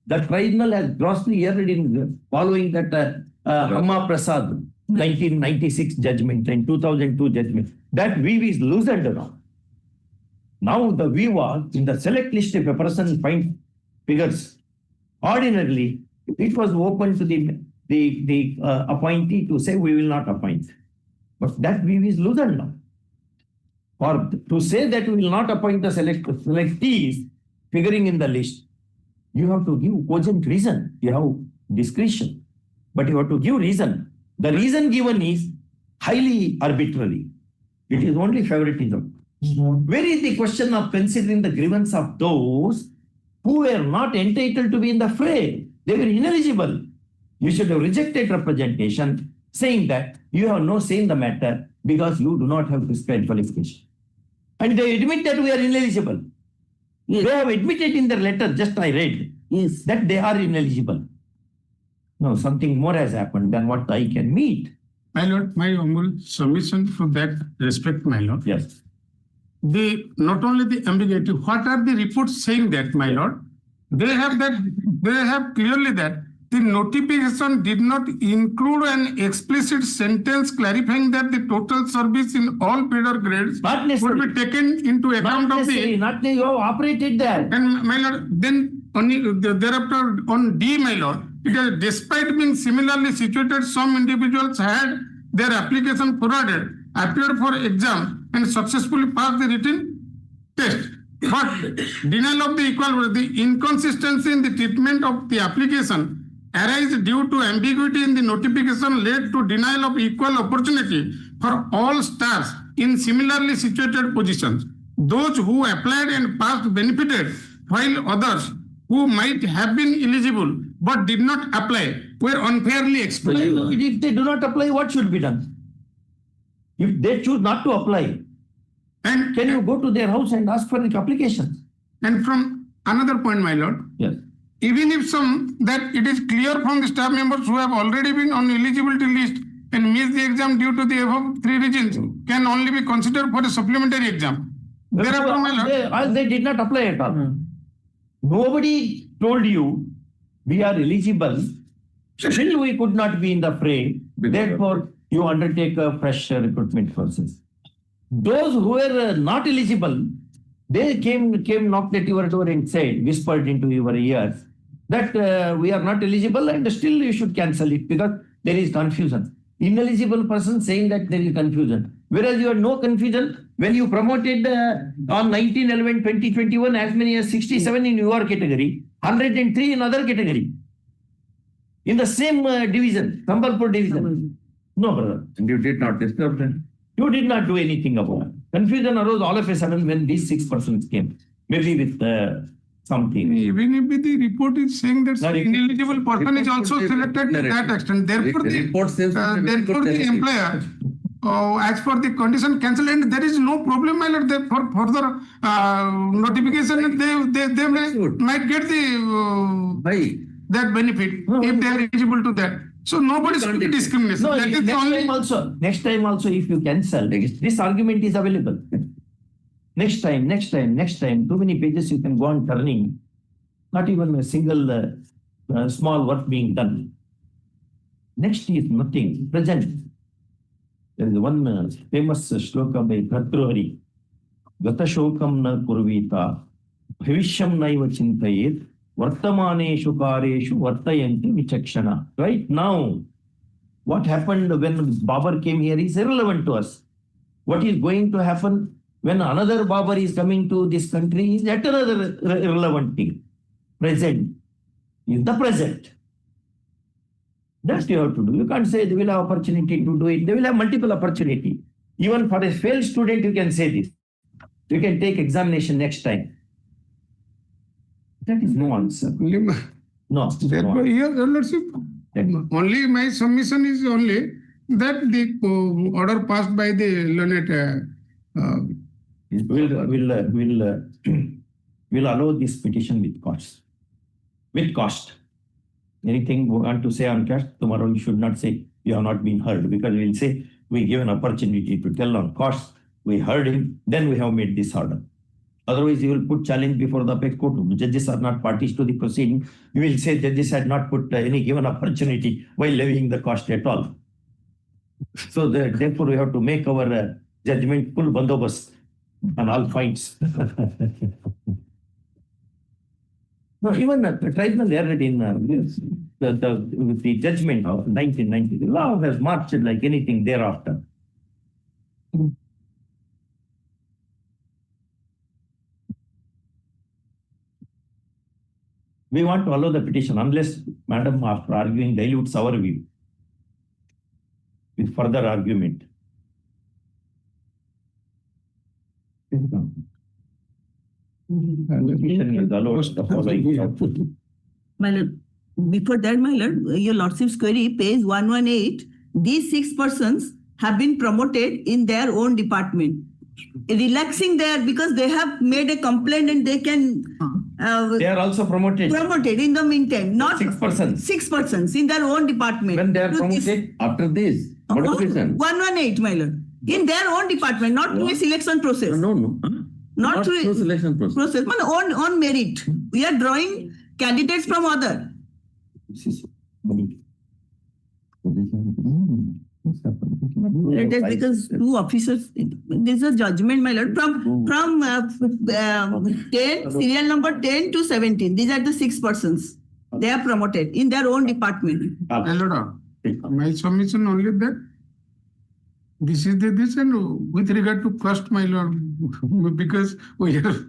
the tribunal has grossly erred in following that Amma Prasad 1996 judgment and 2002 judgment. That view is loosened now. Now the view was in the select list if a person finds figures. Ordinarily, it was open to the appointee to say we will not appoint. But that view is loosened now. Or to say that we will not appoint the selectees figuring in the list, you have to give cogent reason. You have discretion, but you have to give reason. The reason given is highly arbitrary. It is only favoritism. Where is the question of considering the grievance of those who were not entitled to be in the fray? They were ineligible. You should have rejected representation saying that you have no say in the matter because you do not have prescribed qualification. And they admit that we are ineligible. Yes. They have admitted in their letter, just I read, that they are ineligible. No, something more has happened than what I can meet. My lord, my humble submission to that respect, my lord. Yes. Not only the ambiguity, what are the reports saying that, my lord? They have clearly that the notification did not include an explicit sentence clarifying that the total service in all paid grades would be taken into account of the... Not necessarily, you have operated that. And my lord, then only thereafter on D, my lord, it is despite being similarly situated, some individuals had their application forwarded, appeared for exam and successfully passed the written test. But denial of the equal, the inconsistency in the treatment of the application arise due to ambiguity in the notification led to denial of equal opportunity for all stars in similarly situated positions. Those who applied and passed benefited, while others who might have been eligible but did not apply were unfairly excluded. If they do not apply, what should be done? If they choose not to apply, and can you go to their house and ask for the applications? And from another point, my lord, yes. Even if that it is clear from the staff members who have already been on eligibility list and missed the exam due to the above 3 reasons can only be considered for a supplementary exam. Thereafter, my lord, they did not apply at all. Nobody told you we are eligible, still we could not be in the fray. Therefore, you undertake a fresh recruitment process. Those who were not eligible, they came knocked at your door and said, whispered into your ears, that we are not eligible and still you should cancel it because there is confusion. Ineligible person saying that there is confusion. Whereas you had no confusion when you promoted on 19/11/2021 as many as 67 in your category, 103 in other category. In the same division, Sambalpur division. No, brother. And you did not disturb them. You did not do anything about it. Confusion arose all of a sudden when these 6 persons came. Maybe with something. Even if the report is saying that ineligible person is also selected to that extent, therefore the employer, as per the condition cancelled, and there is no problem, my lord, for further notification, they might get the that benefit if they are eligible to that. So nobody should be discrimination. No, that is next time also, if you cancel, this argument is available. Next time, too many pages you can go on turning. Not even a single small work being done. Next is nothing, present. There is one famous shloka by Bhartrihari. Gata shokam na kurvita, bhavishyam naiva chintayet, vartamaneshu kareshu vartayanti vichakshana. Right now, what happened when Babar came here is irrelevant to us. What is going to happen when another Babar is coming to this country is yet another irrelevant thing. Present is the present. That's what you have to do. You can't say they will have opportunity to do it. They will have multiple opportunity. Even for a failed student, you can say this. You can take examination next time. That is no answer. No. Therefore, here, Your Lordship, only my submission is only that the order passed by the learned We'll allow this petition with cost. With cost. Anything you want to say on cost? Tomorrow you should not say you have not been heard, because we'll say we give an opportunity to tell on cost. We heard him, then we have made this order. Otherwise, you will put challenge before the Appellate Court. Judges are not parties to the proceeding. You will say judges had not put any given opportunity while levying the cost at all. So therefore, we have to make our judgment full bandobast on all points. No, even the tribunal erred in the judgment of 1990. The law has marched like anything thereafter. We want to allow the petition unless Madam, after arguing, dilutes our view with further argument. My lord, before that, my lord, your lordship's query, page 118, these 6 persons have been promoted in their own department. Relaxing there because they have made a complaint and they can... they are also promoted. Promoted in the meantime, not 6 persons. 6 persons in their own department. When they are promoted after this, what is the reason? 118, my lord. In their own department, not through a selection process. No. Not through selection process. but on merit. We are drawing candidates from other. It is because 2 officers, this is a judgment, my lord, from 10, serial number 10 to 17. These are the 6 persons. They are promoted in their own department. My lord, my submission only that this is this and with regard to cost, my lord, because we have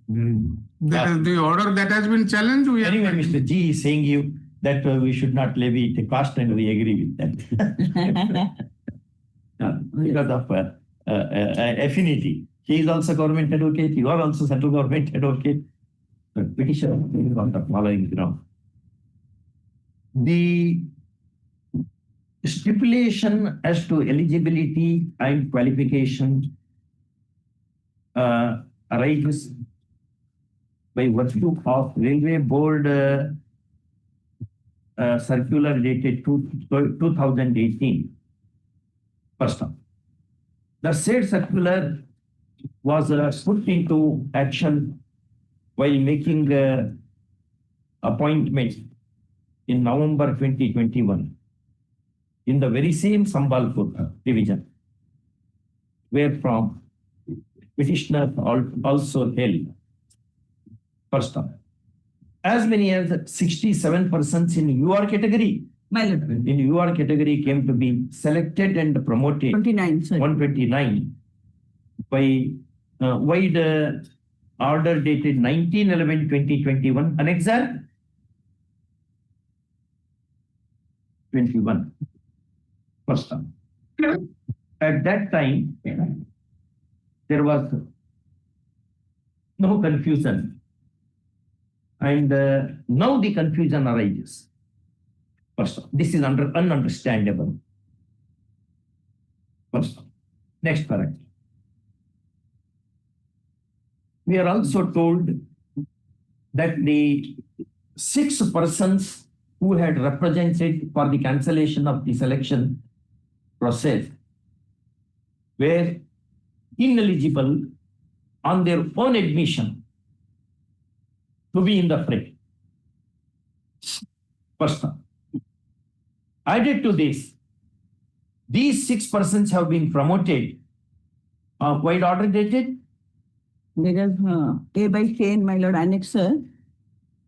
the order that has been challenged. Anyway, Mr. G is saying you that we should not levy the cost, and we agree with that. Because of affinity. He is also government advocate, you are also central government advocate. The petition is on the following ground. The stipulation as to eligibility and qualification arises by virtue of Railway Board circular dated 2018. First time. The said circular was put into action while making appointment in November 2021 in the very same Sambalpur division, where from petitioner also held. First time. As many as 67 persons in UR category. In UR category came to be selected and promoted. 129 by wide order dated 19/11/2021, annexure 21. First time. At that time, there was no confusion. And now the confusion arises. First, this is ununderstandable. First, next paragraph. We are also told that the 6 persons who had represented for the cancellation of the selection process were ineligible on their own admission to be in the fray. First one. Added to this, these 6 persons have been promoted. Quite order dated? There is A by 10, my lord, annexer.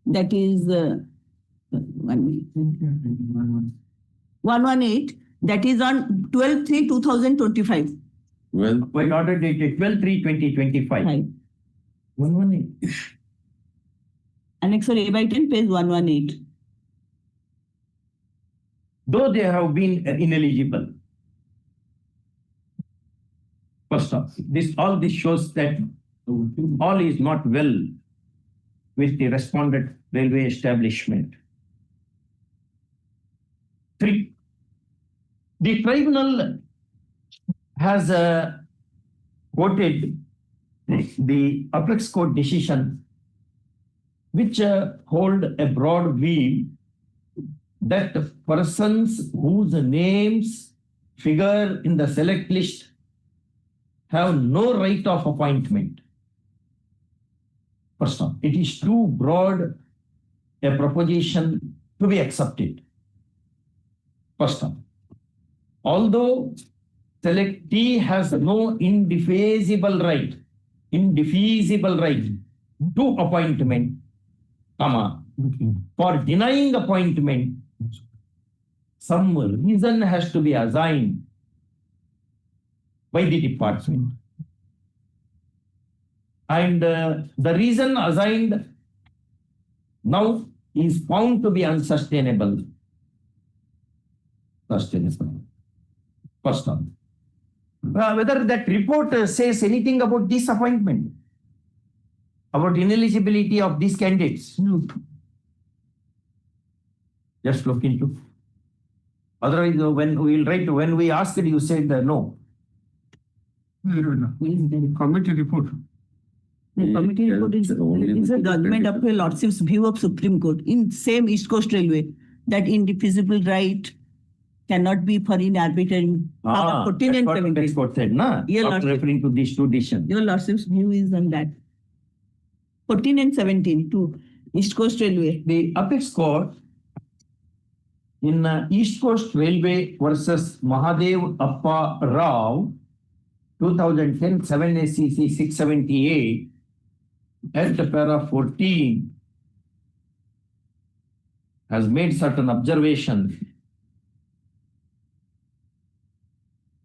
That is 118. That is on 12/3/2025. Well, quite order dated 12/3/2025. 118. Annexer A by 10, page 118. Though they have been ineligible, First off, all this shows that all is not well with the respondent railway establishment. 3. The tribunal has quoted the Apex Court decision which hold a broad view that persons whose names figure in the select list have no right of appointment. First off, it is too broad a proposition to be accepted. First off, although selectee has no indefeasible right to appointment, for denying appointment, some reason has to be assigned by the department. And the reason assigned now is found to be unsustainable. First off, whether that report says anything about this appointment, about ineligibility of these candidates. No. Just look into. Otherwise, when we asked it, you said no. Committee report. The committee report is a judgment of a lordship's view of Supreme Court in same East Coast Railway that indefeasible right cannot be for in arbitrary. 14 and 17. Court said, na? After referring to these two decisions. Your lordship's view is on that. 14 and 17 to East Coast Railway. The Apex Court in East Coast Railway versus Mahadev Appa Rao, 2010 7 SCC 678, at para 14, has made certain observations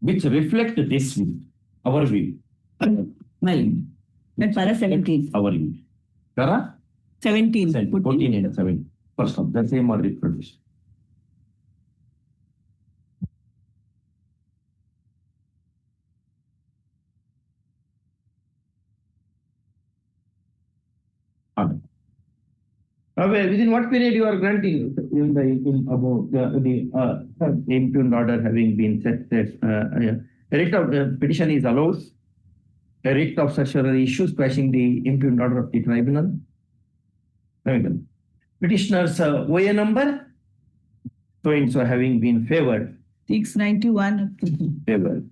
which reflect this view, our view. Well, at para 17. Our view. Para? 17. 14 and 7. First of the same or reproduced. Within what period you are granting about the impugned order having been set? A writ of petition is allowed. A writ of certiorari issues quashing the impugned order of the tribunal. Petitioner's OA number, so and so having been favored. 691. Favored.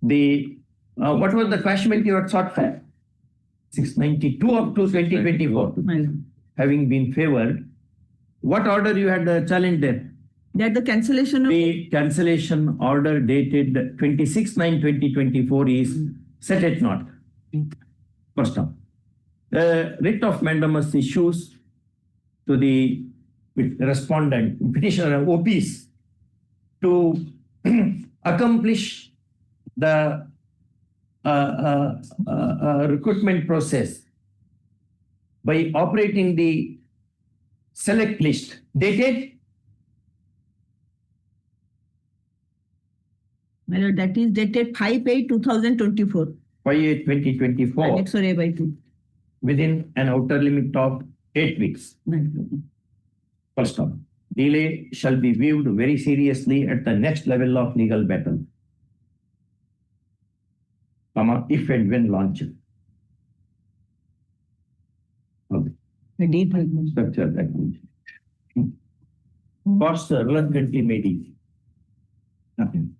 The what was the quashment you had sought for? 692 up to 2024. Having been favored, what order you had challenged there? That the cancellation of the cancellation order dated 26/9/2024 is set at naught. First off, writ of mandamus issues to the respondent, petitioner OPs, to accomplish the recruitment process by operating the select list dated. Well, that is dated 5/8/2024. 5/8/2024. Annex or A/2. Within an outer limit of 8 weeks. First off, delay shall be viewed very seriously at the next level of legal battle, if and when launched. Structure that means. Cost reluctantly made easy. Nothing.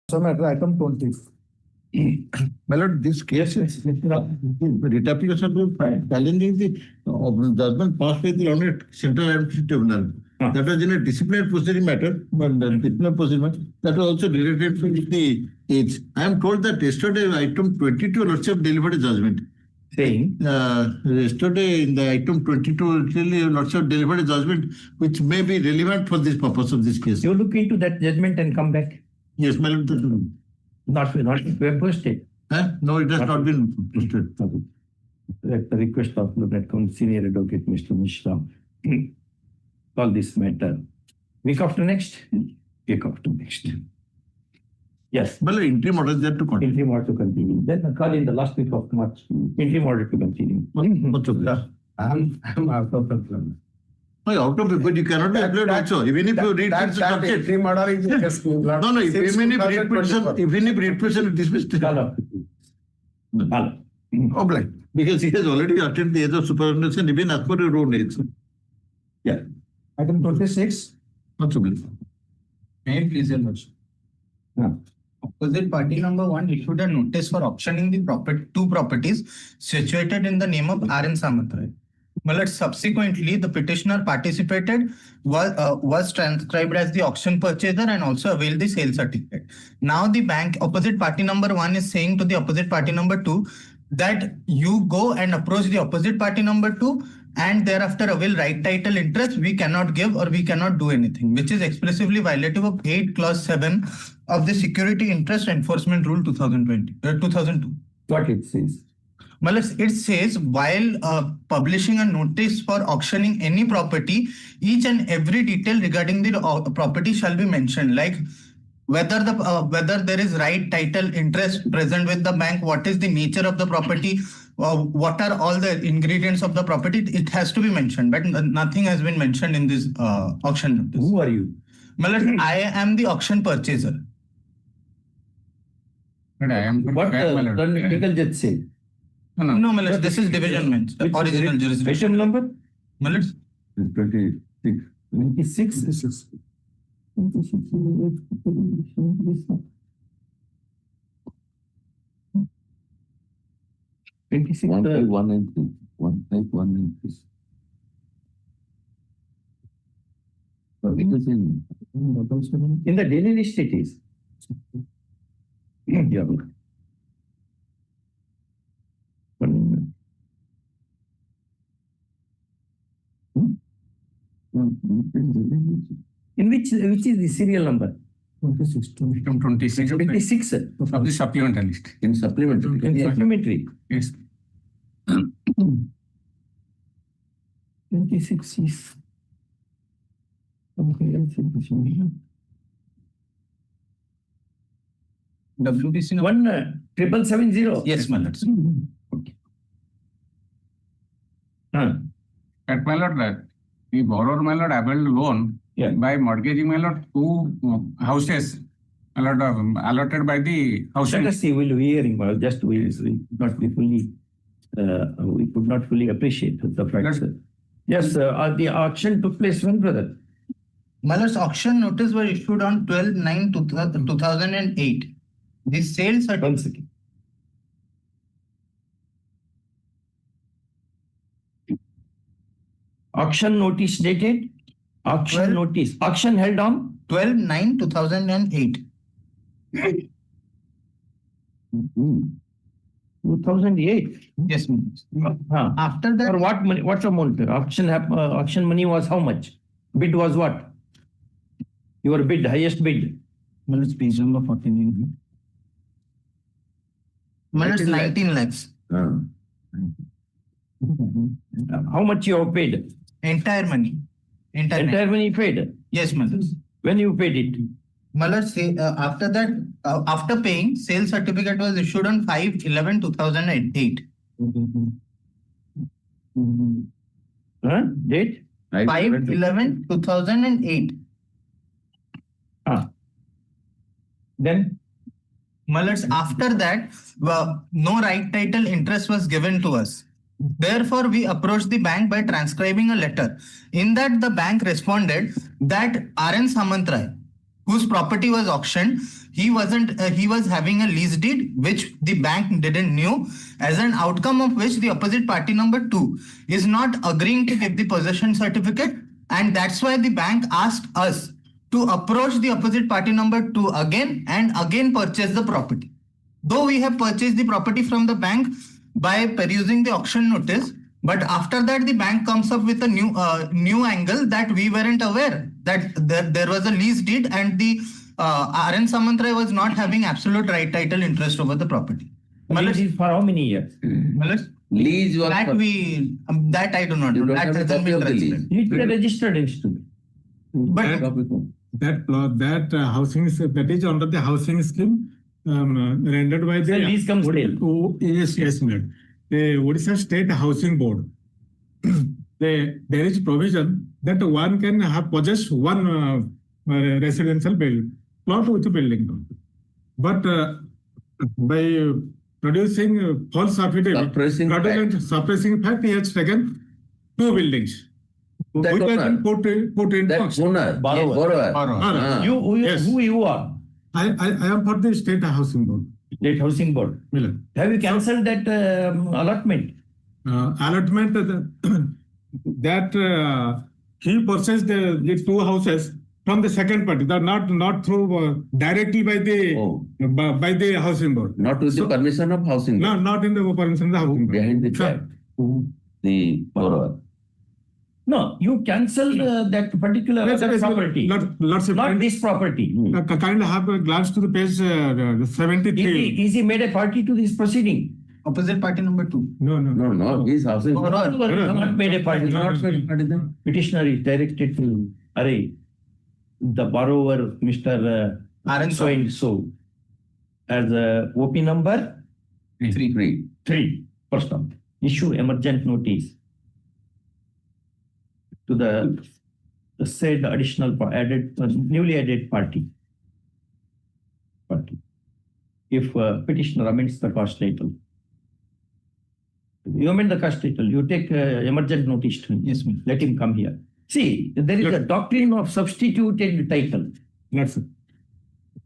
Item 20. My lord, this case is writ application to challenging the judgment passed by the Honorable Central Administrative Tribunal. That was in a disciplinary proceeding matter, but the disciplinary proceeding that was also related to the age. I am told that yesterday, item 22, Lordship delivered a judgment. Saying? Yesterday, in the item 22, Lordship delivered a judgment which may be relevant for this purpose of this case. You look into that judgment and come back. Yes, my lord. Not posted. No, it has not been posted. At the request of the senior advocate, Mr. Mishra, call this matter. Week after next? Week after next. Yes. Well, interim order is there to continue. Interim order to continue. Then call in the last week of March. Interim order to continue. I'm out of the plan. No, out of it, but you cannot be applied also. Even if you read subject. No, even if read person is dismissed. Obliged. Because he has already attained the age of superannuation, even as per your own age. Yeah. Item 26. Not so good. May I please, Your Worship? Opposite party number 1 issued a notice for auctioning the two properties situated in the name of R.N. Samantra. Well, subsequently, the petitioner participated, was transcribed as the auction purchaser and also availed the sale certificate. Now the bank, opposite party number 1 is saying to the opposite party number 2 that you go and approach the opposite party number 2 and thereafter avail right title interest. We cannot give or we cannot do anything, which is expressively violative of 8 clause 7 of the Security Interest Enforcement Rule 2002. What it says? Well, it says while publishing a notice for auctioning any property, each and every detail regarding the property shall be mentioned, like whether there is right title interest present with the bank, what is the nature of the property, what are all the ingredients of the property. It has to be mentioned, but nothing has been mentioned in this auction notice. Who are you? Well, I am the auction purchaser. But I am what the legal judge said. No, Mellis, this is division bench, original jurisdiction. Item number? Mellis? 26. 26. 26. 1 and 2. 1 and 3. Because in the daily list it is. Yeah. In which is the serial number? 26. 26 of the supplementary list. In supplementary. In supplementary. Yes. 26 is something else. WBC 17770. Yes, my lord. Okay. At my lord, we borrowed my lord availed loan by mortgaging my lord 2 houses allotted by the house. Let us see, we'll be hearing, just we not be fully, we could not fully appreciate the facts. Yes, the auction took place when, brother? Maller's auction notice was issued on 12/9/2008. The sale certificate. Auction notice dated? Auction notice. Auction held on? 12/9/2008. 2008? Yes, after that. For what money? What amount? Auction money was how much? Bid was what? Your bid, highest bid. Well, it's page number 14. Well, it's 19 lakhs. How much you have paid? Entire money. Entire money paid? Yes, mother. When you paid it? Malad, after that, after paying, sale certificate was issued on 5/11/2008. Date? 5/11/2008. Then? Malad, after that, no right title interest was given to us. Therefore, we approached the bank by transcribing a letter. In that, the bank responded that R.N. Samantra, whose property was auctioned, he was having a lease deed, which the bank didn't knew, as an outcome of which the opposite party number 2 is not agreeing to give the possession certificate. And that's why the bank asked us to approach the opposite party number 2 again and again purchase the property. Though we have purchased the property from the bank by perusing the auction notice, but after that the bank comes up with a new angle that we weren't aware that there was a lease deed and the RN Samantra was not having absolute right title interest over the property. Lease is for how many years? Lease was That that I do not know. That hasn't been registered. It's a registered instrument. But That housing is, that is under the housing scheme rendered by the lease comes sale. Yes, madam. The Odisha State Housing Board. There is provision that one can have possess one residential building, plot with a building. But by producing false affidavit, suppressing fact, he has taken 2 buildings. Which has been put in Borrower. Who you are? I am for the State Housing Board. State Housing Board. Have you cancelled that allotment? Allotment that he purchased the 2 houses from the second party, that not through directly by the housing board. Not with the permission of housing board. No, not in the permission of the housing board. Behind the check. The borrower. No, you cancel that particular property. Not this property. Kindly have a glance to the page 73. Is he made a party to this proceeding? Opposite party number 2. No. He's housing. Not made a party. Petitioner is directed to the borrower, Mr. So and so, as a OP number 3. First of, issue emergent notice to the said additional newly added party. If petitioner amends the cost title, you amend the cost title, you take emergent notice to him. Yes, ma'am. Let him come here. See, there is a doctrine of substituted title. Yes,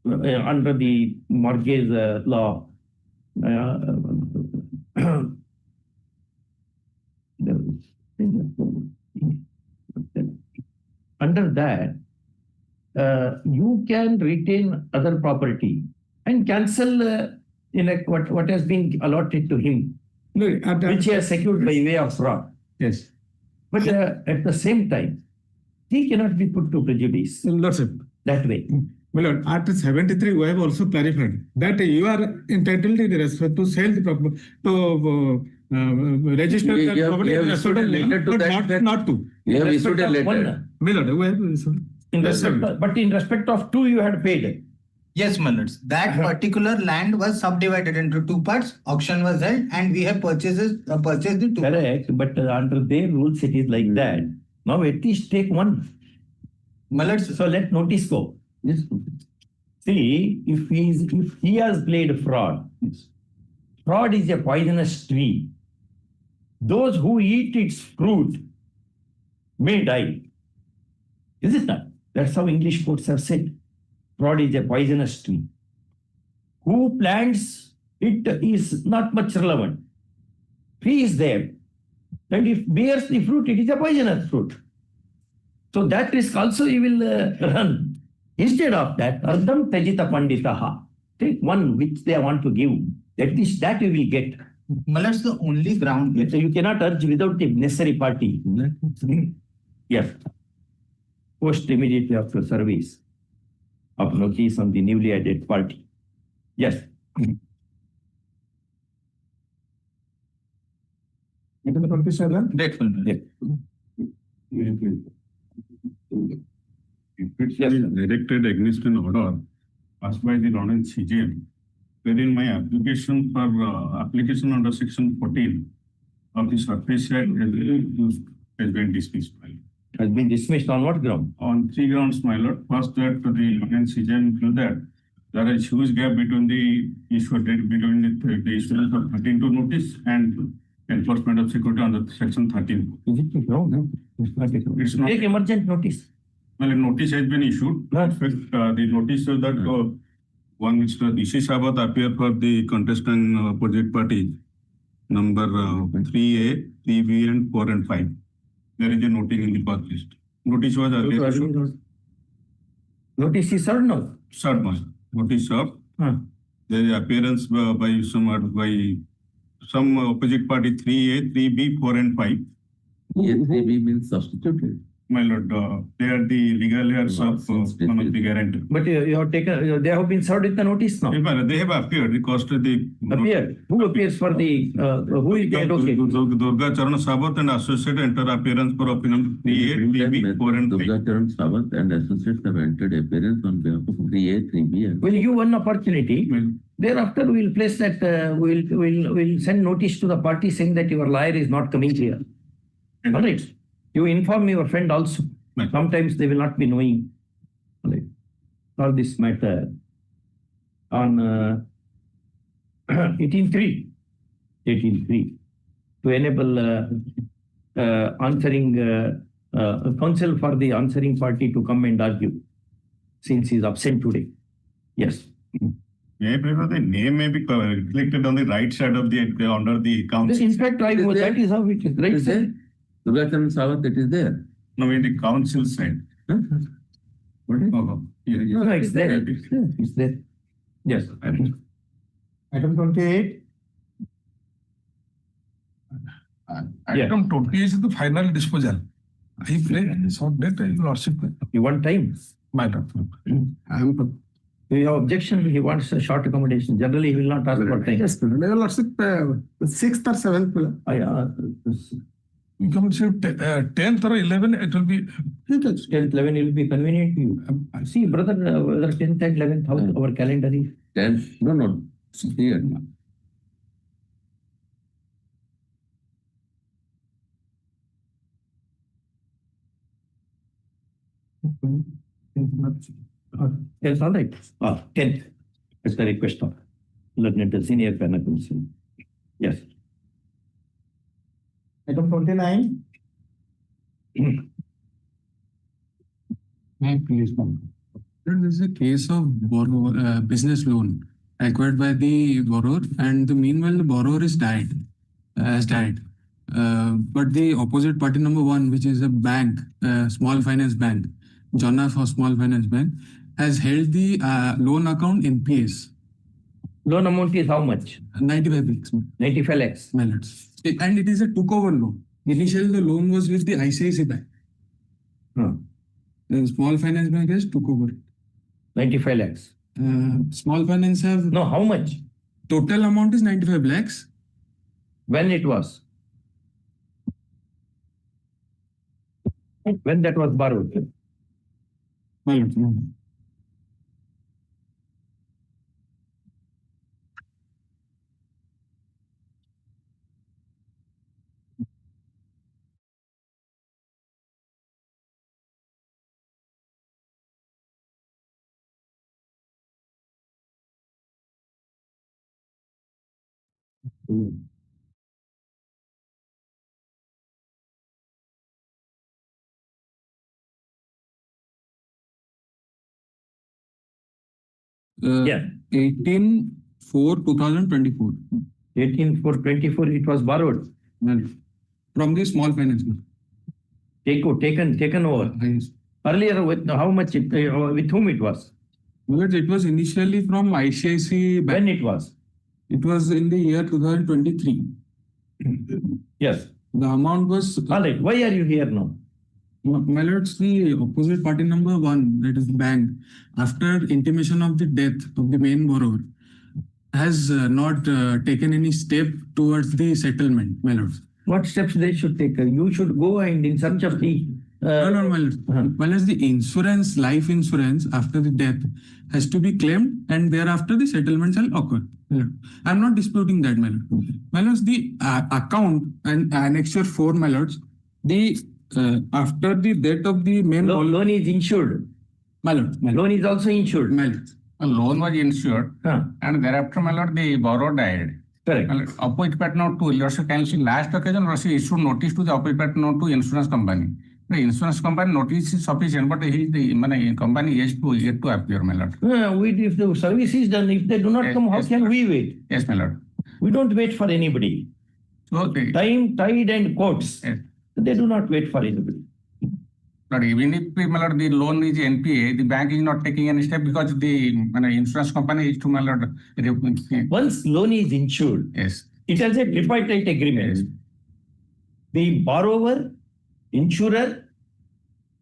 Under the mortgage law. Under that, you can retain other property and cancel what has been allotted to him, which he has secured by way of fraud. Yes. But at the same time, he cannot be put to prejudice that way. Well, Article 73, we have also clarified that you are entitled in respect to sell the property, to register the property in respect of not to. You have issued a letter. But in respect of 2, you had paid. Yes, my lords. That particular land was subdivided into 2 parts. Auction was held, and we have purchased the 2. Correct, but under their rules, it is like that. Now at least take 1. My lords, so let notice go. Yes. See, if he has played fraud, fraud is a poisonous tree. Those who eat its fruit may die. Is it not? That's how English courts have said. Fraud is a poisonous tree. Who plants it is not much relevant. Tree is there. And if bears the fruit, it is a poisonous fruit. So that risk also you will run. Instead of that, Ardham Tajita Panditaha. Take one which they want to give. At least that you will get. That's the only ground. So you cannot urge without the necessary party. Yes. Post immediately after service of notice on the newly added party. Yes. It's directed against an order passed by the Lawrence CGM, wherein my application for application under section 14 of the surface act has been dismissed. Has been dismissed on what ground? On 3 grounds, my lord. First, that the Lawrence CGM feel that there is huge gap between the issue between the issuance of 13-2 notice and enforcement of security under section 13. Is it wrong? It's not. Take emergent notice. Well, a notice has been issued. The notice that One Mr. Rishi Sabat appear for the contestant opposite party, number 3A, 3B, and 4 and 5. There is a notice in the first list. Notice was earlier issued. Notice is served now? Served, no. Notice served. There is appearance by some opposite party 3A, 3B, 4 and 5. Yeah, 3B means substituted. My lord, they are the legal heirs of one of the guarantor. But you have taken, they have been served with the notice now? They have appeared because the... Appeared? Who appears for the, who is the advocate? Durga Charan Sabat and associate enter appearance for opinion 3A, 3B, 4 and 5. Durga Charan Sabat and associates have entered appearance on behalf of 3A, 3B. We'll give one opportunity. Thereafter, we'll place that, we'll send notice to the party saying that your lawyer is not coming here. All right. You inform your friend also. Sometimes they will not be knowing. All right. All this matter on 18.3 to enable answering counsel for the answering party to come and argue since he is absent today. Yes. May I prefer the name may be reflected on the right side of the under the council. In fact, that is how it is. Right side. Durga Charan Sabat, it is there. No, in the council side. What is it? Oh, yeah. No, it's there. It's there. Yes. Item 28. Item 20 is the final disposal. I pray short date, Your Lordship. You want time? My lord. You have objection, he wants a short accommodation. Generally, he will not ask for time. Yes, Your Lordship, 6th or 7th. You come to 10th or 11th, it will be. 10th, 11th will be convenient to you. See, brother, whether 10th and 11th, how our calendar is. 10th, no, here. Yes, all right. 10th. It's the request of learned senior panel counsel. Yes. Item 29. May I please come? There is a case of business loan acquired by the borrower, and meanwhile the borrower has died. But the opposite party number 1, which is a bank, small finance bank, Jonna for Small Finance Bank, has held the loan account in PS. Loan amount is how much? 95 lakhs. Yes. The amount was. All right. Why are you here now? My lords, the opposite party number 1, that is the bank, after intimation of the death of the main borrower, has not taken any step towards the settlement, my lords. What steps they should take? You should go and in search of the... No, my lords. My lords, the insurance, life insurance after the death has to be claimed, and thereafter the settlement shall occur. I'm not disputing that, my lord. My lords, the account and annexure 4, my lords, the after the death of the main loan is insured. My lord. Loan is also insured. My lord. A loan was insured, and thereafter, my lord, the borrower died. Correct. Opposite party note 2, Your Lordship, can you see last occasion, Lordship issued notice to the opposite party note to insurance company The insurance company notice is sufficient, but the company yet to appear, my lord. If the service is done, if they do not come, how can we wait? Yes, my lord. We don't wait for anybody. So Time, tide, and courts. Yes. They do not wait for anybody. But even if my lord, the loan is NPA, the bank is not taking any step because the insurance company is to, my lord. Once loan is insured, Yes. it has a tripartite agreement. Yes. The borrower, insurer,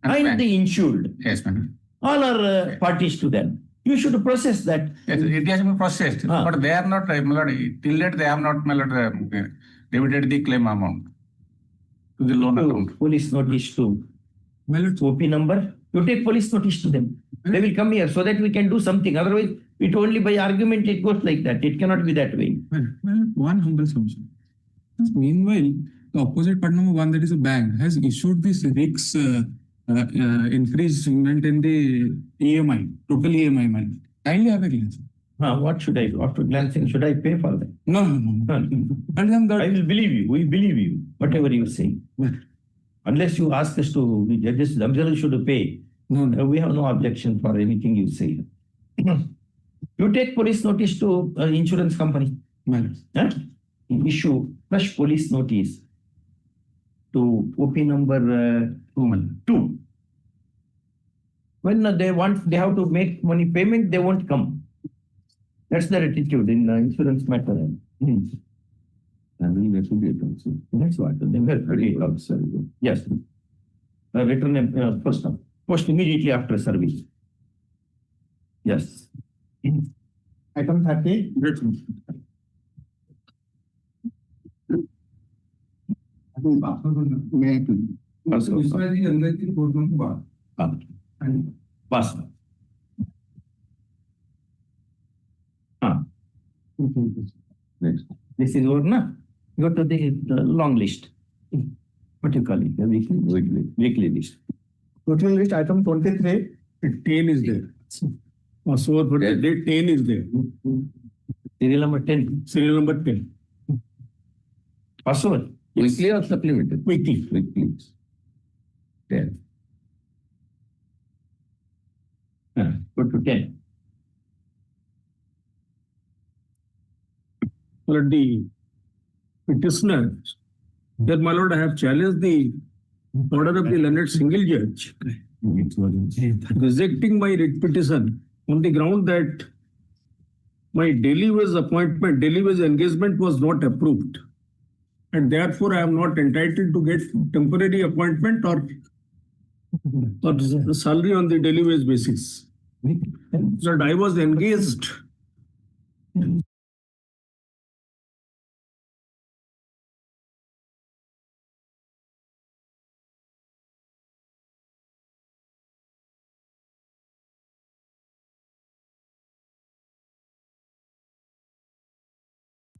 and the insured. Yes, madam. All are parties to them. You should process that. Yes, it has been processed, but they are not, my lord, till date they have not, my lord, debited the claim amount to the loan account. Police notice to OP number. You take police notice to them. They will come here so that we can do something. Otherwise, it only by argument it goes like that. It cannot be that way. One humble submission. Meanwhile, the opposite partner number one, that is a bank, has issued this RICS increasement in the EMI, total EMI money. Kindly have a glance. What should I do? After glancing, should I pay for that? No. I will believe you. We believe you. Whatever you say. Unless you ask us to, the judges themselves should pay. No. We have no objection for anything you say. You take police notice to insurance company. Issue fresh police notice to OP number 2. When they have to make money payment, they won't come. That's their attitude in insurance matter. That's what they were pretty also. Yes. Return post immediately after service. Yes. Item 30. Pass. This is over, na? Go to the long list. What do you call it? The weekly list. Total list item 23. 10 is there. So date 10 is there. Serial number 10. Serial number 10. Password. Weekly or supplementary? Weekly. 10. Go to 10. But the petitioner, that my lord, I have challenged the order of the learned single judge, rejecting my writ petition on the ground that my daily wage engagement was not approved. And therefore, I am not entitled to get temporary appointment or salary on the daily wage basis. But I was engaged.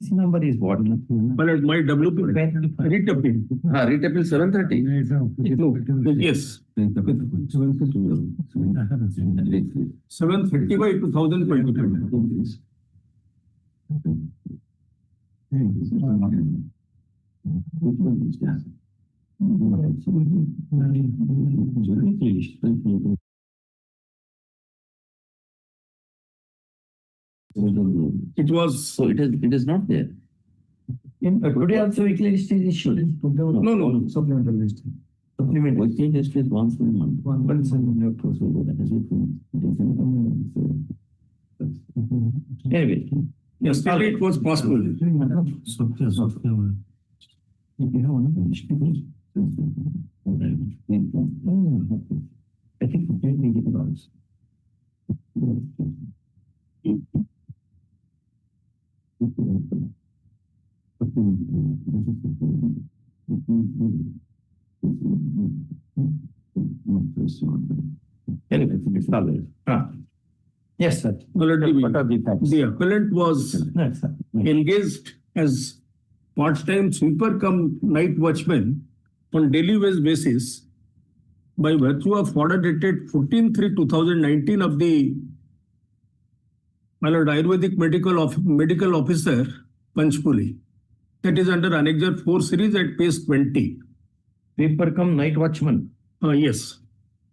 This number is what? But my WP writ appeal. Writ appeal 730. No, yes. 730 by 2022. It was. So it is not there. Today also weekly list is issued. No. Supplemental list. Supplemental. Weekly list is once a month. Anyway. Yesterday it was possible. I think yes, sir. What are the facts? The appellant was engaged as part-time sweeper cum night watchman on daily wage basis by virtue of order dated 14/3/2019 of the my lord Ayurvedic medical officer Panchpuli. That is under Annexure 4 series at page 20. Paper cum night watchman. Yes.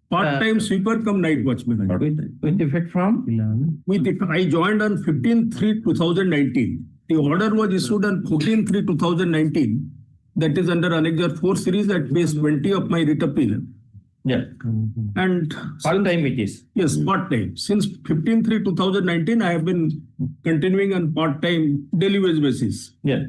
Part-time sweeper come night watchman. With effect from? I joined on 15/3/2019. The order was issued on 14/3/2019. That is under Annexure 4 series at page 20 of my writ appeal. Yeah. And part-time it is. Yes, part-time. Since 15/3/2019, I have been continuing on part-time daily wage basis. Yeah.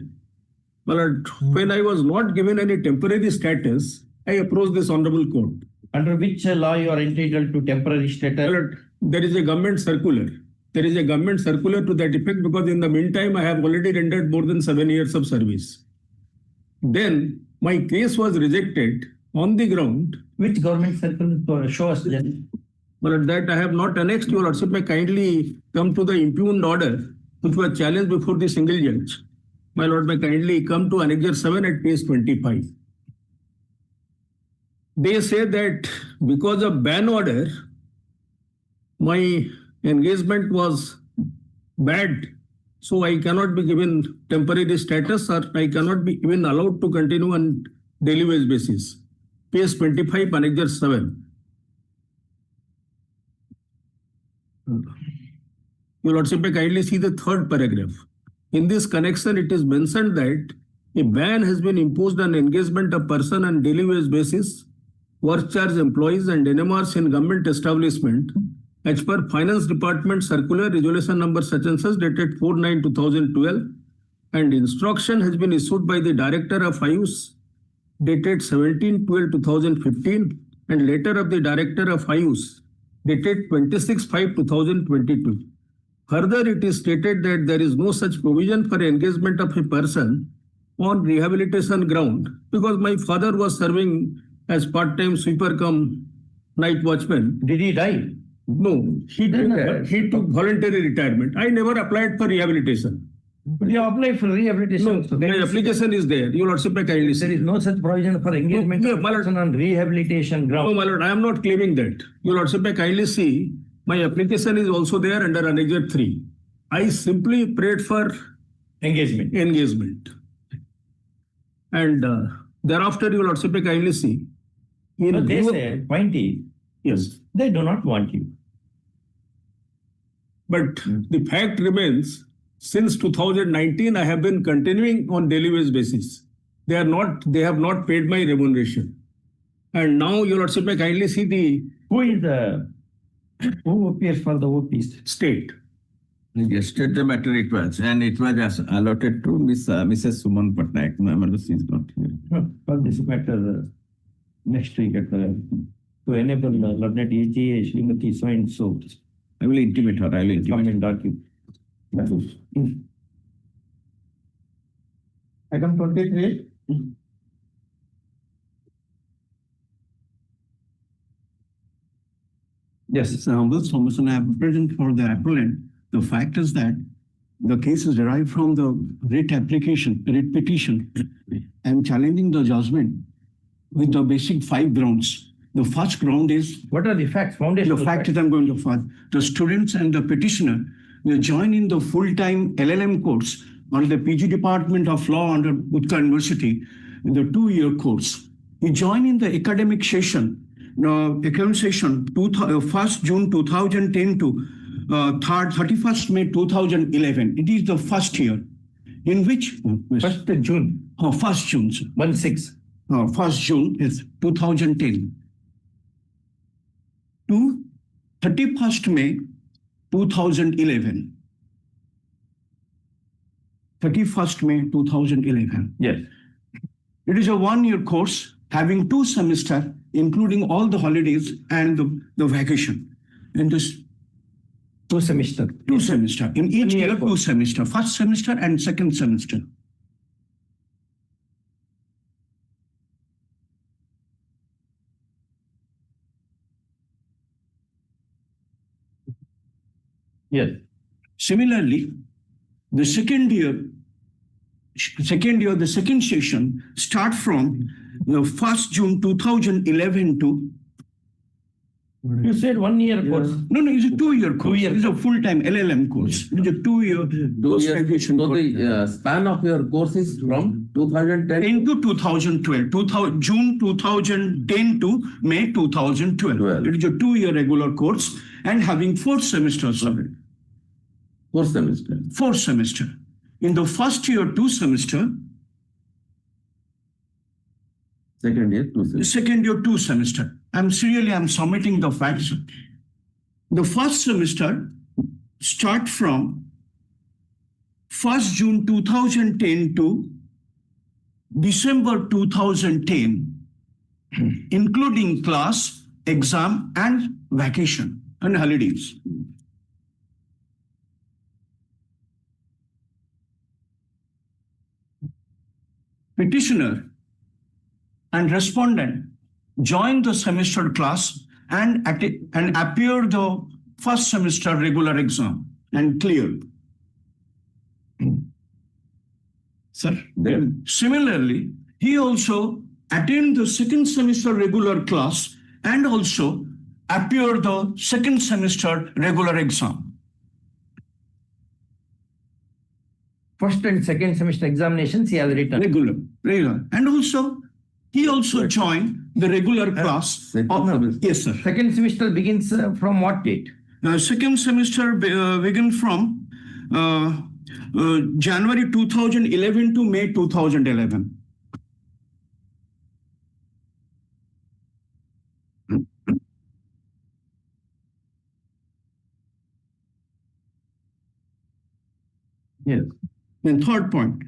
But when I was not given any temporary status, I approached this honorable court. Under which law you are entitled to temporary status? There is a government circular. There is a government circular to that effect because in the meantime, I have already rendered more than 7 years of service. Then my case was rejected on the ground. Which government circular? Show us then. But that I have not annexed. Your Lordship may kindly come to the impugned order which was challenged before the single judge. My Lord may kindly come to Annexure 7 at page 25. They say that because of ban order, my engagement was bad, so I cannot be given temporary status or I cannot be even allowed to continue on daily wage basis. Page 25, Annexure 7. Your Lordship may kindly see the third paragraph. In this connection, it is mentioned that a ban has been imposed on engagement of person on daily wage basis, work charge employees and NMRs in government establishment as per Finance Department Circular Resolution number such and such dated 4/9/2012 and instruction has been issued by the Director of Ayush dated 17/12/2015 and letter of the Director of Ayush dated 26/5/2022. Further, it is stated that there is no such provision for engagement of a person on rehabilitation ground because my father was serving as part-time sweeper come night watchman. Did he die? No, he didn't. He took voluntary retirement. I never applied for rehabilitation. But you applied for rehabilitation. No, my application is there. Your Lordship may kindly see. There is no such provision for engagement of person on rehabilitation ground. No, my Lord, I am not claiming that. Your Lordship may kindly see. My application is also there under Annexure 3. I simply prayed for engagement. And thereafter, Your Lordship may kindly see. But they say, point is, yes, they do not want you. But the fact remains, since 2019, I have been continuing on daily wage basis. They have not paid my remuneration. And now, Your Lordship may kindly see who appears for the OPs? State. Yesterday the matter it was, and it was allotted to Mrs. Suman Patnaik. She is not here. For this matter, next week to enable the learned AGA, Srimati so and so. I will intimate her. I will intimate document. Item 23. Yes, Hon'Ble Thomason, I am present for the appellant. The fact is that the case is derived from the writ petition. I am challenging the judgment with the basic 5 grounds. The first ground is... What are the facts? Foundation. The fact that I am going to find. The students and the petitioner, they join in the full-time LLM course or the PG Department of Law under Utkal University in the 2-year course. He joined in the academic session, 1st June 2010 to 31st May 2011. It is the first year in which... 1st June. 1st June. 1/6. 1st June is 2010 to 31st May 2011. 31st May 2011. Yes. It is a 1-year course having 2 semesters, including all the holidays and the vacation. In this 2 semesters. 2 semesters. In each year, 2 semesters. First semester and second semester. Yes. Similarly, the second year, the second session start from 1st June 2011 to You said 1 year course. No, it's a 2-year course. It's a full-time LLM course. It's a 2-year post-graduation So course. the span of your course is from 2010 Into 2012, June 2010 to May 2012. It is a 2-year regular course and having 4 semesters of it. 4 semester. 4 semester. In the first year, 2 semester. Second year, 2 semester. Second year, 2 semester. I'm submitting the facts. The first semester start from 1st June 2010 to December 2010, including class, exam, and vacation and holidays. Petitioner and respondent join the semester class and appear the first semester regular exam and clear. Sir, similarly, he also attend the second semester regular class and also appear the second semester regular exam. First and second semester examinations he has written. Regular. And also, he also joined the regular class. Yes, sir. Second semester begins from what date? Second semester begins from January 2011 to May 2011. Yes. And third point,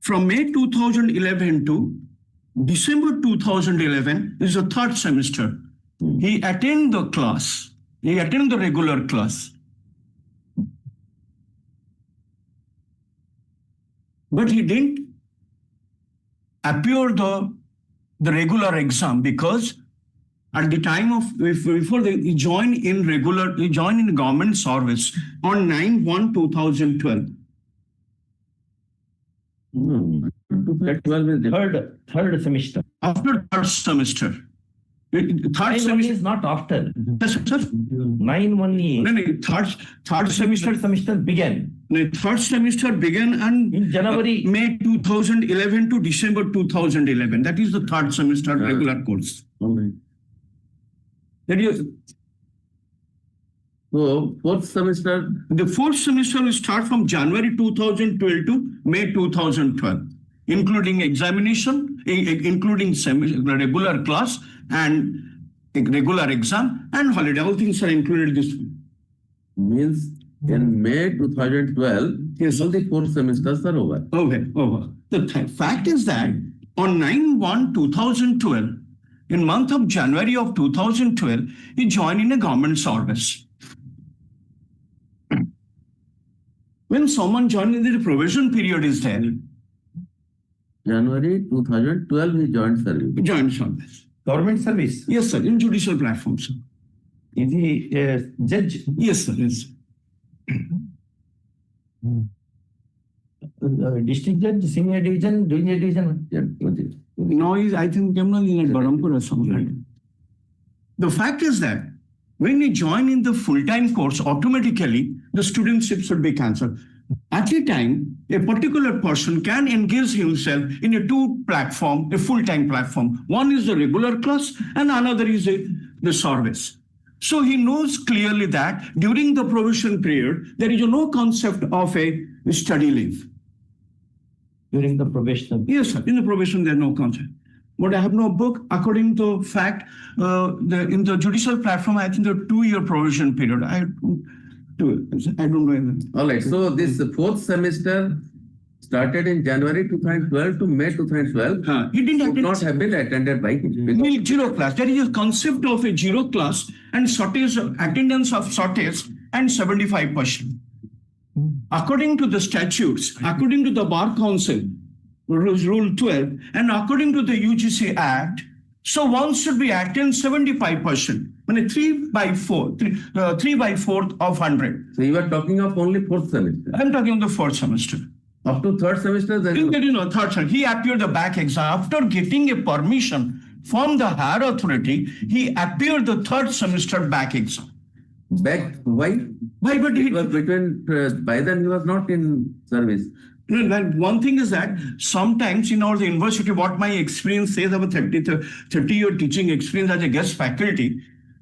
from May 2011 to December 2011 is the third semester. He attend the class. He attend the regular class. But he didn't appear the regular exam because at the time of before he joined in government service on 9/1/2012. Third semester. After third semester. Third semester is not after. Yes, sir. 9/1 is. No, third semester began. No, third semester began in January. May 2011 to December 2011. That is the third semester regular course. That is. So fourth semester. The fourth semester will start from January 2012 to May 2012, including examination, including regular class and regular exam and holiday. All things are included this way. Means in May 2012, yes, all the 4 semesters are over. Over. The fact is that on 9/1/2012, in month of January of 2012, he joined in a government service. When someone joins, the probation period is there. January 2012, he joined service. Joined service. Government service? Yes, sir. In judicial platform, sir. Is he a judge? Yes, sir. Yes. District judge, senior division, junior division? No, I think Kemna in Barampur or something. The fact is that when you join in the full-time course, automatically the studentship should be cancelled. At a time, a particular person can engage himself in a a full-time platform. One is the regular class and another is the service. So he knows clearly that during the probation period, there is no concept of a study leave. During the probation? Yes, sir. In the probation, there is no concept. But I have no book. According to fact, in the judicial platform, I think the 2-year probation period. I don't know anything. All right. So this fourth semester started in January 2012 to May 2012. He didn't could not have been attended by him. Zero class. There is a concept of a zero class and attendance of shortage and 75%. According to the statutes, according to the Bar Council, Rule 12, and according to the UGC Act, so one should be attend 75%. I mean 3 by 4th of 100. So you are talking of only fourth semester. I'm talking of the fourth semester. Up to third semester, third semester. He appeared the back exam after getting a permission from the higher authority, he appeared the third semester back exam. Back, why? Why? But It was between, by then he was not in service. one thing is that sometimes in our university, what my experience says, about 30-year teaching experience as a guest faculty.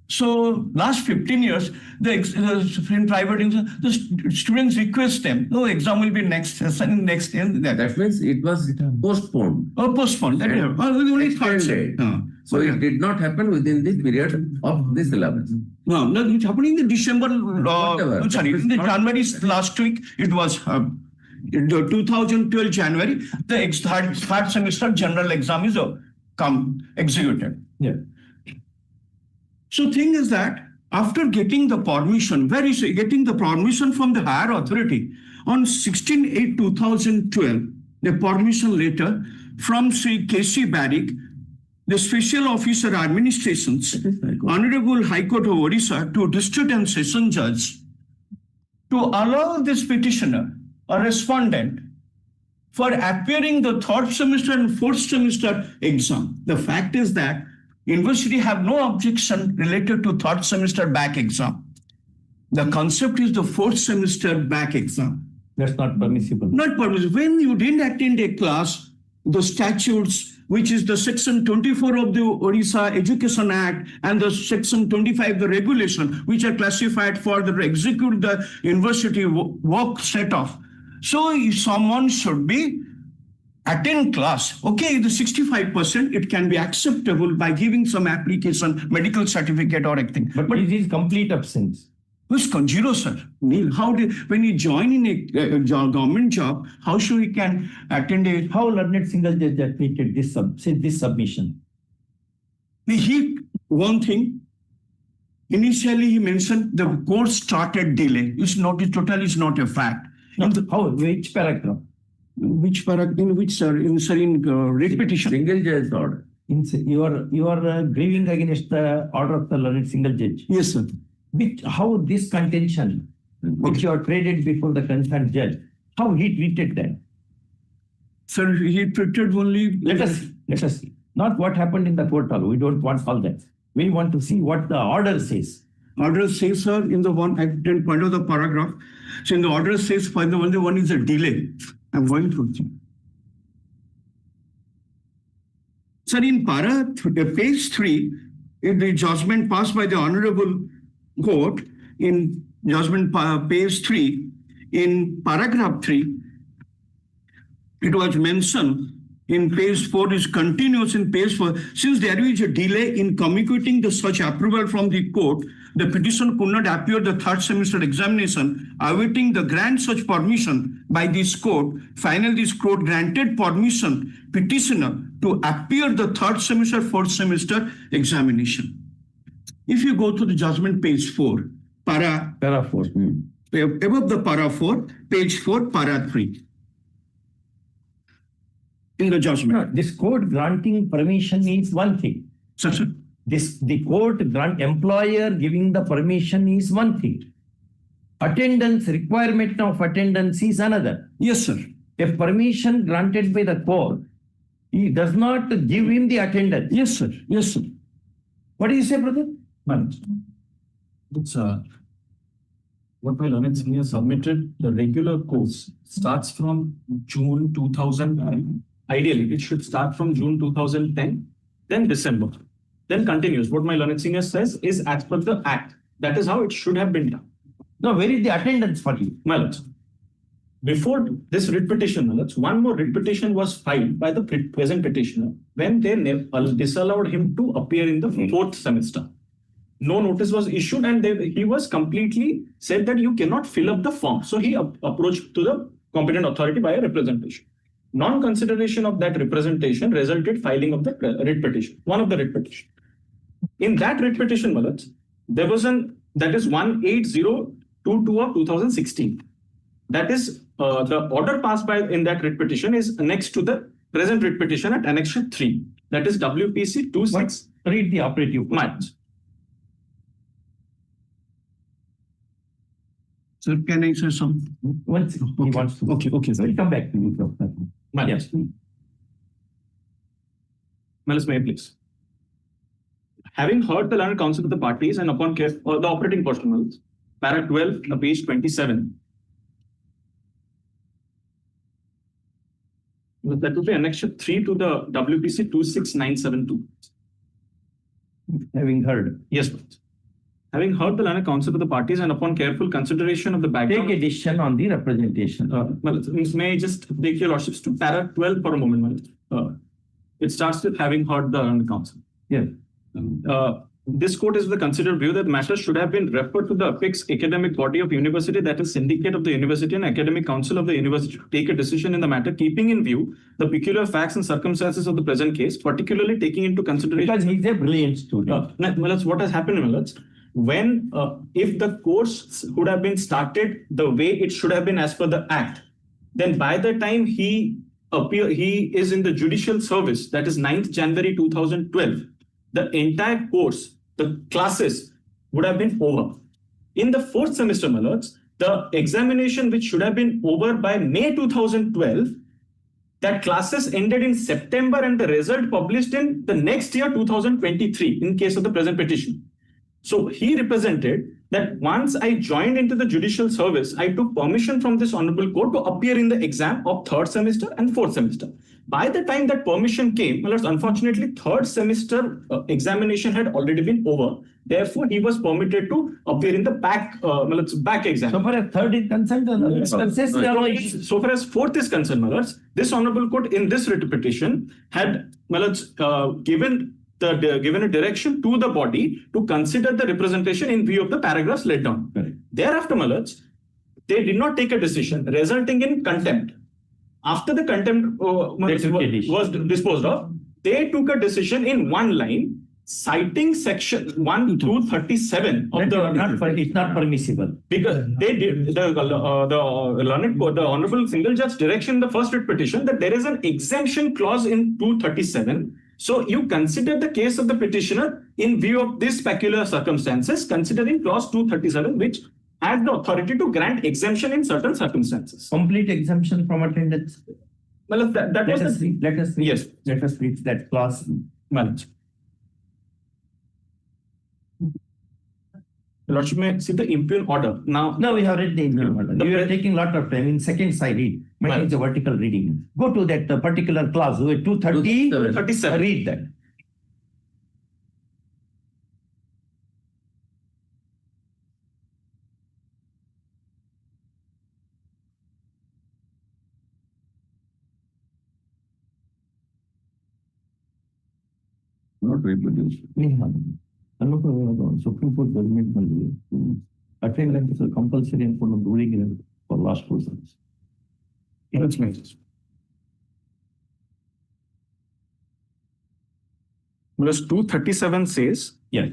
So last 15 years, in private, the students request them, no, exam will be next session, next year. That means it was postponed. Oh, postponed. That year. Only third Extended. So it did not happen within the period of this syllabus. No, it's happening in December. Whatever. Sorry, in the January last week, it was 2012 January. The third semester general exam is executed. Yeah. So thing is that after getting the permission, getting the permission from the higher authority on 16/8/2012, the permission letter from Sri K.C. Barrick, the Special Officer Administrations, Honorable High Court of Orissa, to District and Session Judge to allow this petitioner, a respondent, for appearing the third semester and fourth semester exam. The fact is that university have no objection related to third semester back exam. The concept is the fourth semester back exam. That's not permissible. Not permissible. When you didn't attend a class, the statutes, which is the section 24 of the Orissa Education Act and the section 25, the regulation, which are classified for the execute the university work set off. So if someone should be attend class, okay, the 65%, it can be acceptable by giving some application, medical certificate or anything. But it is complete absence. Who's zero, sir? When you join in a government job, how should we can attend a... How learned single judge treated this submission? One thing, initially he mentioned the court started delay. It's not, it totally is not a fact. No, which paragraph? Which paragraph? In which, sir? In writ petition. Single judge order. You are grieving against the order of the learned single judge. Yes, sir. How this contention, which you are traded before the concerned judge, how he treated that? Sir, he treated only... Let us see. Not what happened in the court hall. We don't want all that. We want to see what the order says. Order says, sir, in the one, I didn't point out the paragraph. So in the order says, for the only one is a delay. I'm going through it. Sir, in page 3, in the judgment passed by the Honorable Court, in judgment page 3, in paragraph 3, it was mentioned in page 4 is continuous in page 4. Since there is a delay in communicating the such approval from the court, the petition could not appear the third semester examination, awaiting the grant such permission by this court. Finally, this court granted permission petitioner to appear the third semester, fourth semester examination. If you go to the judgment page 4, para 4, above the para 4, page 4, para 3. In the judgment. No, this court granting permission is one thing. Sir. The court employer giving the permission is one thing. Attendance, requirement of attendance is another. Yes, sir. A permission granted by the court, he does not give him the attendance. Yes, sir. Yes, sir. What do you say, brother? It's what my learned senior submitted. The regular course starts from June 2009. Ideally, it should start from June 2010, then December, then continues. What my learned senior says is as per the act. That is how it should have been done. No, where is the attendance for you? My lords, before this writ petition, my lords, one more writ petition was filed by the present petitioner when they disallowed him to appear in the fourth semester. No notice was issued and he was completely said that you cannot fill up the form. So he approached to the competent authority by a representation. Non-consideration of that representation resulted filing of the writ petition, one of the writ petition. In that writ petition, Malaj, there was that is 18022 of 2016. That is the order passed by in that writ petition is next to the present writ petition at annexure 3. That is WPC 26. Read the operative Malaj. Sir, can I say something? Once he wants to. Okay. So we'll come back to you. Yes. Malaj, may I please? Having heard the learned counsel of the parties and upon the operating portion, para 12, page 27. That would be annexure 3 to the WPC 26972. Having heard. Yes, please. Having heard the learned counsel of the parties and upon careful consideration of the background. Take a decision on the representation. May I just take your lordships to para 12 for a moment? It starts with having heard the learned counsel. Yes. This court is of the considered view that matters should have been referred to the apex academic body of university, that is syndicate of the university and academic council of the university, to take a decision in the matter, keeping in view the peculiar facts and circumstances of the present case, particularly taking into consideration. Because he's a brilliant student. What has happened, when if the course would have been started the way it should have been as per the act, then by the time he is in the judicial service, that is 9th January 2012. The entire course, the classes would have been over. In the 4th semester, the examination which should have been over by May 2012, that classes ended in September and the result published in the next year, 2023, in case of the present petition. So he represented that once I joined into the judicial service, I took permission from this honorable court to appear in the exam of 3rd semester and 4th semester. By the time that permission came, unfortunately, 3rd semester examination had already been over. Therefore, he was permitted to appear in the back exam. So far as 3rd is concerned, so far as 4th is concerned, this honorable court in this writ petition had given a direction to the body to consider the representation in view of the paragraphs laid down. Correct. Thereafter, they did not take a decision, resulting in contempt. After the contempt was disposed of, they took a decision in one line, citing section 1-237 of the. It's not permissible. Because they did the honorable single judge direction in the first writ petition that there is an exemption clause in 237. So you consider the case of the petitioner in view of these peculiar circumstances, considering clause 237, which has the authority to grant exemption in certain circumstances. Complete exemption from attendance. Well, let us read that clause. Lordship may see the impugn order. Now we have read the impugn order. You are taking a lot of time. In seconds I read. Mine is a vertical reading. Go to that particular clause, 237. Read that. Not reproduced. Supreme Court judgment attendance is compulsory and for doing for last persons. Let's make this. Plus 237 says, yeah.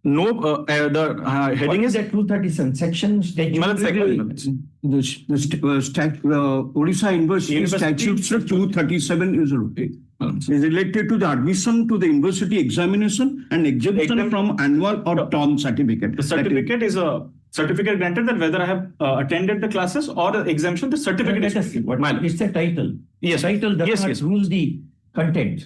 No, the heading is that 237 section statute. The Orissa University statutes 237 is related to the admission to the university examination and exemption from annual or term certificate. The certificate is a certificate granted that whether I have attended the classes or the exemption, the certificate is. It's a title. Yes. Title does not rule the content.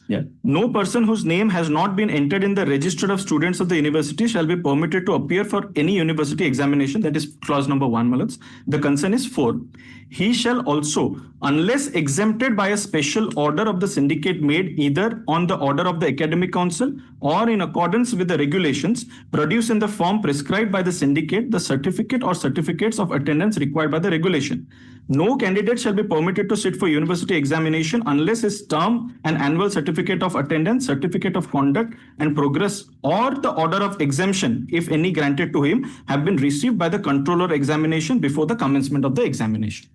Yeah. No person whose name has not been entered in the register of students of the university shall be permitted to appear for any university examination. That is clause number 1. The concern is 4. He shall also, unless exempted by a special order of the syndicate made either on the order of the academic council or in accordance with the regulations, produce in the form prescribed by the syndicate the certificate or certificates of attendance required by the regulation. No candidate shall be permitted to sit for university examination unless his term and annual certificate of attendance, certificate of conduct and progress, or the order of exemption, if any granted to him, have been received by the controller examination before the commencement of the examination.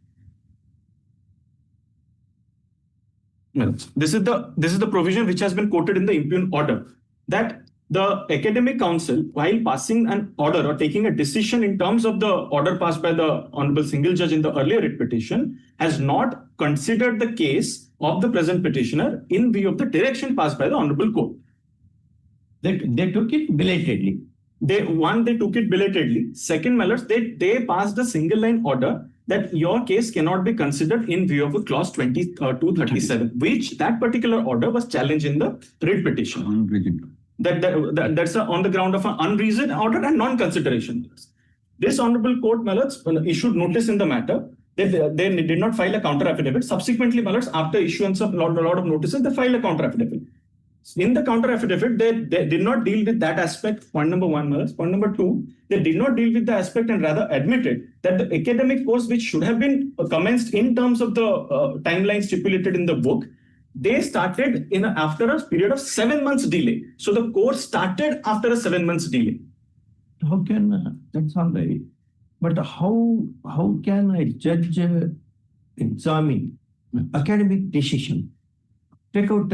This is the provision which has been quoted in the impugn order, that the academic council, while passing an order or taking a decision in terms of the order passed by the honorable single judge in the earlier writ petition, has not considered the case of the present petitioner in view of the direction passed by the honorable court. They took it belatedly. They took it belatedly. Second, they passed a single line order that your case cannot be considered in view of a clause 237, which that particular order was challenged in the writ petition. That's on the ground of an unreasoned order and non-consideration. This honorable court, my lords, issued notice in the matter. They did not file a counter affidavit. Subsequently, my lords, after issuance of a lot of notices, they filed a counter affidavit. In the counter affidavit, they did not deal with that aspect. Point number one, my lords. Point number two, they did not deal with the aspect and rather admitted that the academic course, which should have been commenced in terms of the timeline stipulated in the book, they started after a period of 7 months delay. So the course started after a 7 months delay. How can that's all right? But how can a judge examine academic decision? Take out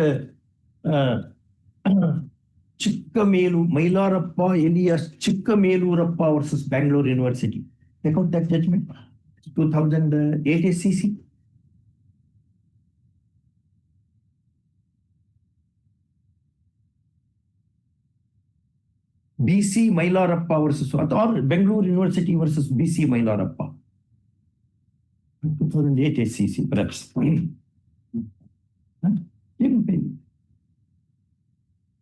Chikkamelu, Mailarappa, Elias Chikkamelurappa versus Bangalore University. Take out that judgment. 2008 SCC. BC Mailarappa versus or Bangalore University versus BC Mailarappa. 2008 SCC, perhaps.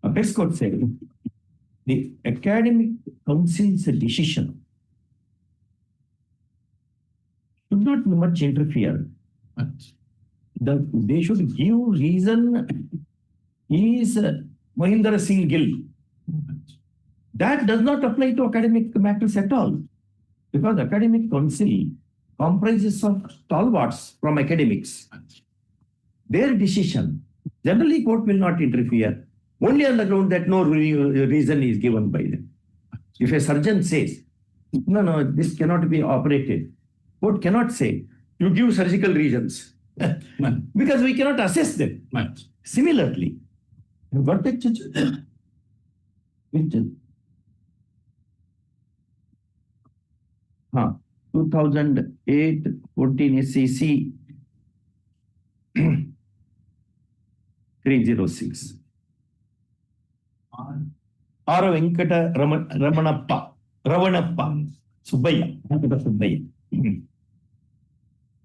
Apex Court said the academic council's decision should not much interfere. They should give reason is Mahindra Singh Gill. That does not apply to academic matters at all, because academic council comprises of stalwarts from academics. Their decision, generally court will not interfere, only on the ground that no reason is given by them. If a surgeon says, no, this cannot be operated, court cannot say, you give surgical reasons, because we cannot assess them. Similarly, what the judge? Which judge? 2008 14 SEC 306. R. Venkata Ravanappa Subbaya.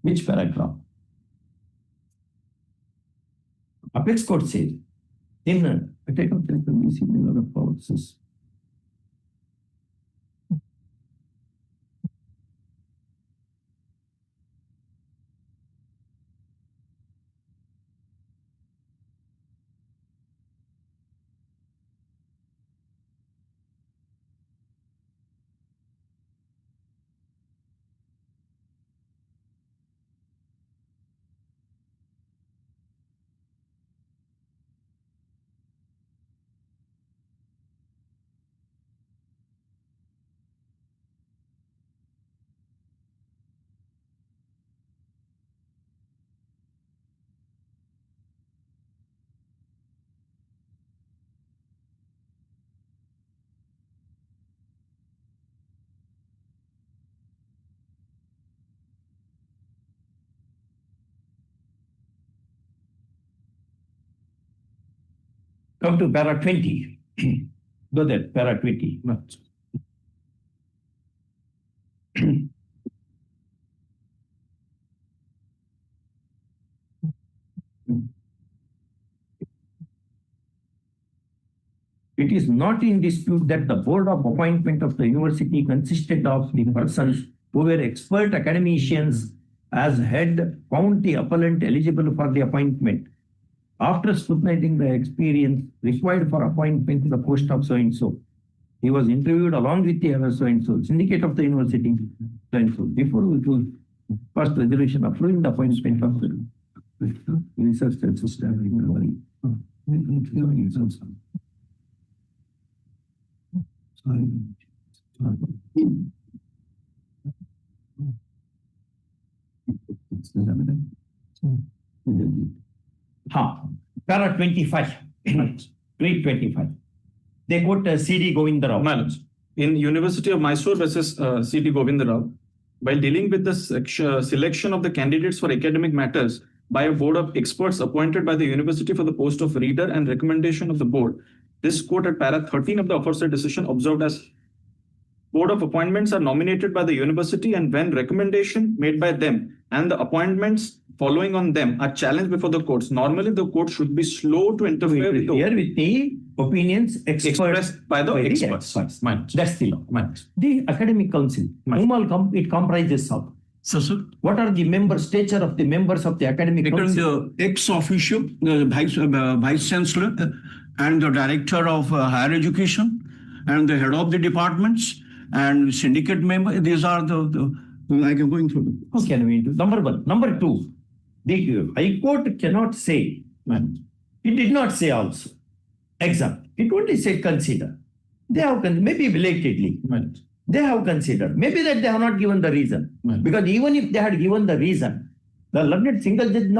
Which paragraph? Apex Court says, in take up the policies. Come to para 20. Go there, para 20. It is not in dispute that the board of appointment of the university consisted of the persons who were expert academicians as head found the appellant eligible for the appointment. After scrutinizing the experience required for appointment to the post of so-and-so, he was interviewed along with the other so-and-so, syndicate of the university, so-and-so, before we do first resolution approving the appointment of the research assistant. Para 25, 325. They quote C.D. Govindarao. In University of Mysore versus C.D. Govindarao, while dealing with the selection of the candidates for academic matters by a board of experts appointed by the university for the post of reader and recommendation of the board, this court at para 13 of the aforesaid decision observed as Board of Appointments are nominated by the university, and when recommendation made by them and the appointments following on them are challenged before the courts, normally the court should be slow to interfere with the opinions expressed by the experts. That's the law. The academic council, it comprises of. So, sir, What are the stature of the members of the academic council? the ex officio, the vice chancellor, and the director of higher education, and the head of the departments, and syndicate member. These are the I am going through them. How can we do? Number one. Number two, the High Court cannot say, it did not say also, example. It only said consider. They have maybe belatedly. They have considered. Maybe that they have not given the reason. Because even if they had given the reason, the learned single judge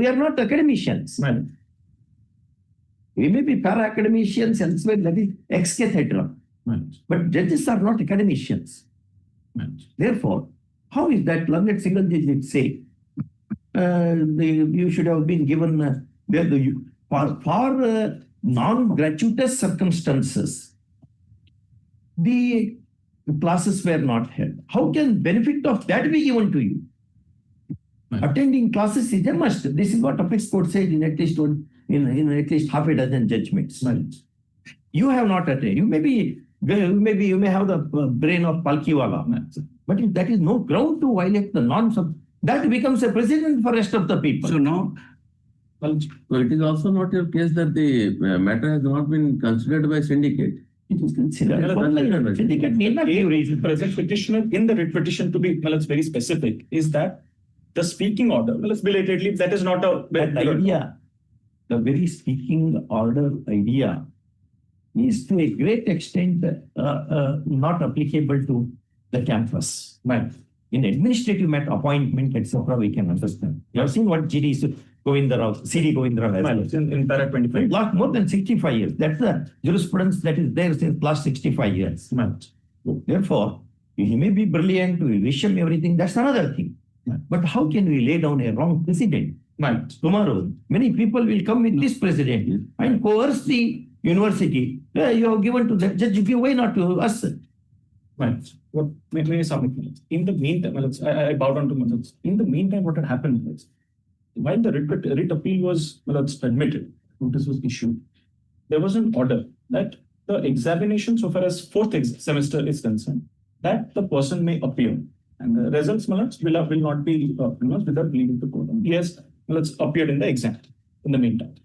we are not academicians. We may be para-academicians elsewhere, that is ex cathedra. But judges are not academicians. Therefore, how is that learned single judge would say, you should have been given for non-gratuitous circumstances, the classes were not held. How can benefit of that be given to you? Attending classes is a must. This is what Appellate Court said in at least half a dozen judgments. You have not attended. You may have the brain of Palkiwala, but if that is no ground to violate the norms of that becomes a precedent for rest of the people. So now, so it is also not your case that the matter has not been considered by syndicate. It is considered. Syndicate need not give reason. Present petitioner in the writ petition, to be very specific, is that the speaking order, belatedly, that is not a idea. The very speaking order idea is to a great extent not applicable to the campus. But in administrative matter, appointment, etc., we can understand. You have seen what CD Govindarao has in para 25. Last more than 65 years. That's the jurisprudence that is there since last 65 years. Therefore, he may be brilliant, we wish him everything, that's another thing. But how can we lay down a wrong precedent? Tomorrow, many people will come with this precedent and coerce the university. You have given to that judge, why not to us? In the meantime, I bow down to Manoj. In the meantime, what had happened was, while the writ appeal was admitted, notice was issued, there was an order that the examination, so far as fourth semester is concerned, that the person may appear, and the results will not be without leaving the court. He has appeared in the exam in the meantime.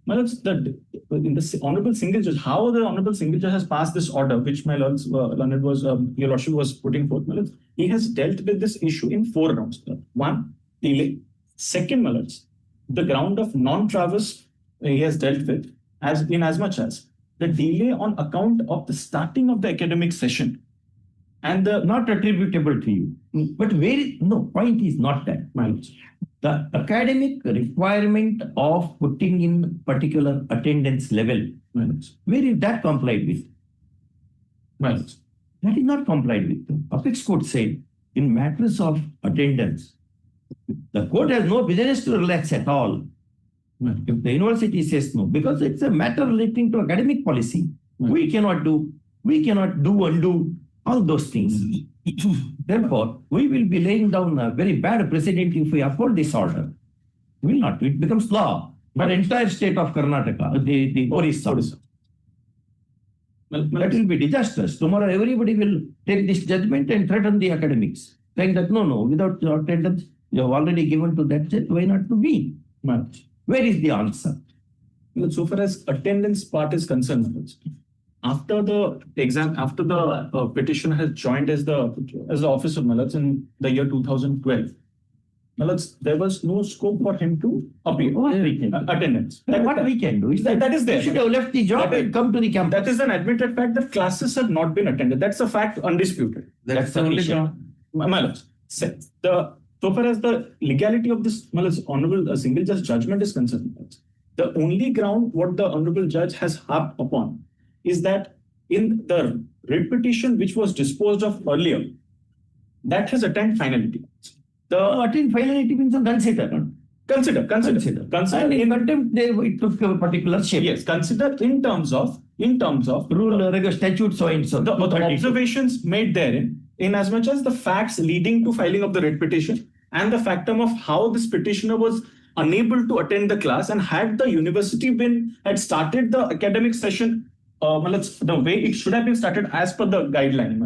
In the Honorable Single Judge, how the Honorable Single Judge has passed this order, which my lords, your lordship was putting forth, he has dealt with this issue in 4 rounds. 1, delay. Second, the ground of non-traverse he has dealt with as much as the delay on account of the starting of the academic session and the not attributable to you. But point is not that. The academic requirement of putting in particular attendance level, where is that complied with? That is not complied with. Appellate Court said in matters of attendance, the court has no business to relax at all. If the university says no, because it's a matter relating to academic policy, we cannot do, undo all those things. Therefore, we will be laying down a very bad precedent if we uphold this order. We will not. It becomes law for the entire state of Karnataka, the Orissa. That will be disastrous. Tomorrow, everybody will take this judgment and threaten the academics, saying that no, without attendance, you have already given to that judge, why not to me? Where is the answer? So far as attendance part is concerned, after the exam, after the petitioner has joined as the officer in the year 2012, there was no scope for him to appear. Attendance. What we can do is that is there. You should have left the job and come to the campus. That is an admitted fact that classes have not been attended. That's a fact undisputed. That's the only ground. So far as the legality of this Honorable Single Judge judgment is concerned, the only ground what the Honorable Judge has harped upon is that in the writ petition which was disposed of earlier, that has attained finality. The attained finality means consider. Consider. And in contempt, it took a particular shape. Yes, consider in terms of rule, statute, so and so. The observations made therein, in as much as the facts leading to filing of the writ petition and the factum of how this petitioner was unable to attend the class, and had the university had started the academic session the way it should have been started as per the guideline,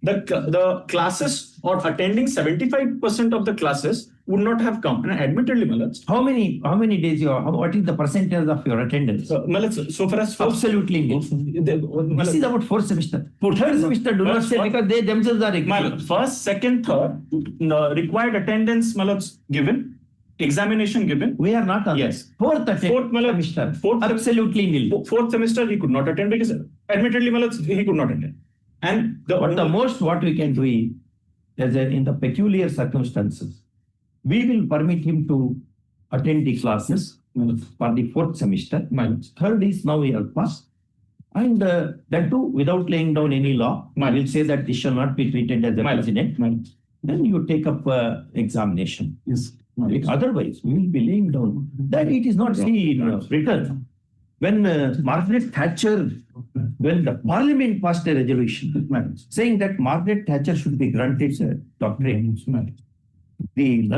the classes or attending 75% of the classes would not have come. And admittedly, how many days what is the percentage of your attendance? So for us, absolutely nil. This is about fourth semester. Third semester do not say, because they themselves are ignorant. First, second, third, required attendance given. Examination given. We are not on. Yes. Fourth semester. Absolutely nil. Fourth semester he could not attend because admittedly he could not attend. And the most what we can do is in the peculiar circumstances, we will permit him to attend the classes for the fourth semester. Third is now he has passed. And that too, without laying down any law, I will say that this shall not be treated as a precedent. Then you take up examination. Yes. Otherwise, we will be laying down that it is not written. When Margaret Thatcher, when the Parliament passed a resolution saying that Margaret Thatcher should be granted a doctorate, the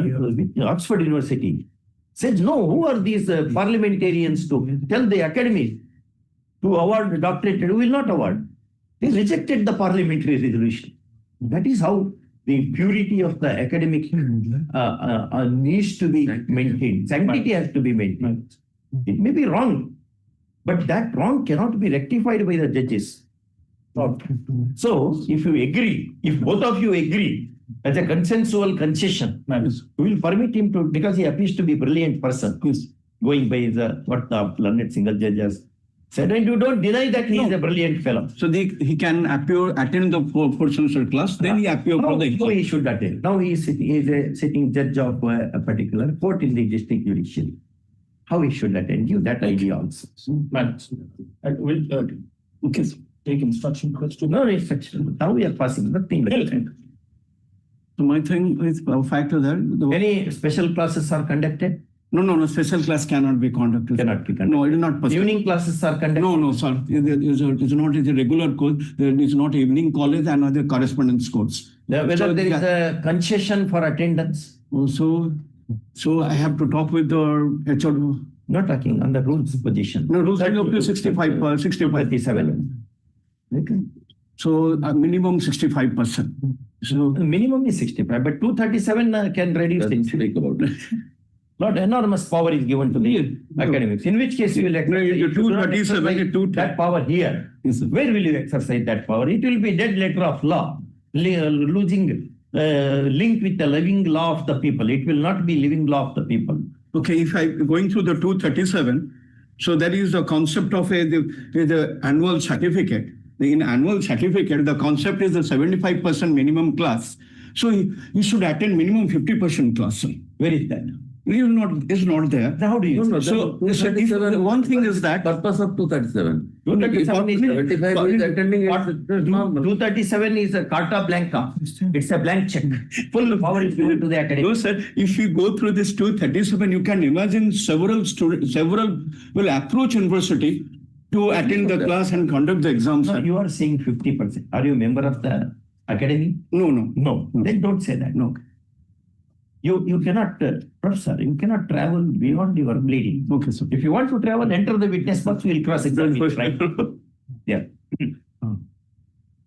Oxford University said, no, who are these parliamentarians to tell the academy to award the doctorate? We will not award. They rejected the parliamentary resolution. That is how the purity of the academic needs to be maintained. Sanctity has to be maintained. It may be wrong, but that wrong cannot be rectified by the judges. So, if you agree, if both of you agree, as a consensual concession, we will permit him to, because he appears to be a brilliant person, going by what the learned single judge has said, and you don't deny that he is a brilliant fellow. So he can attend the fourth semester class, then he appear for the exam. No, he should attend. Now he is a sitting judge of a particular court in the district judiciary. How he should attend? Give that idea also. Okay. Take instruction question. No instruction. Now we are passing nothing. So my thing is factor that any special classes are conducted. No, special class cannot be conducted. Cannot be conducted. No, it is not possible. Evening classes are conducted. No, sir. It is not a regular course. There is not evening college and other correspondence course. Whether there is a concession for attendance. So I have to talk with the HOD. Not talking on the rules position. No, rules are up to 67. Okay. So minimum 65%. So minimum is 65, but 237 can reduce things. Think about it. Not enormous power is given to the academics. In which case you will exercise that power here. Where will you exercise that power? It will be dead letter of law, losing link with the living law of the people. It will not be living law of the people. Okay, if I going through the 237, so that is the concept of the annual certificate. In annual certificate, the concept is the 75% minimum class. So you should attend minimum 50% class. Where is that? Is not there. How do you? No, so one thing is that purpose of 237. 237 is 75 is attending. 237 is a carta blanca. It's a blank check. Full power is given to the academy. No, sir. If you go through this 237, you can imagine several will approach university to attend the class and conduct the exams. No, you are saying 50%. Are you a member of the academy? No. Then don't say that. No. You cannot, professor, you cannot travel beyond your bleeding. Okay, so if you want to travel, enter the witness box, we will cross-examine. Right? Yeah.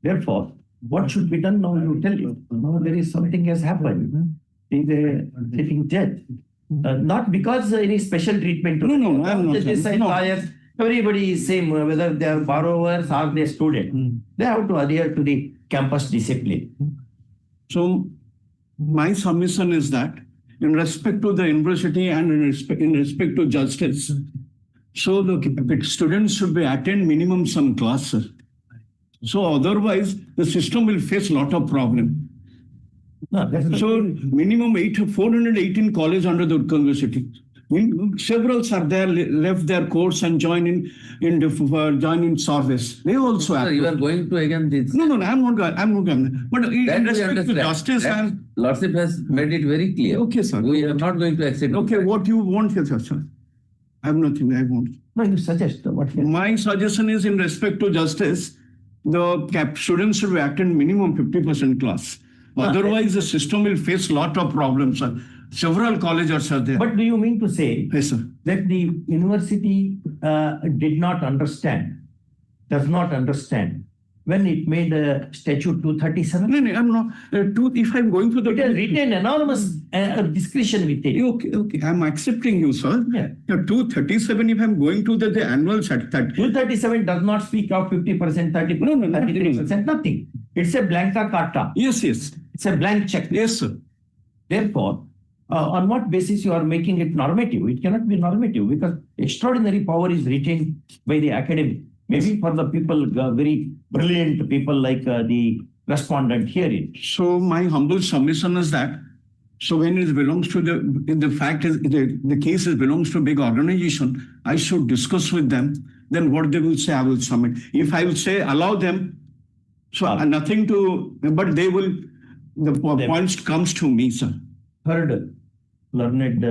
Therefore, what should be done now? You tell you. Now there is something has happened. Is a sitting judge. Not because any special treatment. No, I am not. Judges and lawyers, everybody is same, whether they are borrowers or they are students. They have to adhere to the campus discipline. So my submission is that in respect to the university and in respect to justice, so the students should be attend minimum some classes. So otherwise the system will face a lot of problem. No, so minimum 418 college under the University. Several are there, left their course and join in service. They also Sir, have. you are going to again this. No, I'm not going. But in That we respect to understand. justice That and. Lordship has made it very clear. Okay, sir. We are not going to accept. Okay, what you want here, sir? I have nothing, I want. No, you suggest what? My suggestion is in respect to justice, the students should be attend minimum 50% class. Otherwise, the system will face lot of problems, sir. Several colleges are there. But do you mean to say Yes, sir. that the university does not understand when it made statute 237? No, I'm not. If I'm going to the. It has retained enormous discretion with it. Okay, I'm accepting you, sir. Yeah. 237, if I'm going to the annual set that. 237 does not speak of 50%, 30%, No, 33%, nothing. It's a blanca carta. Yes. It's a blank check. Yes, sir. Therefore, on what basis you are making it normative? It cannot be normative because extraordinary power is retained by the academy. Maybe for the people, very brilliant people like the respondent herein. So my humble submission is that, so when it belongs to the fact is the case belongs to a big organization, I should discuss with them. Then what they will say, I will submit. If I will say allow them, so nothing to, but they will. The points comes to me, sir. Third, learned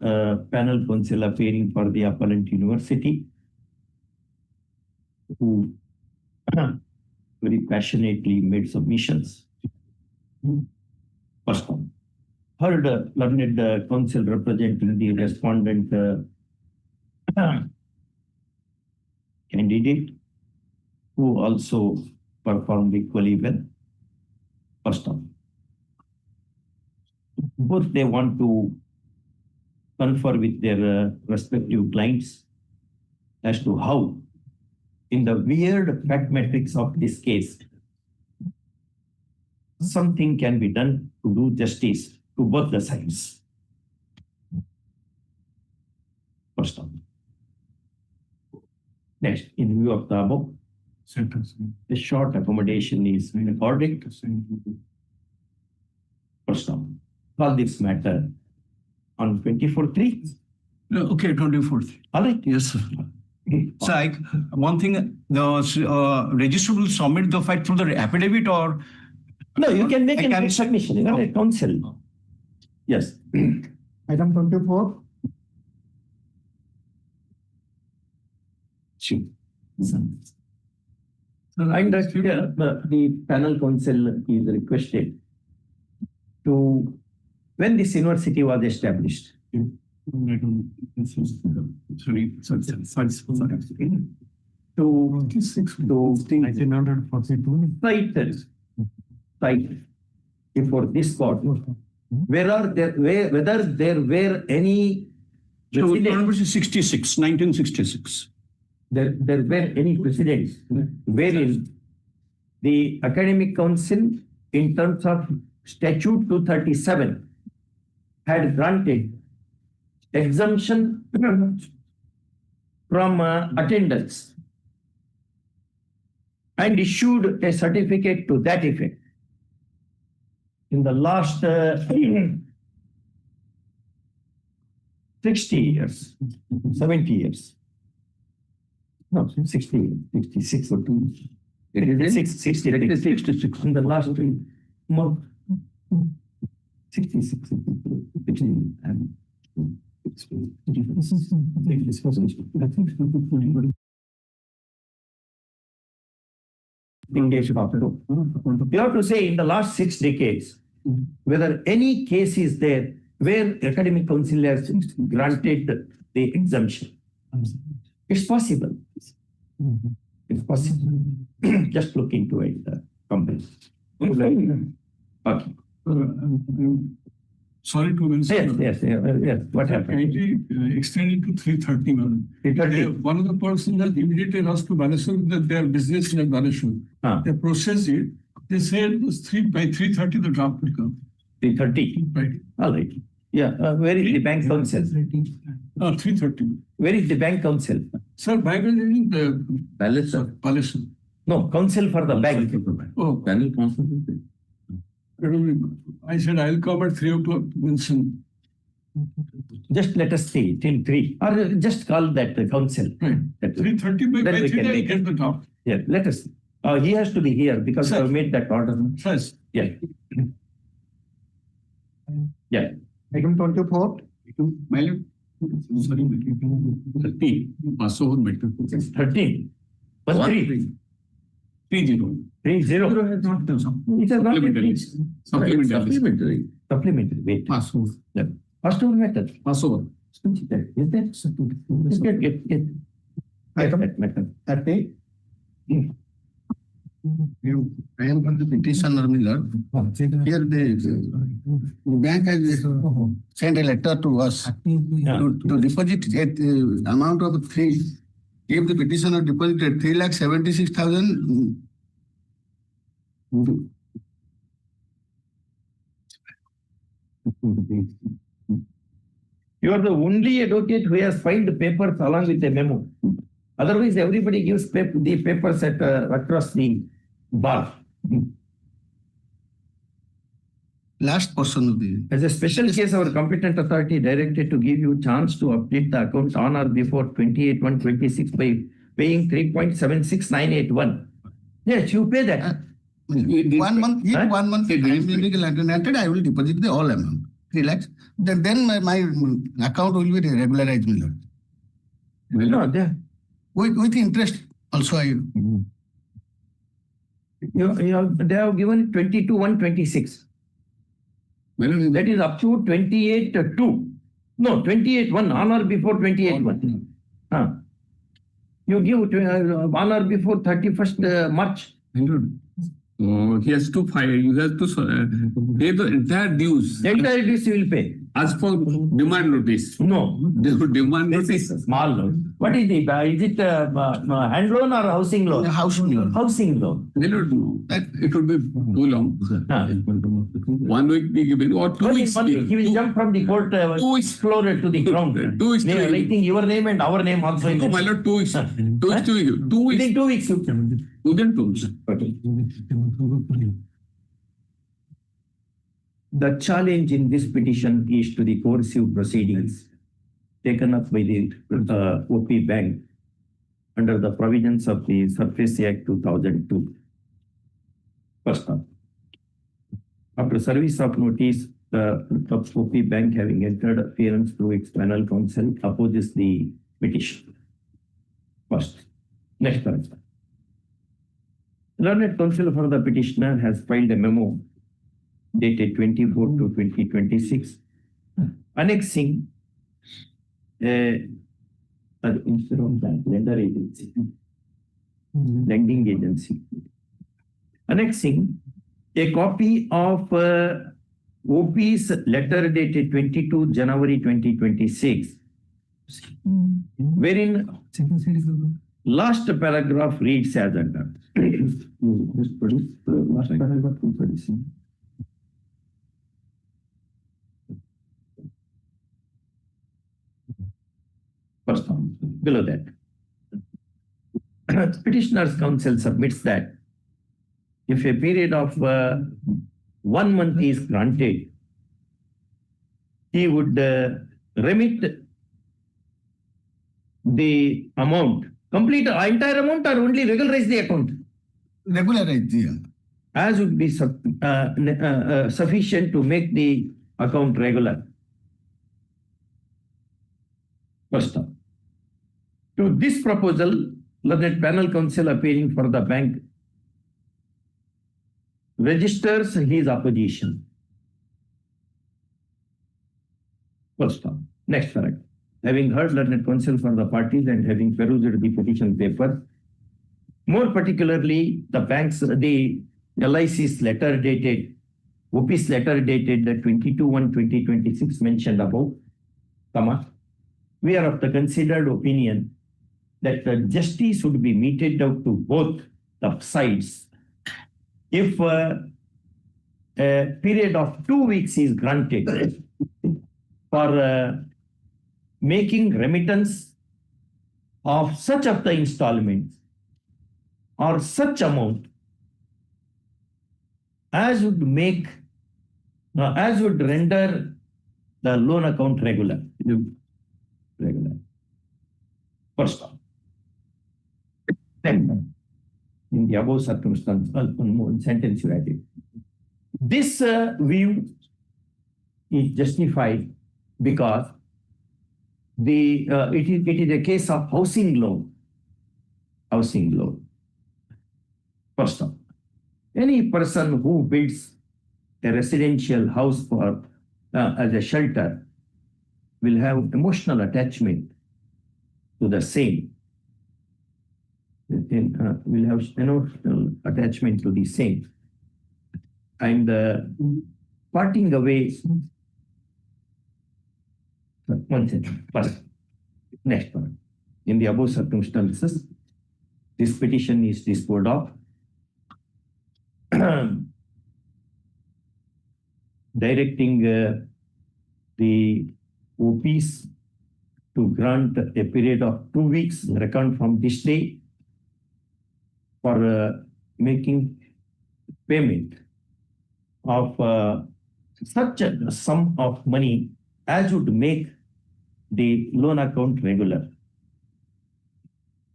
panel counsel appearing for the Appellate University, who very passionately made submissions. First one. Third, learned counsel representing the respondent candidate, who also performed equally well. First one. Both they want to confer with their respective clients as to how, in the weird fact matrix of this case, something can be done to do justice to both the sides. First one. Next, in view of the above, the short accommodation is according. First one. Call this matter on 24/3. Okay, 24th. All right. Yes, sir. Okay. So one thing, the register will submit the fact through the affidavit or? No, you can make a submission, a counsel. Yes. Item 24. And the panel counsel is requested to, when this university was established, cite before this court whether there were any precedents. 1966. There were any precedents wherein the academic council, in terms of statute 237, had granted exemption from attendance and issued a certificate to that effect. In the last 60 years, 70 years. No, 60 years, 66 or 2. 66. In the last 66. You have to say in the last 6 decades, whether any case is there where academic council has granted the exemption. It's possible. It's possible. Just look into it, company. Okay. Sorry to mention. Yes. What happened? Kindly extend it to 330. One of the persons has immediately asked to Baleshwar that their business in Baleshwar. They processed it. They said it was by 330 the draft will come. 330. Right. All right. Yeah. Where is the bank council? 330. Where is the bank council? Sir, bank is in the Baleshwar. No, council for the bank. Oh, panel council. I said I'll come at 3 o'clock. Wilson. Just let us stay till 3, or just call that the council. 3:30 by Then we can 3 take get it. the top. Yeah, let us. He has to be here because I have made that order. First. Yeah. Yeah. Item 24. My lord. Sorry, 30. Pass over matter. 13. 1-3. 30. 30. has not done some. It has not been Supplementary. reached. Supplementary. Supplementary. Wait. Pass over. Yeah. First over method. Pass over. Is that? Get. Item Method. 30. I am from the petitioner, Miller. Here the bank has sent a letter to us to deposit amount of 3. If the petitioner deposited 3,76,000. You are the only advocate who has filed the papers along with the memo. Otherwise, everybody gives the papers across the bar. Last portion of the. As a special case, our competent authority directed to give you chance to update the accounts on or before 28/1/26 by paying 3.76981. Yes, you pay that. 1 month, if Huh? 1 month time illegal alternated, I will deposit the all amount. 3 lakhs. Then my account will be regularized, Miller. No, With interest also I. they have given 22/1/26. That is up to 28/2. No, 28/1 on or before 28/1. You give on or before 31st March. He has to file. You have to pay the entire dues. The entire dues you will pay. As for demand notice. No. Demand This notice. is small loan. What is it? Is it hand loan or housing loan? Housing loan. Housing loan. They don't know. It would be too long. 1 week be given or 2 weeks. He will jump from the court 2 weeks. floor to the ground. 2 weeks. Writing your name and our name also. No, my lord, 2 weeks. 2 weeks to you. 2 weeks. Within 2 weeks. Within 2 weeks. The challenge in this petition is to the coercive proceedings taken up by the OP Bank under the provisions of the Surface Act 2002. First up, after service of notice, the OP Bank, having entered appearance through its panel counsel, opposes the petition. First. Next paragraph. Learned counsel for the petitioner has filed a memo dated 24/2026, annexing instead of bank, lending agency, annexing a copy of OP's letter dated 22 January 2026, wherein last paragraph reads as under. Just produce the last paragraph. First one, below that. Petitioner's counsel submits that if a period of 1 month is granted, he would remit the amount, complete entire amount, or only regularize the account? Regularize, yeah. As would be sufficient to make the account regular. First up. To this proposal, learned panel counsel appearing for the bank registers his opposition. First up. Next paragraph. Having heard learned counsel for the parties and having perused the petition paper, more particularly the bank's, the LIC's letter dated, OP's letter dated 22/1/2026 mentioned above, we are of the considered opinion that the justice would be meted out to both the sides if a period of 2 weeks is granted for making remittance of such of the installments or such amount as would make, as would render the loan account regular. Regular. First off. Then, in the above circumstance, sentence you added. This view is justified because it is a case of housing loan. Housing loan. First off, any person who builds a residential house for as a shelter will have emotional attachment to the same. Will have emotional attachment to the same. And parting away. One second. First. Next one. In the above circumstances, this petition is disposed of. Directing the OPs to grant a period of 2 weeks reckoned from this day for making payment of such a sum of money as would make the loan account regular.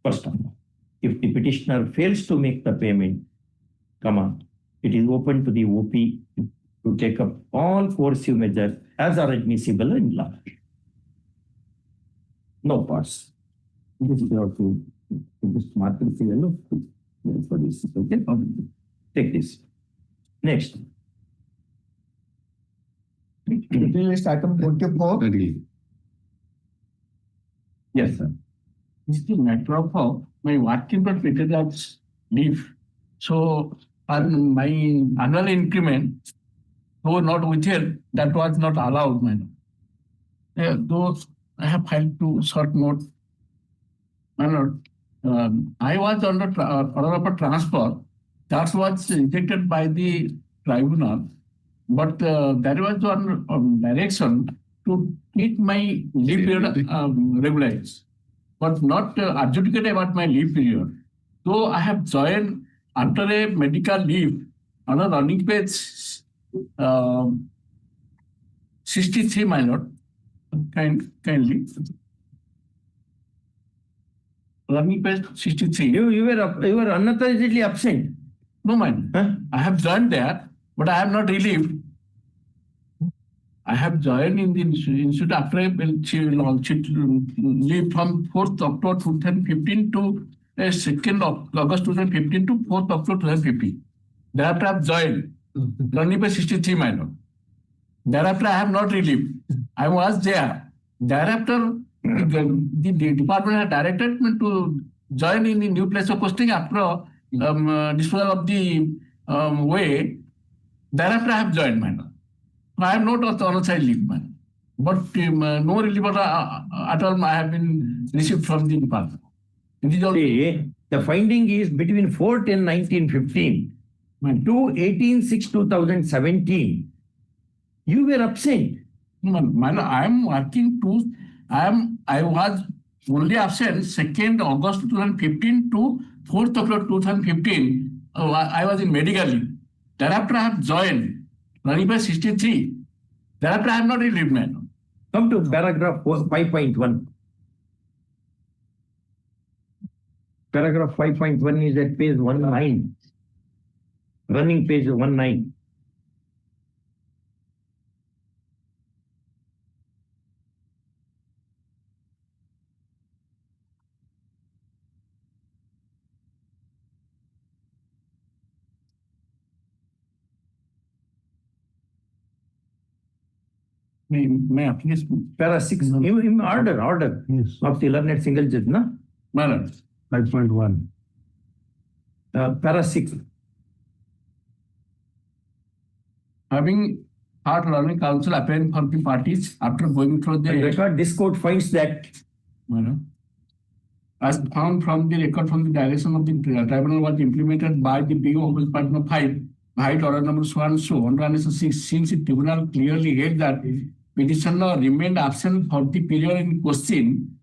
First of all, if the petitioner fails to make the payment, it is open to the OP to take up all coercive measures as are admissible in law. No parts. This is how to just mark it yellow. For this. Okay. Take this. Next. List item 24. Yes, sir. It's the matter of my working for treated as leave. So on my annual increment, though not withheld, that was not allowed, madam. Though I have filed to short note. I was under order of a transfer. That was rejected by the tribunal. But there was one direction to treat my leave period regularized, but not adjudicate about my leave period. So I have joined after a medical leave on a running page 63, my lord. Kindly. Running page 63. You were unauthorizedly absent. No, man. Huh? I have joined there, but I have not relieved. I have joined in the institute after I leave from 4th October 2015 to 2nd of August 2015 to 4th October 2015. Thereafter I have joined. Running by 63 my lord. Thereafter I have not relieved. I was there. Thereafter the department had directed me to join in the new place of posting after disposal of the way. Thereafter I have joined my lord. I am not authorized leave, man. But no relief at all I have been received from the department. The finding is between 4/10/1915 to 18/6/2017. You were absent. Man, I am working to. I was only absent 2nd August 2015 to 4th October 2015. I was in medical leave. Thereafter I have joined. Running by 63. Thereafter I have not relieved, man. Come to paragraph 5.1. Paragraph 5.1 is at page 19. Running page 19. May I please? Para 6. In order. Yes. Of the learned single judge, no? Madam. 5.1. Para 6. Having heard learning council appearing from the parties after going through the record, this court finds that. Madam. As found from the record from the direction of the tribunal was implemented by the BO of Department of 5, Height order number 1 so under 6, since the tribunal clearly held that petitioner remained absent for the period in question,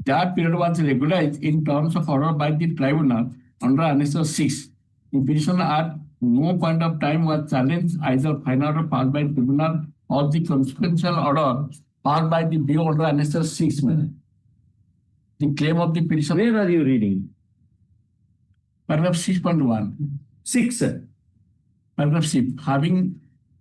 that period was regularized in terms of order by the tribunal under annexure 6. The petitioner at no point of time was challenged either final order passed by the tribunal of the consequential order passed by the BO under Annexure 6. The claim of the petition. Where are you reading? Paragraph 6.1. 6. Paragraph 6. Having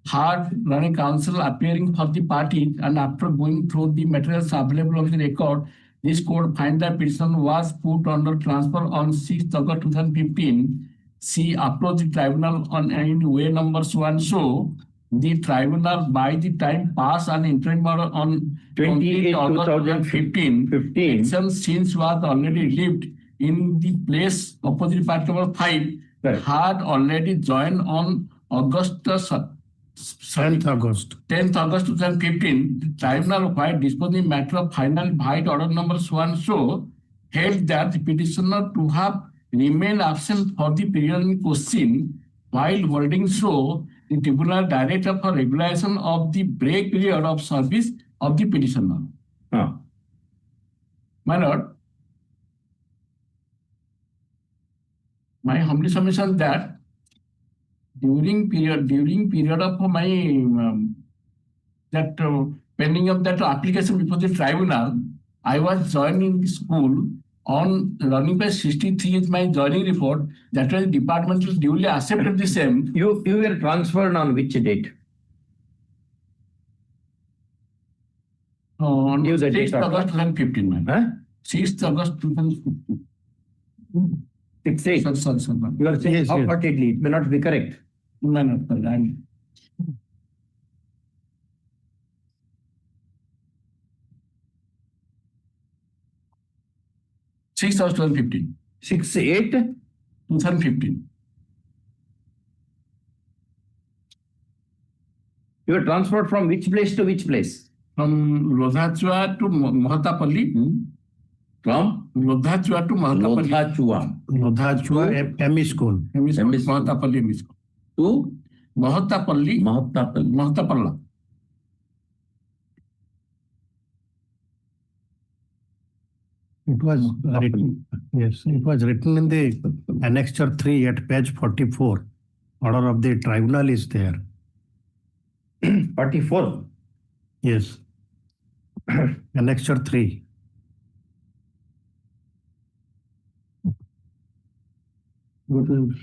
heard running counsel appearing for the party and after going through the materials available on the record, this court finds that petition was put under transfer on 6th August 2015. She approached the tribunal on in way number so and so. The tribunal by the time passed an interim order on 28 August 2015. Since was already lived in the place opposite part number 5 had already joined on Tenth August 2015, the tribunal, while disposing matter of final white order number so and so, held that the petitioner to have remained absent for the period in question. While holding so, the tribunal directed for regularization of the break period of service of the petitioner. My lord, my humble submission that during period of my pending of that application before the tribunal, I was joining the school on running by 63 is my joining report. That was the department will duly accepted the same. You were transferred on which date? On Give the 6th date. August 2015, man. 6th August 2015. 6. Sorry. You are saying Yes, yes. half-heartedly. It may not be correct. No, no, no. 6th August 2015. 6/8. 2015. You were transferred from which place to which place? From Lodhachua to Mahatapalli. From Lodhachua to Mahatapalli. Lodhachua ME School. Mahatapalli ME School. to Mahatapalla. It was written, yes, it was written in the Annexure 3 at page 44. Order of the tribunal is there. 44. Yes. Annexure 3. Go to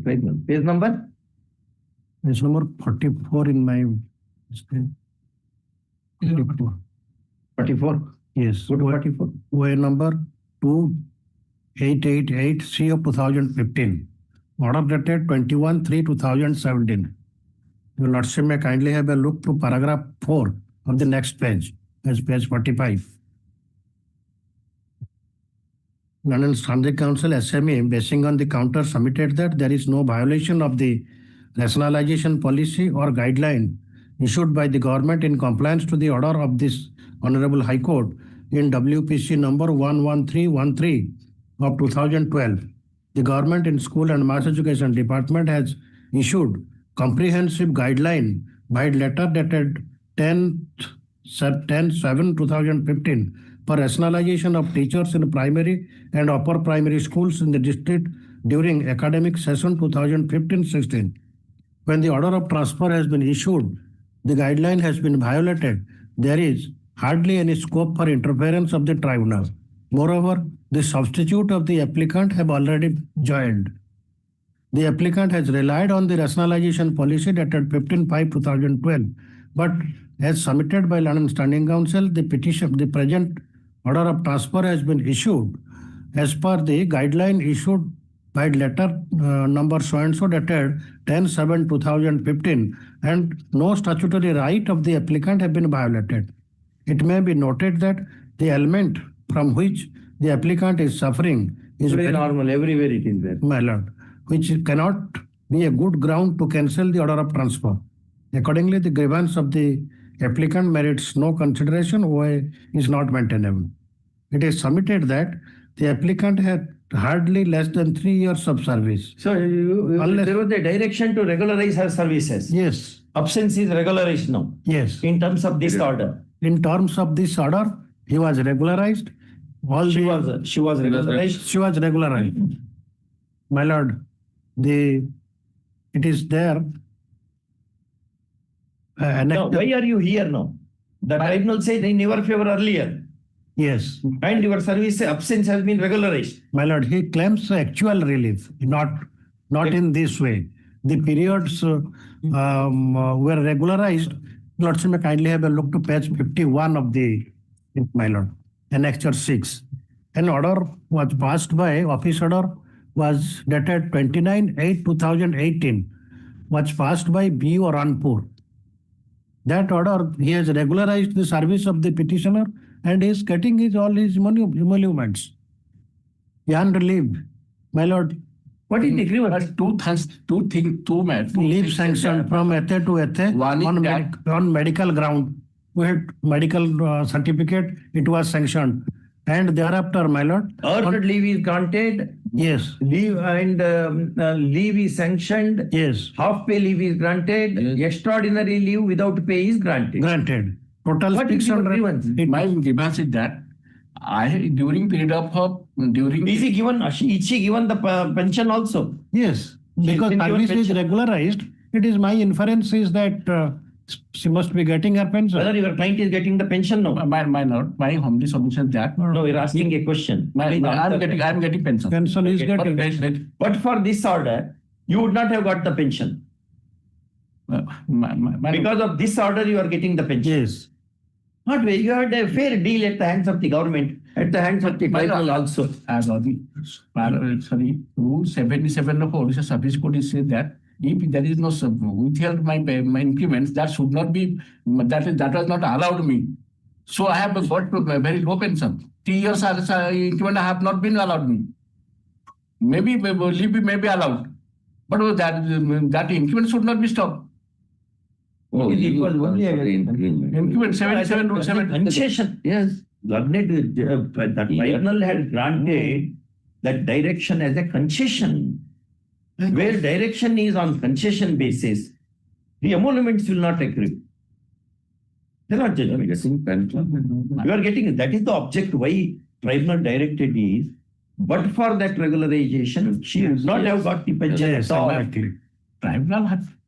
page number? Page number 44 in my. 44. Yes. Go to 44. OA number 2888 C of 2015. Order dated 21/3/2017. Your Lordship may kindly have a look through paragraph 4 of the next page. That's page 45. London Standing Council SME, basing on the counter, submitted that there is no violation of the rationalization policy or guideline issued by the government in compliance to the order of this Honorable High Court in WPC number 11313 of 2012. The government in School and Mass Education Department has issued comprehensive guideline by letter dated 10/7/2015 for rationalization of teachers in primary and upper primary schools in the district during academic session 2015-16. When the order of transfer has been issued, the guideline has been violated. There is hardly any scope for interference of the tribunal. Moreover, the substitute of the applicant have already joined. The applicant has relied on the rationalization policy dated 15/5/2012, but as submitted by London Standing Council, the present order of transfer has been issued as per the guideline issued by letter number so and so dated 10/7/2015, and no statutory right of the applicant have been violated. It may be noted that the element from which the applicant is suffering is very normal. Everywhere it is there. My lord, which cannot be a good ground to cancel the order of transfer. Accordingly, the grievance of the applicant merits no consideration or is not maintainable. It is submitted that the applicant had hardly less than 3 years of service. So there was a direction to regularize her services. Yes. Absence is regularized now. Yes. In terms of this order. In terms of this order, he was regularized. She was regularized. She was regularized. My lord, it is there Now, why are you here now? The tribunal said in your favor earlier. Yes. And your service absence has been regularized. My lord, he claims actual relief, not in this way. The periods were regularized. Lordship may kindly have a look to page 51 of the, my lord, Annexure 6. An order was passed by, office order was dated 29/8/2018, was passed by BO Ranpur. That order, he has regularized the service of the petitioner and he is getting all his emoluments. Yan relief, my lord. What is the agreement? Two Leave sanction from ethe to ethe on medical ground. We had medical certificate, it was sanctioned. And thereafter, my lord. Earned leave is granted. Yes. Leave and leave is sanctioned. Yes. Half pay leave is granted. Extraordinary leave without pay is granted. Granted. Total what is your 600. grievance? My grievance is that during period of Is he given? Is she given the pension also? Yes. Because service is regularized. It is my inference is that she must be getting her pension. Whether your client is getting the pension now? My lord, my humble submission that. No, you're asking a question. I'm getting pension. Pension is getting. But for this order, you would not have got the pension. Because of this order, you are getting the pension. Yes. Not way. You had a fair deal at the hands of the government, at the hands of the tribunal also. Sorry, Rule 77 of Orissa Service Code is said that if there is no withheld my increments, that should not be, that was not allowed me. So I have got very low pension. 3 years increment have not been allowed me. Maybe leave may be allowed, but that increment should not be stopped. Oh, it was only increment 77 to 7. Concession, yes. The tribunal had granted that direction as a concession. Where direction is on concession basis, the emoluments will not accrue. They are not getting. You are getting, that is the object why tribunal directed is, but for that regularization, she would not have got the pension at all.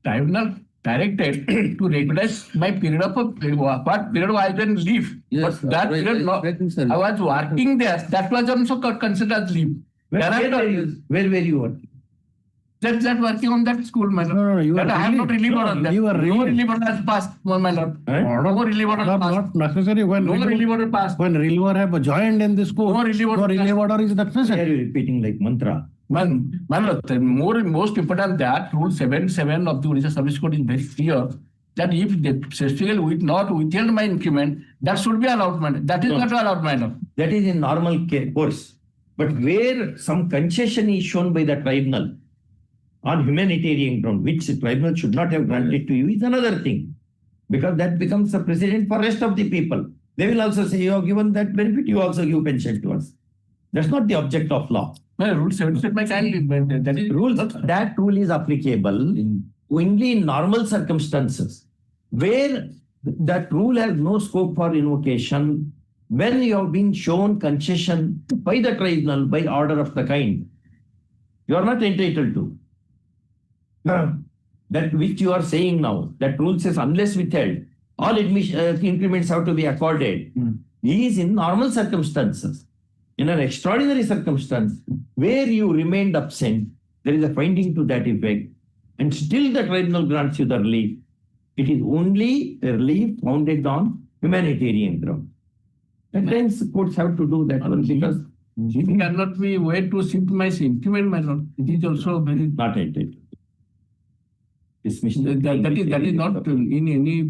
Tribunal directed to regularize my period of what period I can leave. Yes, but that period, I was working there. That was also considered as leave. Where were you working? That working on that school, my lord. No, you are I have not relieved on that. You are no relief order has passed, my lord. No relief order has passed. Not necessary. When no relief order passed. When reliever have joined in this school, no relief order is necessary. Are you repeating like mantra? My lord, the most important that Rule 77 of the Orissa Service Code is very clear that if the certificate with not withheld my increment, that should be allowed, my lord. That is not allowed, my lord. That is in normal course. But where some concession is shown by the tribunal on humanitarian ground, which the tribunal should not have granted to you, is another thing. Because that becomes a precedent for rest of the people. They will also say, you have given that benefit, you also give pension to us. That's not the object of law. Well, Rule 77 that is that rule is applicable only in normal circumstances, where that rule has no scope for invocation, when you have been shown concession by the tribunal by order of the kind. You are not entitled to. That which you are saying now, that rule says unless withheld, all increments have to be accorded. Is in normal circumstances. In an extraordinary circumstance, where you remained absent, there is a finding to that effect, and still the tribunal grants you the relief. It is only a relief founded on humanitarian ground. At times, courts have to do that one because it cannot be way to shift my increment, my lord. It is also very not entitled. Dismissed. That is not in any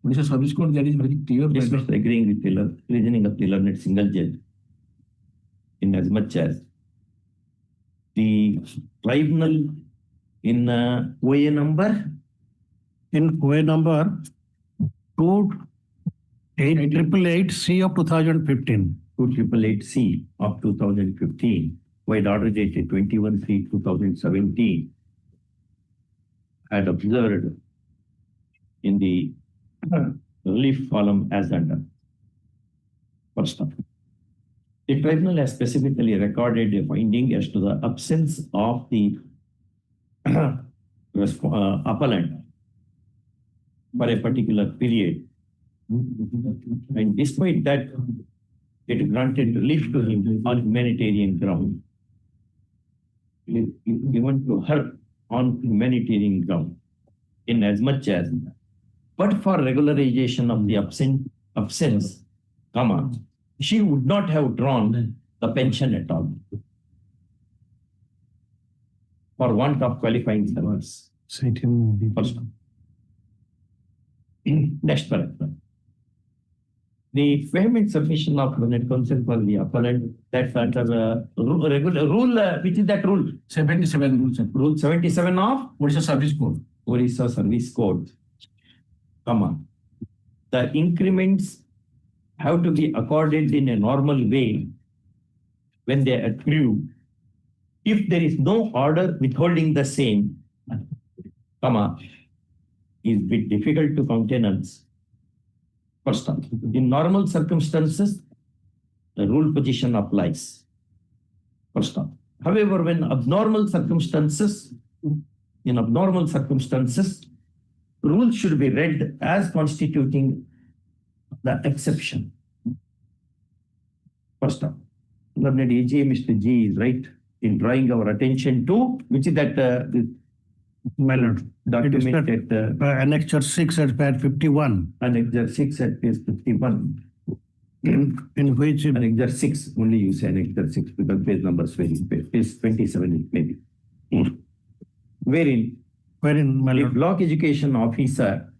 Orissa Service Code. That is very clear. Dismissed agreeing with the reasoning of the learned single judge. In as much as the tribunal in OA number? In OA number 2888C of 2015. 2888C of 2015, while order dated 21/3/2017, had observed in the relief column as under. First of all, the tribunal has specifically recorded a finding as to the absence of the appellant for a particular period. And despite that, it granted relief to him on humanitarian ground. Given to her on humanitarian ground, in as much as, but for regularization of the absence, comma, she would not have drawn the pension at all for want of qualifying service. First. Next paragraph. The payment submission of net counsel for the appellant, that's under regular rule, which is that rule? 77 rules. Rule 77 of Orissa Service Code. Orissa Service Code. Come on. The increments have to be accorded in a normal way when they accrue. If there is no order withholding the same, comma, is bit difficult to countenance. First off, in normal circumstances, the rule position applies. First off. However, when abnormal circumstances, in abnormal circumstances, rules should be read as constituting the exception. First off, learned AG, Mr. G is right in drawing our attention to, which is that My lord, document at Annexure 6 at page 51. Annexure 6 at page 51. In which Annexure 6, only you say Annexure 6 because page numbers vary. Page 27 maybe. Wherein my the lord, block education officer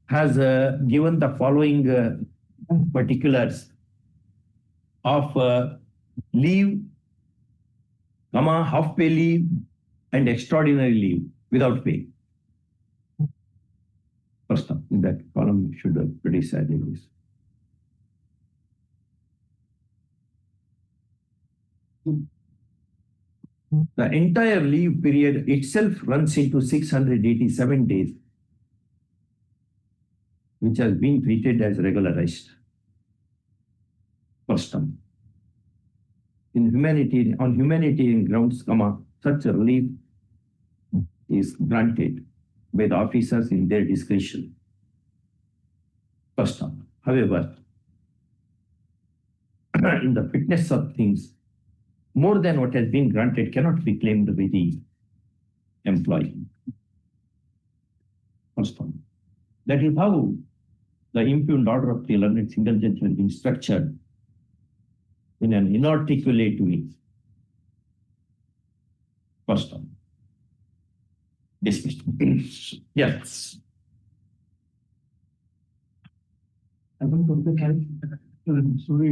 has given the following particulars of leave, comma, half pay leave, and extraordinary leave without pay. First up, in that column should have pretty sad anyways. The entire leave period itself runs into 687 days, which has been treated as regularized. First term. On humanitarian grounds, comma, such a relief is granted by the officers in their discretion. First term. However, in the fitness of things, more than what has been granted cannot be claimed by the employee. First one. That is how the impugned order of the learned single judge has been structured in an inarticulate way. First one. Dismissed. Yes. I don't put the Sorry,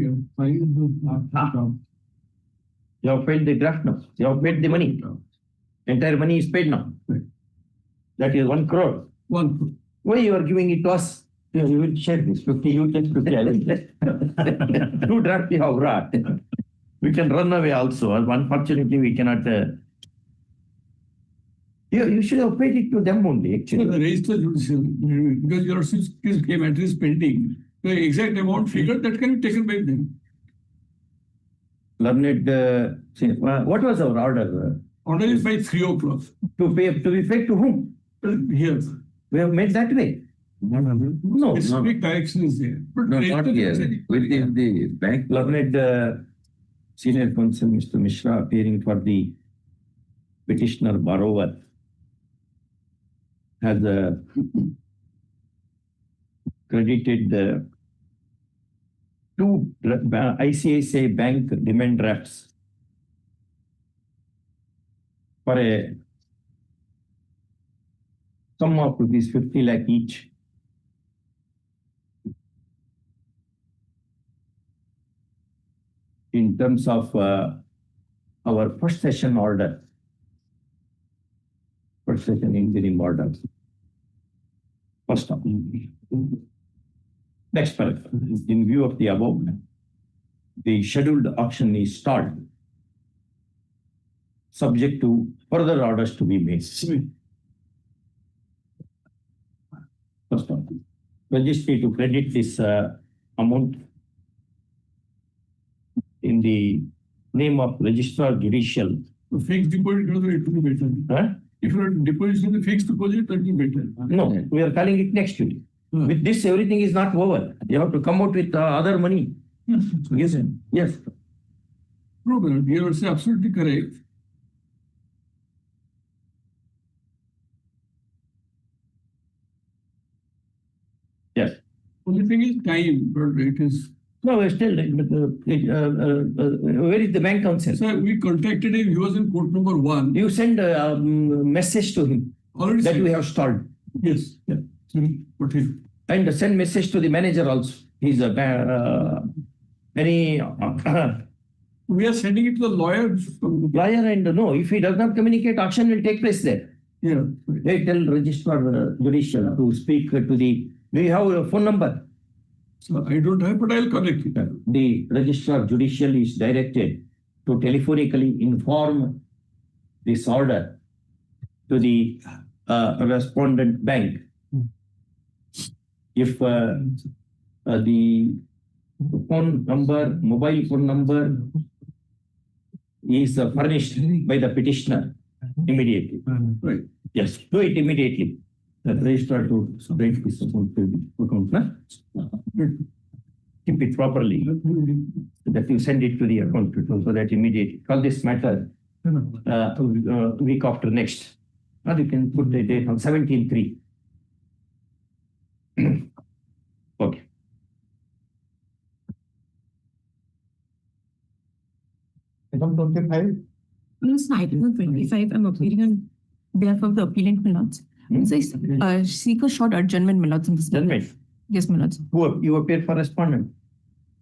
You have paid the draft now. You have paid the money. Entire money is paid now. That is 1 crore. 1 crore. Why you are giving it to us? You will share this. 50, you take 50. I will take. 2 draft you have brought. We can run away also. Unfortunately, we cannot. You should have paid it to them only, actually. Raise the judicial because your matter is pending. The exact amount figure that can be taken by them. Learned, what was our order? Order is by 3 o'clock. To be paid to whom? Here. We have made that way. No, specific direction is there. But No, not here. Within the bank. Learned senior counsel, Mr. Mishra, appearing for the petitioner borrower, has credited the 2 ICICI Bank demand drafts for a sum of rupees 50 lakh each. In terms of our first session order, first session interim order. First up. Next paragraph. In view of the above, the scheduled auction is stalled, subject to further orders to be made. First up. Registry to credit this amount in the name of Registrar Judicial. Fixed deposit, it will be better. Huh? If you are depositing the fixed deposit, that will be better. No, we are calling it next duty. With this, everything is not over. You have to come out with other money. Yes, yes. No, but you are absolutely correct. Yes. Only thing is time, but it is. No, still, where is the bank counsel? Sir, we contacted him. He was in court number 1. You send a message to him Already that sent. we have stalled. Yes. Yeah. But he. And send message to the manager also. He's any We are sending it to the lawyer. lawyer, and no, if he does not communicate, action will take place there. Yeah. They tell registrar judicial to speak to the. Do you have a phone number? So I don't have, but I'll connect it. The registrar judicial is directed to telephonically inform this order to the respondent bank. If the phone number, mobile phone number is furnished by the petitioner immediately. Right. Yes, do it immediately. The registrar to break this account. Keep it properly. That you send it to the account so that immediately. Call this matter week after next. Or you can put the date on 17/3. Okay. Item 25. This item 25, I'm appearing on behalf of the appellant, my lords. So I seek a short adjournment, my lords, in this. Judgment. Yes, my lords. Who you appear for respondent?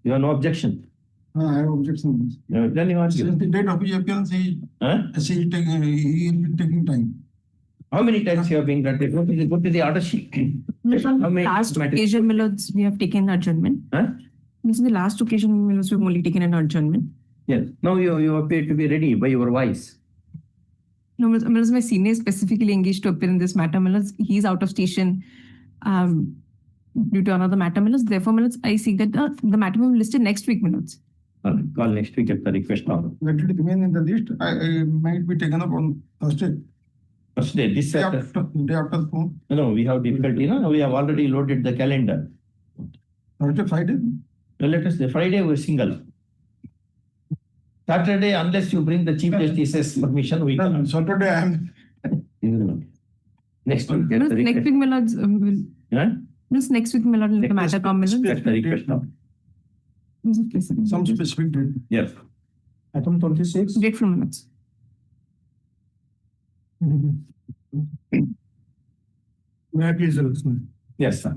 You have no objection. I have objection. Then you argue. Since the date of his appearance, he will be taking time. How many times you have been granted? Go to the order sheet. How many Last matters? occasion, my lords, we have taken adjournment. Huh? This is the last occasion, my lords, we have only taken an adjournment. Yes. Now you appear to be ready by your voice. No, my lords, my senior is specifically engaged to appear in this matter, my lords. He's out of station due to another matter, my lords. Therefore, my lords, I seek that the matter will be listed next week, my lords. Call next week at the request order. Let it remain in the list. I might be taken up on Thursday. Thursday, this Day Saturday. after the phone. No, we have difficulty. No, we have already loaded the calendar. Thursday, Friday. Let us say Friday we're single. Saturday, unless you bring the Chief Justice's permission, we can. Saturday, I am. Next week. Next week, my lords, will. Yeah? Next week, my lord, the matter come, my lords. That's the request now. Some specific date. Yes. Item 26. Date from my lords. May I please, Yes, sir.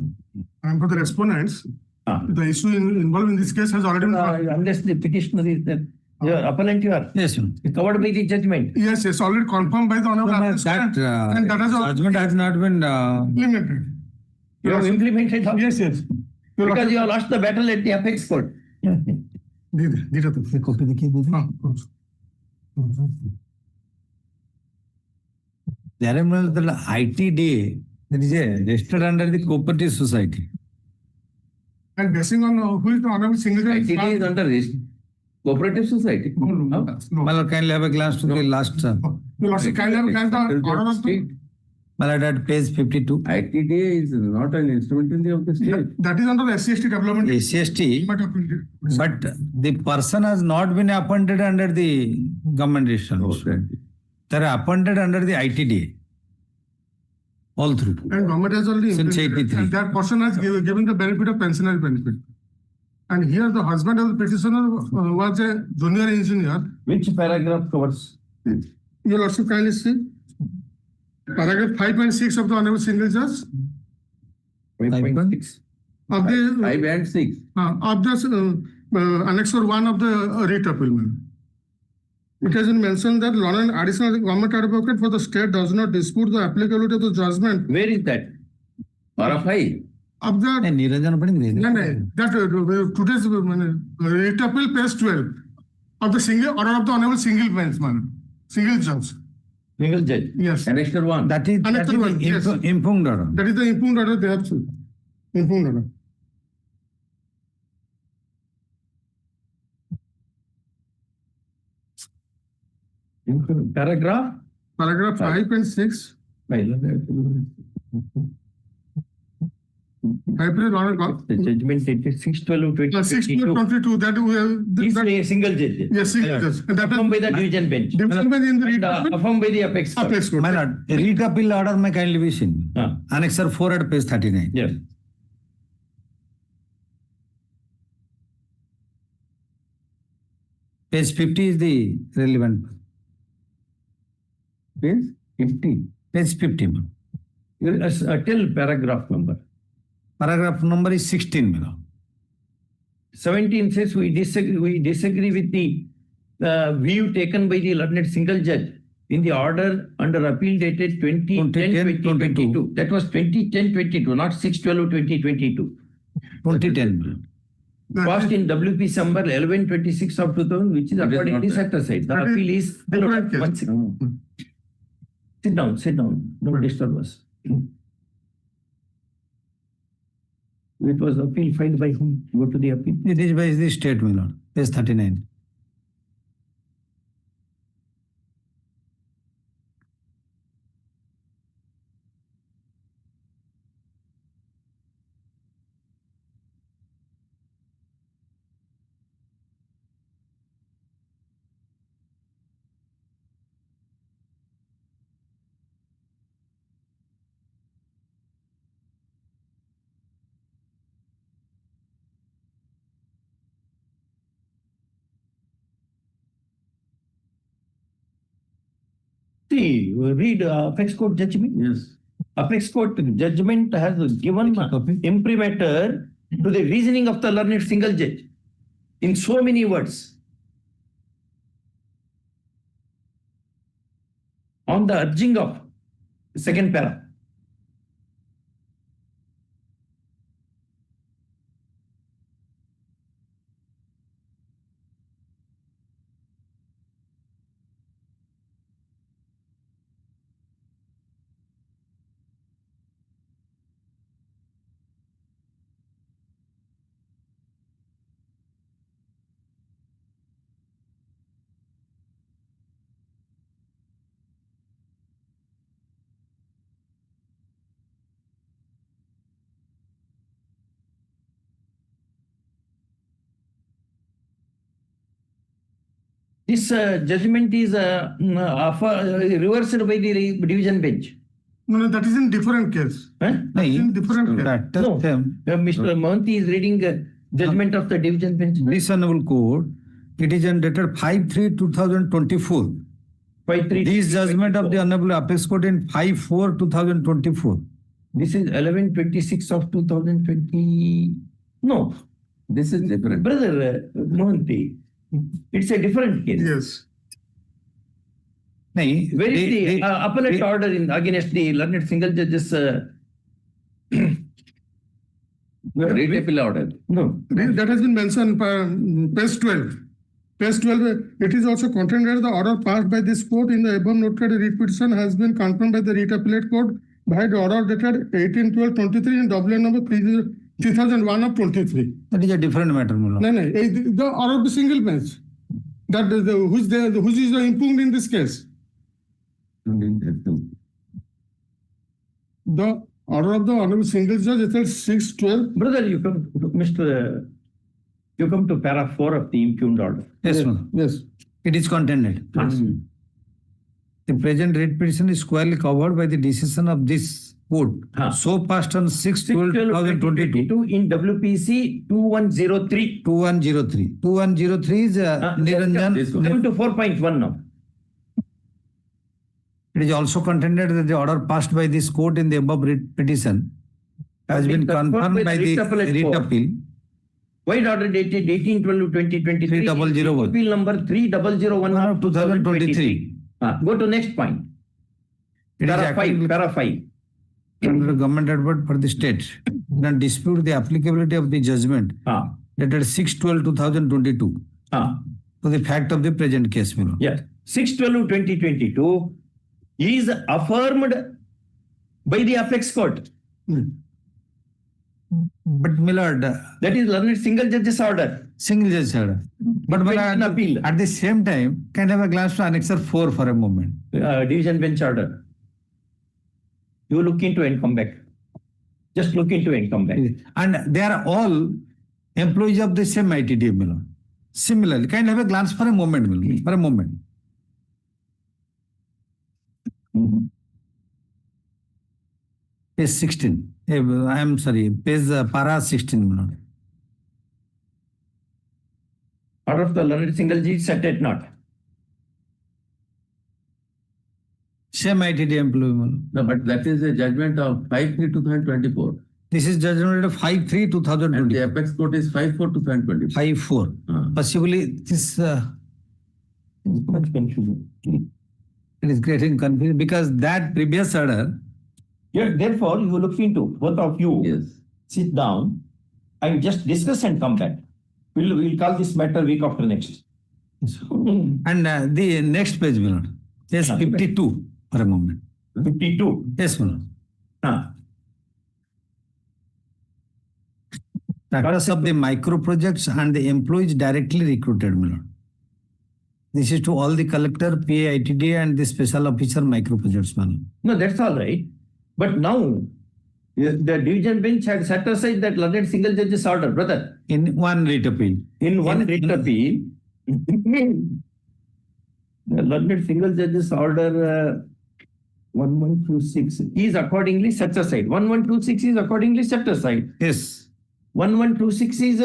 I'm for the respondents. Ah. The issue involved in this case has already been. Unless the petitioner is there. Your appellant you are. Yes, sir. Covered by the judgment. Yes, yes, already confirmed by the honorable. No, applicant, that and that has judgment has not been. implemented. You have implemented. Yes, yes. Because you have lost the battle at the apex court. Copy There is the ITD that is registered under the cooperative society. And basing on who is the honorable single judge. ITD is under this cooperative society. No. Well, kindly have a glance to the last. You also kindly have a glance at the order of the. Well, at page 52. ITD is not an instrumentality of the state. That is under the SC/ST development. SC/ST, but the person has not been appointed under the government restrictions. Okay. They are appointed under the ITD. All through. And government has already Since implemented, 83. and that person has given the benefit of pensionary benefit. And here the husband of the petitioner was a junior engineer. Which paragraph covers? You will also kindly see paragraph 5 and 6 of the honorable single judge 5.6. of the 5 and 6. of the annexure 1 of the writ appeal. It has been mentioned that law and additional government advocate for the state does not dispute the applicability of the judgment Where is that? Para 5. of the Niranjan that today's writ appeal page 12 of the single order of the honorable single bench single judge. Single judge. Yes. Annexure 1. That is Annexure one, the yes. impugned order. That is the impugned order they have to. Impugned order. Paragraph? Paragraph 5 and 6. 5 is Honor God. The judgment dated 6/12/2022. 6/22, that we have. Is a single judge. Yes, single judge. And that Affirmed by the division bench. Division bench in the And, read. affirmed by the apex court. Apex court. My lord, read appeal order may kindly be seen. Annexure 4 at page 39. Yes. Page 50 is the relevant. Page 50. Page 50. ma'am. Tell paragraph number. Paragraph number is 16. ma'am. 17 says we disagree with the view taken by the learned single judge in the order under appeal dated 2010-2022. That was 2010-22, not 6/12/2022. 2010. ma'am. Passed in WP number 1126 of 2000, which is accordingly set aside. The appeal is. One second. Sit down, sit down. Don't disturb us. It was appeal filed by whom? Go to the appeal. It is by the state, my lord. Page 39. See, read apex court judgment. Yes. Apex court judgment has given imprimatur to the reasoning of the learned single judge in so many words. On the urging of second para. This judgment is reversed by the division bench. No, that is in different case. Huh? That is in different case. No, Mr. Mohanty is reading judgment of the division bench. This honorable court, it is dated 5/3/2024. 5/3. This judgment of the honorable apex court in 5/4/2024. This is 11/26 of 2020. No, This is different. brother Mohanty, it's a different case. Yes. Nahi, Where is the they- appellate they- order against the learned single judges? Read appeal order. No. That has been mentioned page 12. Page 12, it is also contended the order passed by this court in the above noted writ petition has been confirmed by the writ appellate court by the order dated 18/12/23 in WN number 3001 of 23. That is a different matter, Mullah. No, the order of the single bench. That is who is the impugned in this case? The order of the honorable single judge is 6/12. Brother, you come, you come to para 4 of the impugned order. Yes, Mullah. Yes. It is contended. The present writ petition is squarely covered by the decision of this court. So passed on 6/12/2022. In WPC 2103. 2103. 2103 is Niranjan. Come to 4.1 now. It is also contended that the order passed by this court in the above writ petition has been confirmed by the writ appeal. Wide order dated 18/12/2023. 3001. Appeal number 3001 of 2023. Go to next point. It is Para 5. Para 5. Under the government advert for the state, then dispute the applicability of the judgment dated 6/12/2022 to the fact of the present case. Yes. 6/12/2022 is affirmed by the apex court. But Millard, that is learned single judge's order. Single judge order. But at the same time, can I have a glance to Annexure 4 for a moment? division bench order. You look into and come back. Just look into and come back. And they are all employees of the same ITDA, my lord. Similarly, can I have a glance for a moment, my lord? For a moment. Page 16. I am sorry, page para 16, my lord. Order of the learned single G set at not. Same ITD employee, my lord. No, but that is a judgment of 5/3/2024. This is judgment of 5/3/2020. And the apex court is 5/4/2024. 5/4. Possibly this Much confusion. it is getting confused because that previous order. Yeah, therefore, you look into, both of you, Yes. sit down and just discuss and come back. We'll call this matter week after next. And the next page, my lord. Yes, 52 for a moment. 52. Yes, my lord. Status of the micro projects and the employees directly recruited, my lord. This is to all the collector, PA, ITD, and the special officer micro projects, my lord. No, that's all right. But now, the division bench had set aside that learned single judge's order, brother. In one writ appeal. In one writ appeal, the learned single judge's order 1126 is accordingly set aside. 1126 is accordingly set aside. Yes. 1126 is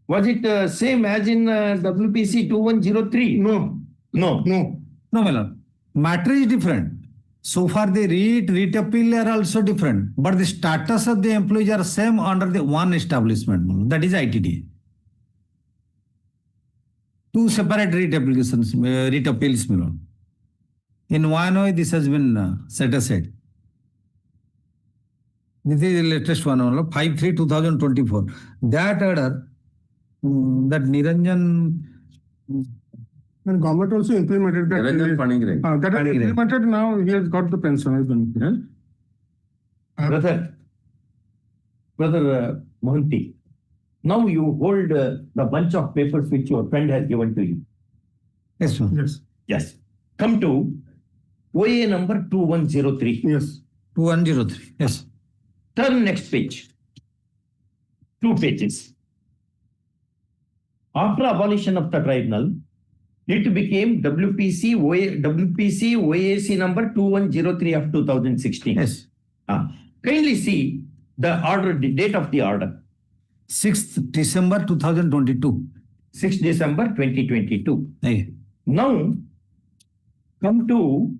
was it same as in WPC 2103? No, No. no. No, my lord. Matter is different. So far, the writ appeal are also different. But the status of the employees are same under the one establishment, my lord. That is ITD. Two separate writ applications, writ appeals, my lord. In one way, this has been set aside. This is the latest one, 5/3/2024. That order, that Niranjan. And government also implemented that. Niranjan Panigre. That is implemented now. He has got the pension. Brother Mohanty, now you hold the bunch of papers which your friend has given to you. Yes, sir. Yes. Yes. Come to OA number 2103. Yes. 2103. Yes. Turn next page. 2 pages. After abolition of the tribunal, it became WPC OAC number 2103 of 2016. Yes. Kindly see the order, the date of the order. 6th December 2022. 6th December 2022. Hey. Now, come to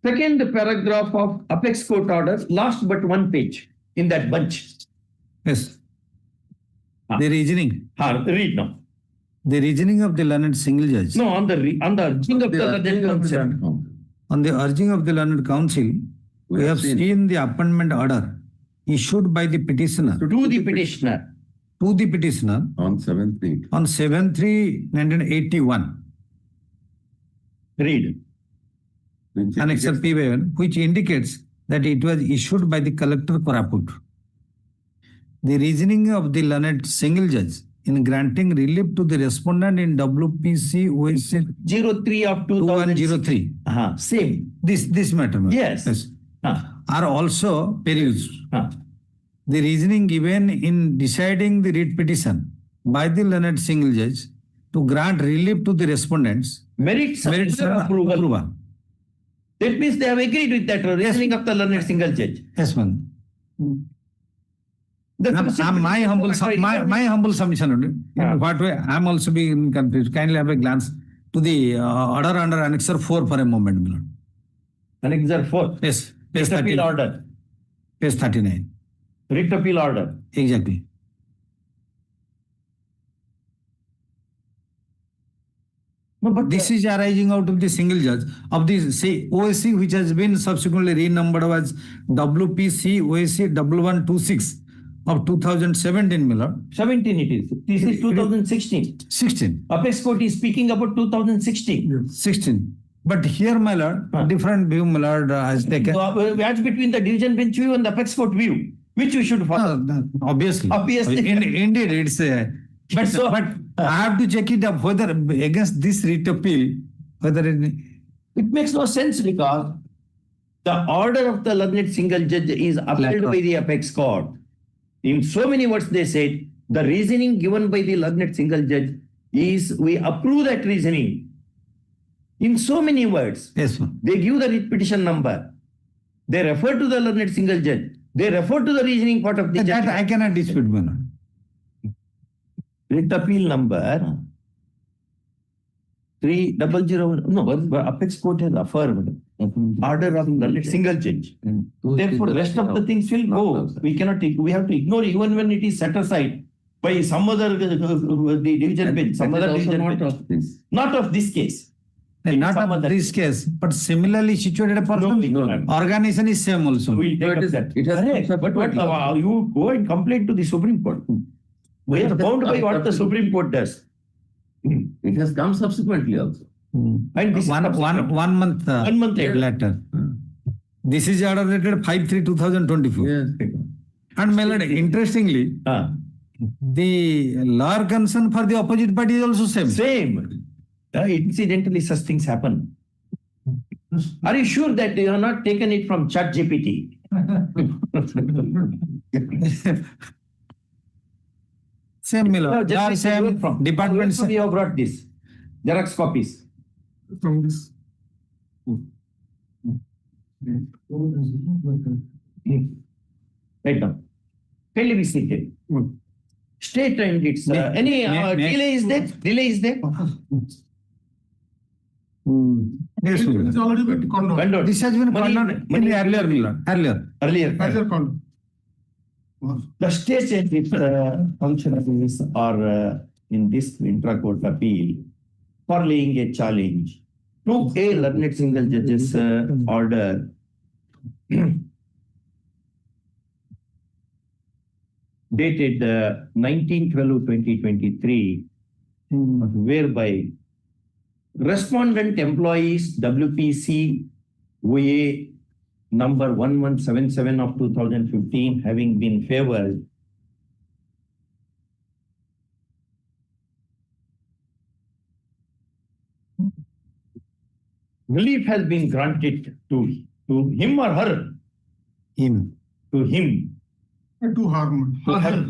second paragraph of apex court order, last but one page in that bunch. Yes. The reasoning. Read now. The reasoning of the learned single judge. No, on the urging of the learned counsel. On the urging of the learned counsel, we have seen the appointment order issued by the petitioner. To the petitioner. To the petitioner. On 7/3. On 7/3/1981. Read. Annexure P1, which indicates that it was issued by the collector Koraput. The reasoning of the learned single judge in granting relief to the respondent in WPC OAC 03 of 2103. Same. This matter. Yes. Are also perused. The reasoning given in deciding the writ petition by the learned single judge to grant relief to the respondents merits approval. That means they have agreed with that reasoning of the learned single judge. Yes, ma'am. My humble submission. In what way? I am also being confused. Kindly have a glance to the order under Annexure 4 for a moment, my lord. Annexure 4? Yes. Page 39. Order. Page 39. Writ appeal order. Exactly. No, but this is arising out of the single judge of the OAC, which has been subsequently renumbered as WPC OAC 1126 of 2017, my lord. 17 it is. This is 2016. 16. Apex court is speaking about 2016. 16. But here, my lord, different view, my lord, has taken. That's between the division bench view and the apex court view. Which we should follow? Obviously. Obviously. Indeed, it's but I have to check it up whether against this writ appeal, whether It makes no sense because the order of the learned single judge is upheld by the apex court. In so many words, they said the reasoning given by the learned single judge is we approve that reasoning. In so many words, yes, sir. They give the writ petition number. They refer to the learned single judge. They refer to the reasoning part of the That judge. I cannot dispute, man. Writ appeal number 3001. No, but apex court has affirmed order of the single judge. Therefore, the rest of the things will go. We have to ignore even when it is set aside by some other the division bench, some other division bench. Not of this case. Not of this case, but similarly situated person, organization is same also. We take up that. But what you go and complain to the Supreme Court. We are bound by what the Supreme Court does. It has come subsequently also. And this One month later. This is order dated 5/3/2024. Yes. And my lord, interestingly, the law concern for the opposite party is also same. Same. Incidentally, such things happen. Are you sure that you have not taken it from ChatGPT? Same, my lord. Just Same department. We have brought this. Xerox copies. From this. Right now. Kindly be seated. State and its any delay is there? Delay is there? Yes, It is already been condoned. this has been condoned in the earlier, my lord. Earlier. Earlier condoned. The state and its functionaries are in this intra-court appeal for laying a challenge to a learned single judge's order dated 19/12/2023, whereby respondent employees WPC OA number 1177 of 2015 having been favored, relief has been granted to him or her? Him. To him. To harm.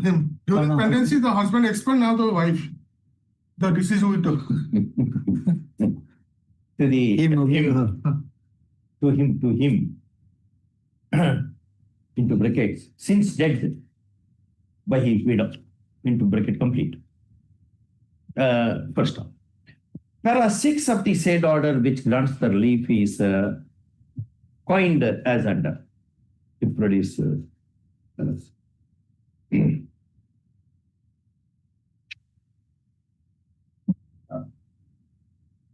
Him. During pregnancy, the husband expelled, now the wife. The decision we took. To him. Into brackets, since dead by his widow, into bracket complete. First off, para 6 of the said order which grants the relief is coined as under. It produces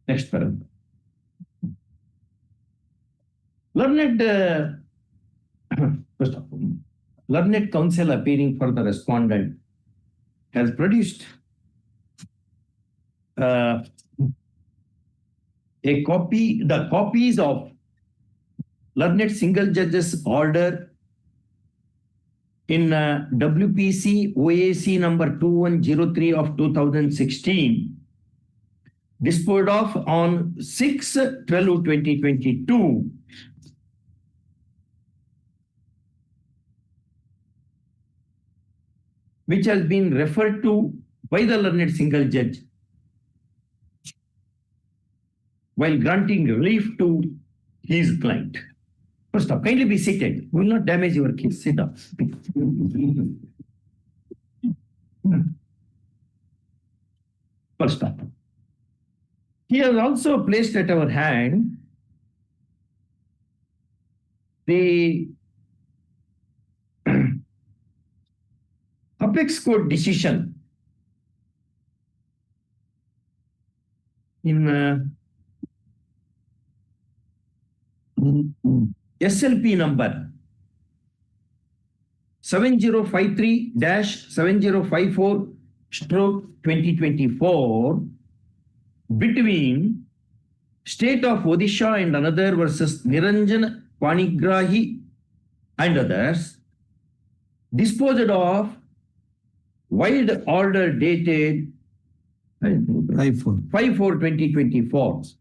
next paragraph. First of all, learned counsel appearing for the respondent has produced the copies of learned single judge's order in WPC OAC number 2103 of 2016, disposed of on 6/12/2022. Which has been referred to by the learned single judge while granting relief to his client. First off, kindly be seated. We will not damage your case. Sit down. First off, he has also placed at our hand the apex court decision in SLP number 7053-7054/2024 between State of Odisha and another versus Niranjan Panigrahi and others, disposed of while the order dated 5/4/2024,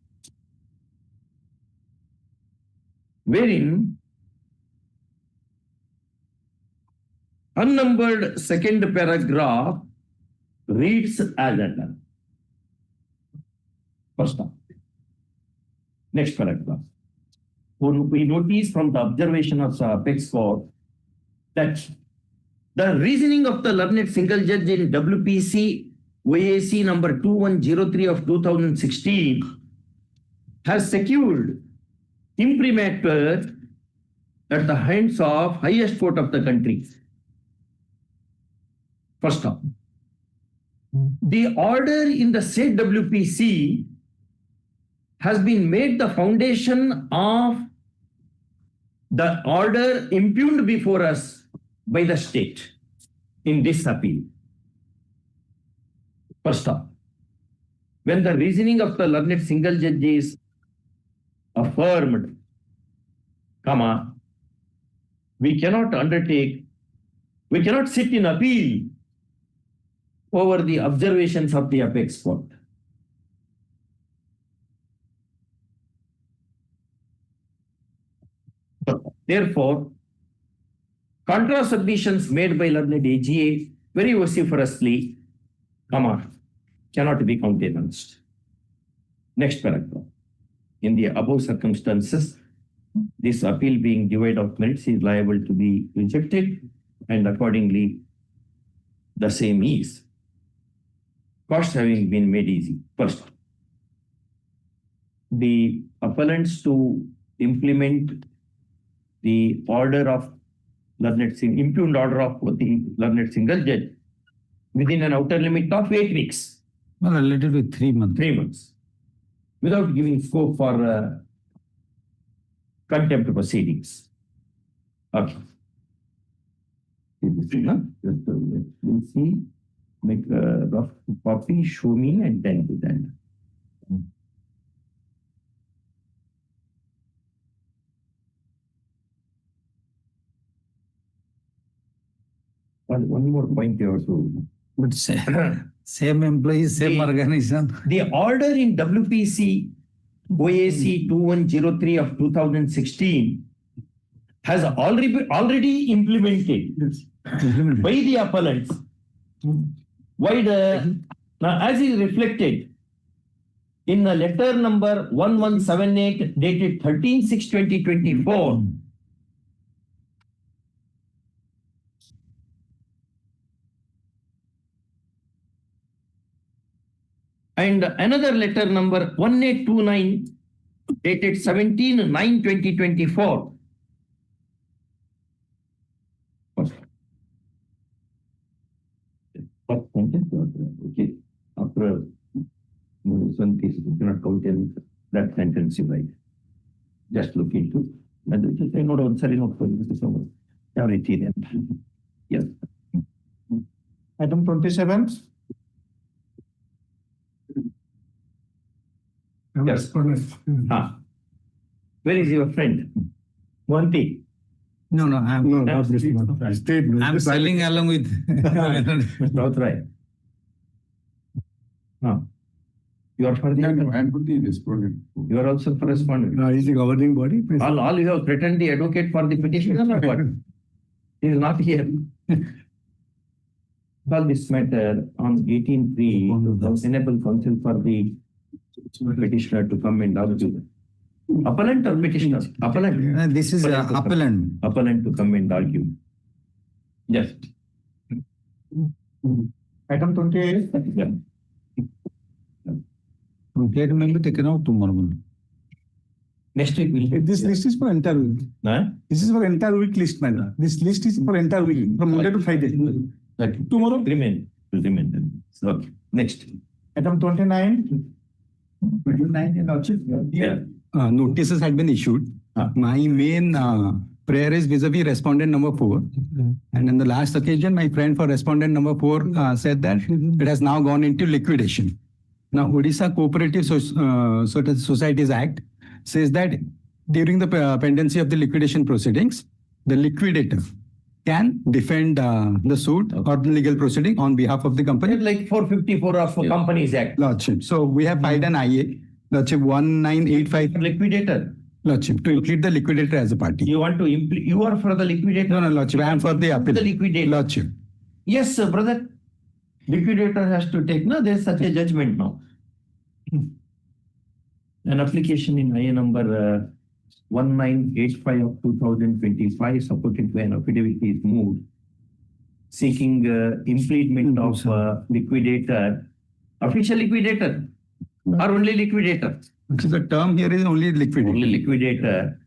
wherein unnumbered second paragraph reads as under. First up. Next paragraph. We notice from the observation of Apex Court that the reasoning of the learned single judge in WPC OAC number 2103 of 2016 has secured imprimatur at the hands of highest court of the country. First up, the order in the said WPC has been made the foundation of the order impugned before us by the state in this appeal. First up, when the reasoning of the learned single judge is affirmed, we cannot sit in appeal over the observations of the Apex Court. Therefore, contra submissions made by learned AGA very vociferously, cannot be countenanced. Next paragraph. In the above circumstances, this appeal being devoid of merits is liable to be rejected, and accordingly, the same is. Costs having been made easy. First, the appellants to implement the order of impugned order of the learned single judge within an outer limit of 8 weeks. Well, related with 3 months. 3 months. Without giving scope for contempt proceedings. Okay. We'll see. Make a rough copy, show me, and then do that. One more point here too. But same employees, same organization. The order in WPC OAC 2103 of 2016 has already implemented by the appellants. As is reflected in the letter number 1178 dated 13/6/2024, and another letter number 1829 dated 17/9/2024. Okay. After one piece, you cannot count in that sentence you write. Just look into everything. Yes. Item 27. Yes. Where is your friend? Mohanty? No, I'm not this one. I stayed. I'm selling along with. Not right. You are for the. No, I'm for the respondent. You are also for respondent. Is the governing body? All you have threatened the advocate for the petitioner or what? He is not here. Call this matter on 18/3, enable counsel for the petitioner to come and argue. Appellant or petitioner? Appellant. This is appellant. Appellant to come and argue. Yes. Item 28. Yeah. Date may be taken out tomorrow. Next week we'll. This list is for entire week. This is for entire week list, man. This list is for entire week, from Monday to Friday. Tomorrow? Will remain. Okay. Next. Item 29. Yeah. Notices had been issued. My main prayer is vis-a-vis respondent number 4. And in the last occasion, my friend for respondent number 4 said that it has now gone into liquidation. Now, Odisha Cooperative Societies Act says that during the pendency of the liquidation proceedings, the liquidator can defend the suit or the legal proceeding on behalf of the company. Like 454 of Companies Act. Lordship. So we have filed an IA, Lordship 1985. Liquidator. Lordship, to implead the liquidator as a party. You want to implement, you are for the liquidator? No, Lordship, I am for the appeal. The liquidator. Lordship. Yes, sir, brother. Liquidator has to take, no, there is such a judgment now. An application in IA number 1985 of 2025 supported by an affidavit is moved seeking impleadment of liquidator, official liquidator or only liquidator? Which is the term here is only liquidator. Only liquidator.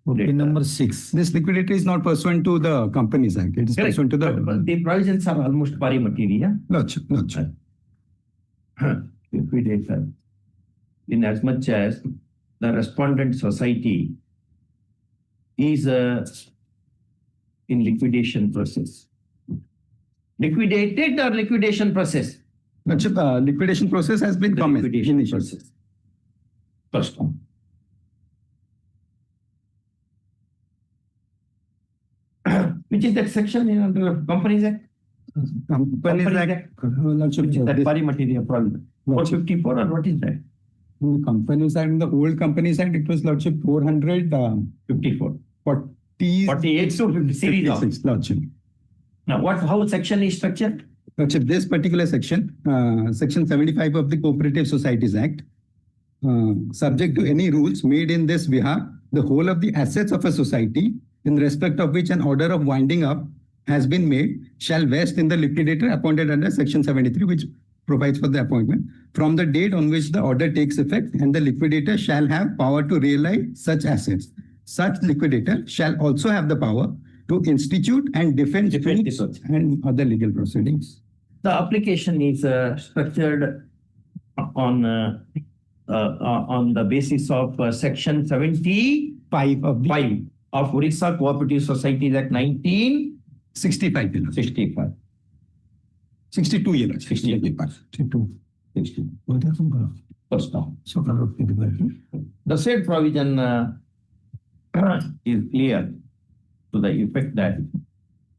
Okay, number 6. This liquidator is not pursuant to the Companies Act. It is Correct. pursuant to But the provisions are almost pari materia. Lordship. Lordship. Liquidator. In as much as the respondent society is in liquidation process. Liquidated or liquidation process? Lordship, liquidation process has been commenced. Liquidation process. First one. Which is that section in the Companies Act? Companies Act. Lordship, Which is that pari materia problem? 454 or what is that? In the Companies Act, in the old Companies Act, it was Lordship 54. 40. 48 to 50 series of. 56, Lordship. Now, how section is structured? Lordship, this particular section, section 75 of the Cooperative Societies Act, subject to any rules made in this behalf, the whole of the assets of a society, in respect of which an order of winding up has been made, shall vest in the liquidator appointed under section 73, which provides for the appointment, from the date on which the order takes effect, and the liquidator shall have power to realize such assets. Such liquidator shall also have the power to institute and defend suits and other legal proceedings. The application is structured on the basis of section 75 of Orissa Cooperative Societies Act 1965. 62 years. 62. First now. The said provision is clear to the effect that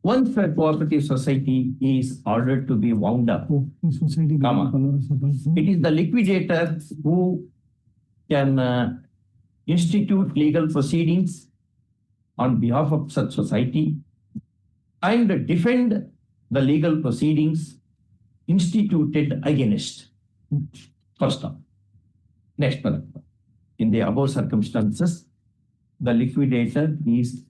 once a cooperative society is ordered to be wound up, it is the liquidator who can institute legal proceedings on behalf of such society and defend the legal proceedings instituted against. First up. Next paragraph. In the above circumstances, the liquidator is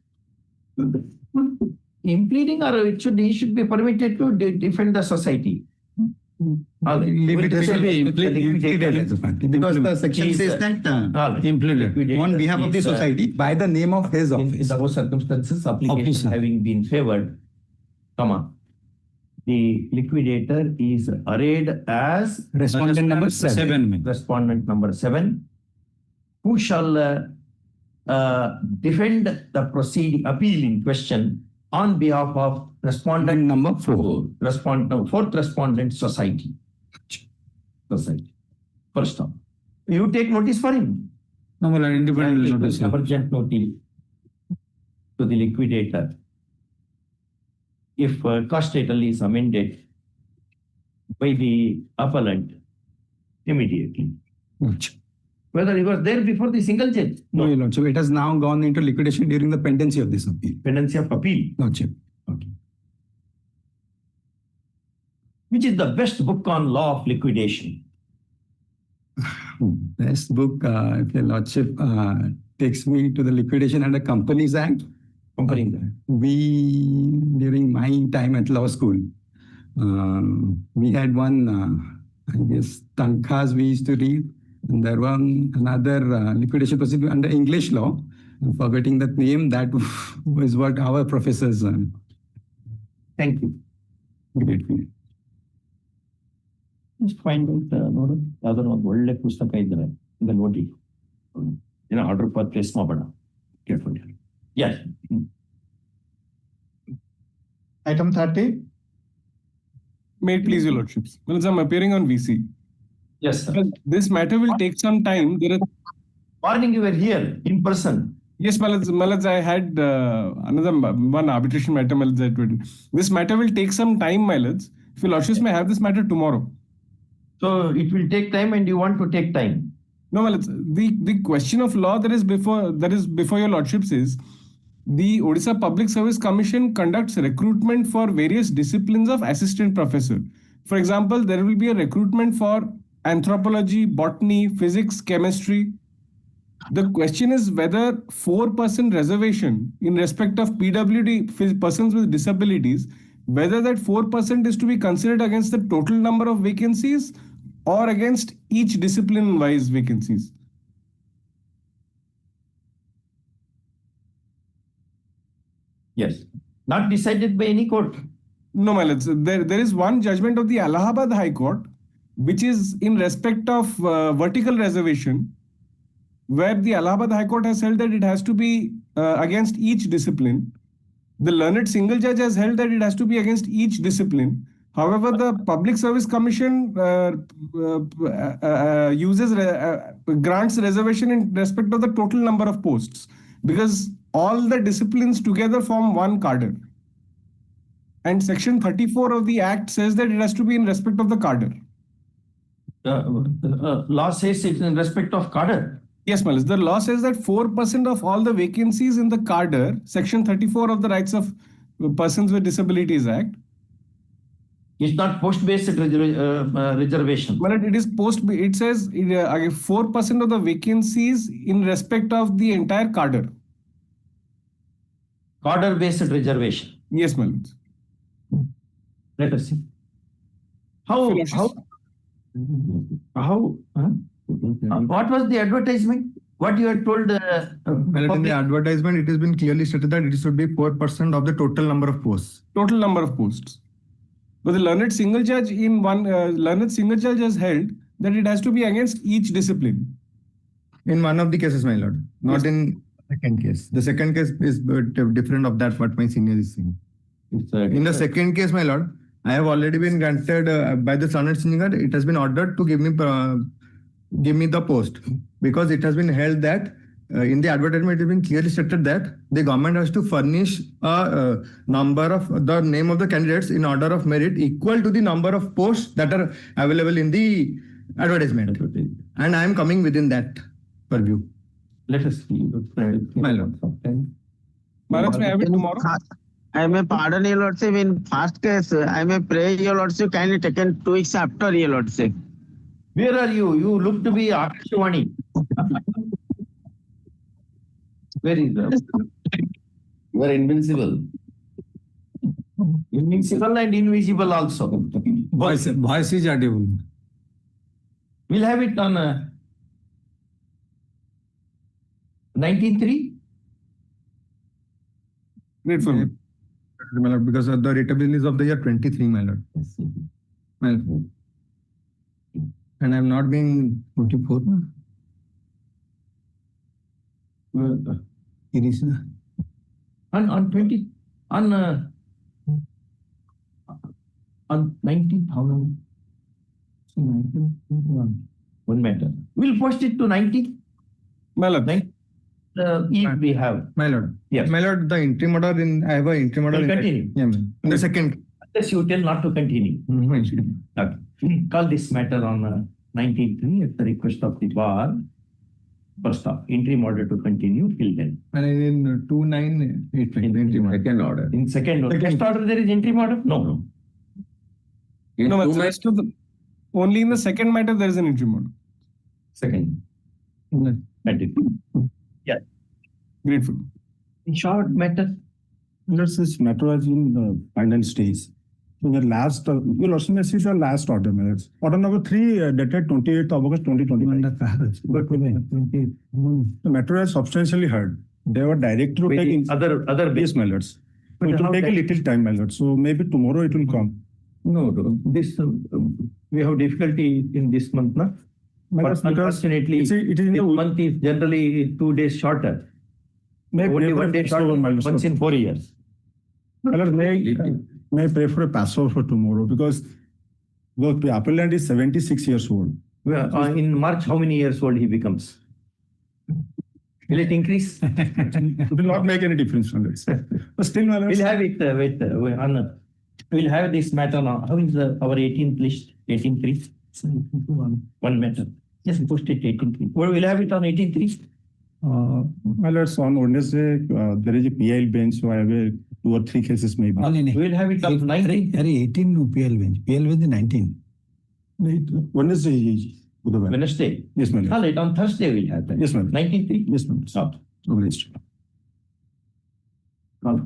impleading, or he should be permitted to defend the society. Because the section says that on behalf of the society by the name of his office. In those circumstances, application having been favored, the liquidator is arrayed as respondent number 7. Respondent number 7, who shall defend the proceeding appeal in question on behalf of respondent number 4. Fourth respondent society. First up. You take notice for him. Independent notice. Urgent notice to the liquidator. If cost title is amended by the appellant immediately. Whether he was there before the single judge? No, Your Lordship. It has now gone into liquidation during the pendency of this appeal. Pendency of appeal. Lordship. Okay. Which is the best book on law of liquidation? Best book, if Your Lordship takes me to the Liquidation under Companies Act. During my time at law school, we had one, I guess, tankhas we used to read. And there was another liquidation procedure under English law. I'm forgetting that name. That was what our professors. Thank you. Great. Just find out, ಯಾವ್ದಾದ್ರು ಒಂದು ಒಳ್ಳೆ ಪುಸ್ತಕ ಇದ್ರೆ ಈಗ ನೋಡಿ ಏನೋ order per place ಮಾಡೋಣ ಕೇಳ್ಕೊಂಡು. Yes. Item 30. May it please your lordships. Well, I'm appearing on VC. Yes, sir. This matter will take some time. Morning you were here in person. Yes, Malaj, I had another one arbitration matter, Malaj. This matter will take some time, Malaj. If your lordships may have this matter tomorrow. So it will take time and you want to take time. No, Malaj, the question of law that is before your lordships is the Odisha Public Service Commission conducts recruitment for various disciplines of assistant professor. For example, there will be a recruitment for anthropology, botany, physics, chemistry. The question is whether 4% reservation in respect of PWD persons with disabilities, whether that 4% is to be considered against the total number of vacancies or against each discipline-wise vacancies. Yes. Not decided by any court. No, my lords. There is one judgment of the Allahabad High Court, which is in respect of vertical reservation, where the Allahabad High Court has held that it has to be against each discipline. The learned single judge has held that it has to be against each discipline. However, the Public Service Commission grants reservation in respect of the total number of posts, because all the disciplines together form one cadre. And section 34 of the Act says that it has to be in respect of the cadre. Law says it's in respect of cadre. Yes, Malis. The law says that 4% of all the vacancies in the cadre, section 34 of the Rights of Persons with Disabilities Act. It's not post-based reservation. Well, it is it says 4% of the vacancies in respect of the entire cadre. Cadre-based reservation. Yes, Malis. Let us see. What was the advertisement? What you had told? In the advertisement, it has been clearly stated that it should be 4% of the total number of posts. Total number of posts. But the learned single judge has held that it has to be against each discipline. In one of the cases, my lord, not in second case. The second case is different of that what my senior is saying. In the second case, my lord, I have already been granted by the learned senior. It has been ordered to give me the post, because it has been held that in the advertisement it has been clearly stated that the government has to furnish a number of the name of the candidates in order of merit equal to the number of posts that are available in the advertisement. And I am coming within that purview. Let us see. My lord. Maharaj, may I have it tomorrow? I may pardon your lordship. In first case, I may pray your lordship kindly taken 2 weeks after your lordship. Where are you? You look to be Akashwani. Where is that? You are invincible. Invincible and invisible also. Voice is audible. We'll have it on 19.3. Great for me. My lord, because the rateable is of the year 23, my lord. My lord. And I'm not being 24. It is On 20 on 19,000. One matter. We'll post it to 90. My lord. If we have. My lord. Yes. My lord, the entry order I have an entry order. Continue. Yeah, in the second. Unless you tell not to continue. Okay. Call this matter on 19.3 at the request of the bar. First off, interim order to continue till then. And in 2985, Second order. In second order. First order there is interim order? No. No, but rest of the, only in the second matter there is an interim order. Second. Yeah. Grateful. In short matter. This matter was in the final stage. So the last, you'll also see the last order. Order number 3 dated 28th of August 2025. The matter was substantially heard. They were directed to take in other base mallards. So it will take a little time, my lord. So maybe tomorrow it will come. No, this we have difficulty in this month, no? But unfortunately, this month is generally 2 days shorter. May only 1 day shorter, once in 4 years. May I pray for a Passover for tomorrow, because the appellant is 76 years old. In March, how many years old he becomes? Will it increase? It will not make any difference on this. But still, my lord. We'll have it we'll have this matter now. How is our 18th list? 18th list? One matter. Yes, post it 18th list. Well, we'll have it on 18th list. My lords, on Wednesday, there is a PIL bench, so I have 2 or 3 cases maybe. We'll have it on 19th. 18 no PL bench. PL bench is 19. Wednesday, Budhavar. Wednesday. Yes, my lord. All right, on Thursday we'll have that. Yes, ma'am. 19th. Yes, ma'am. Stop. Wednesday. Call.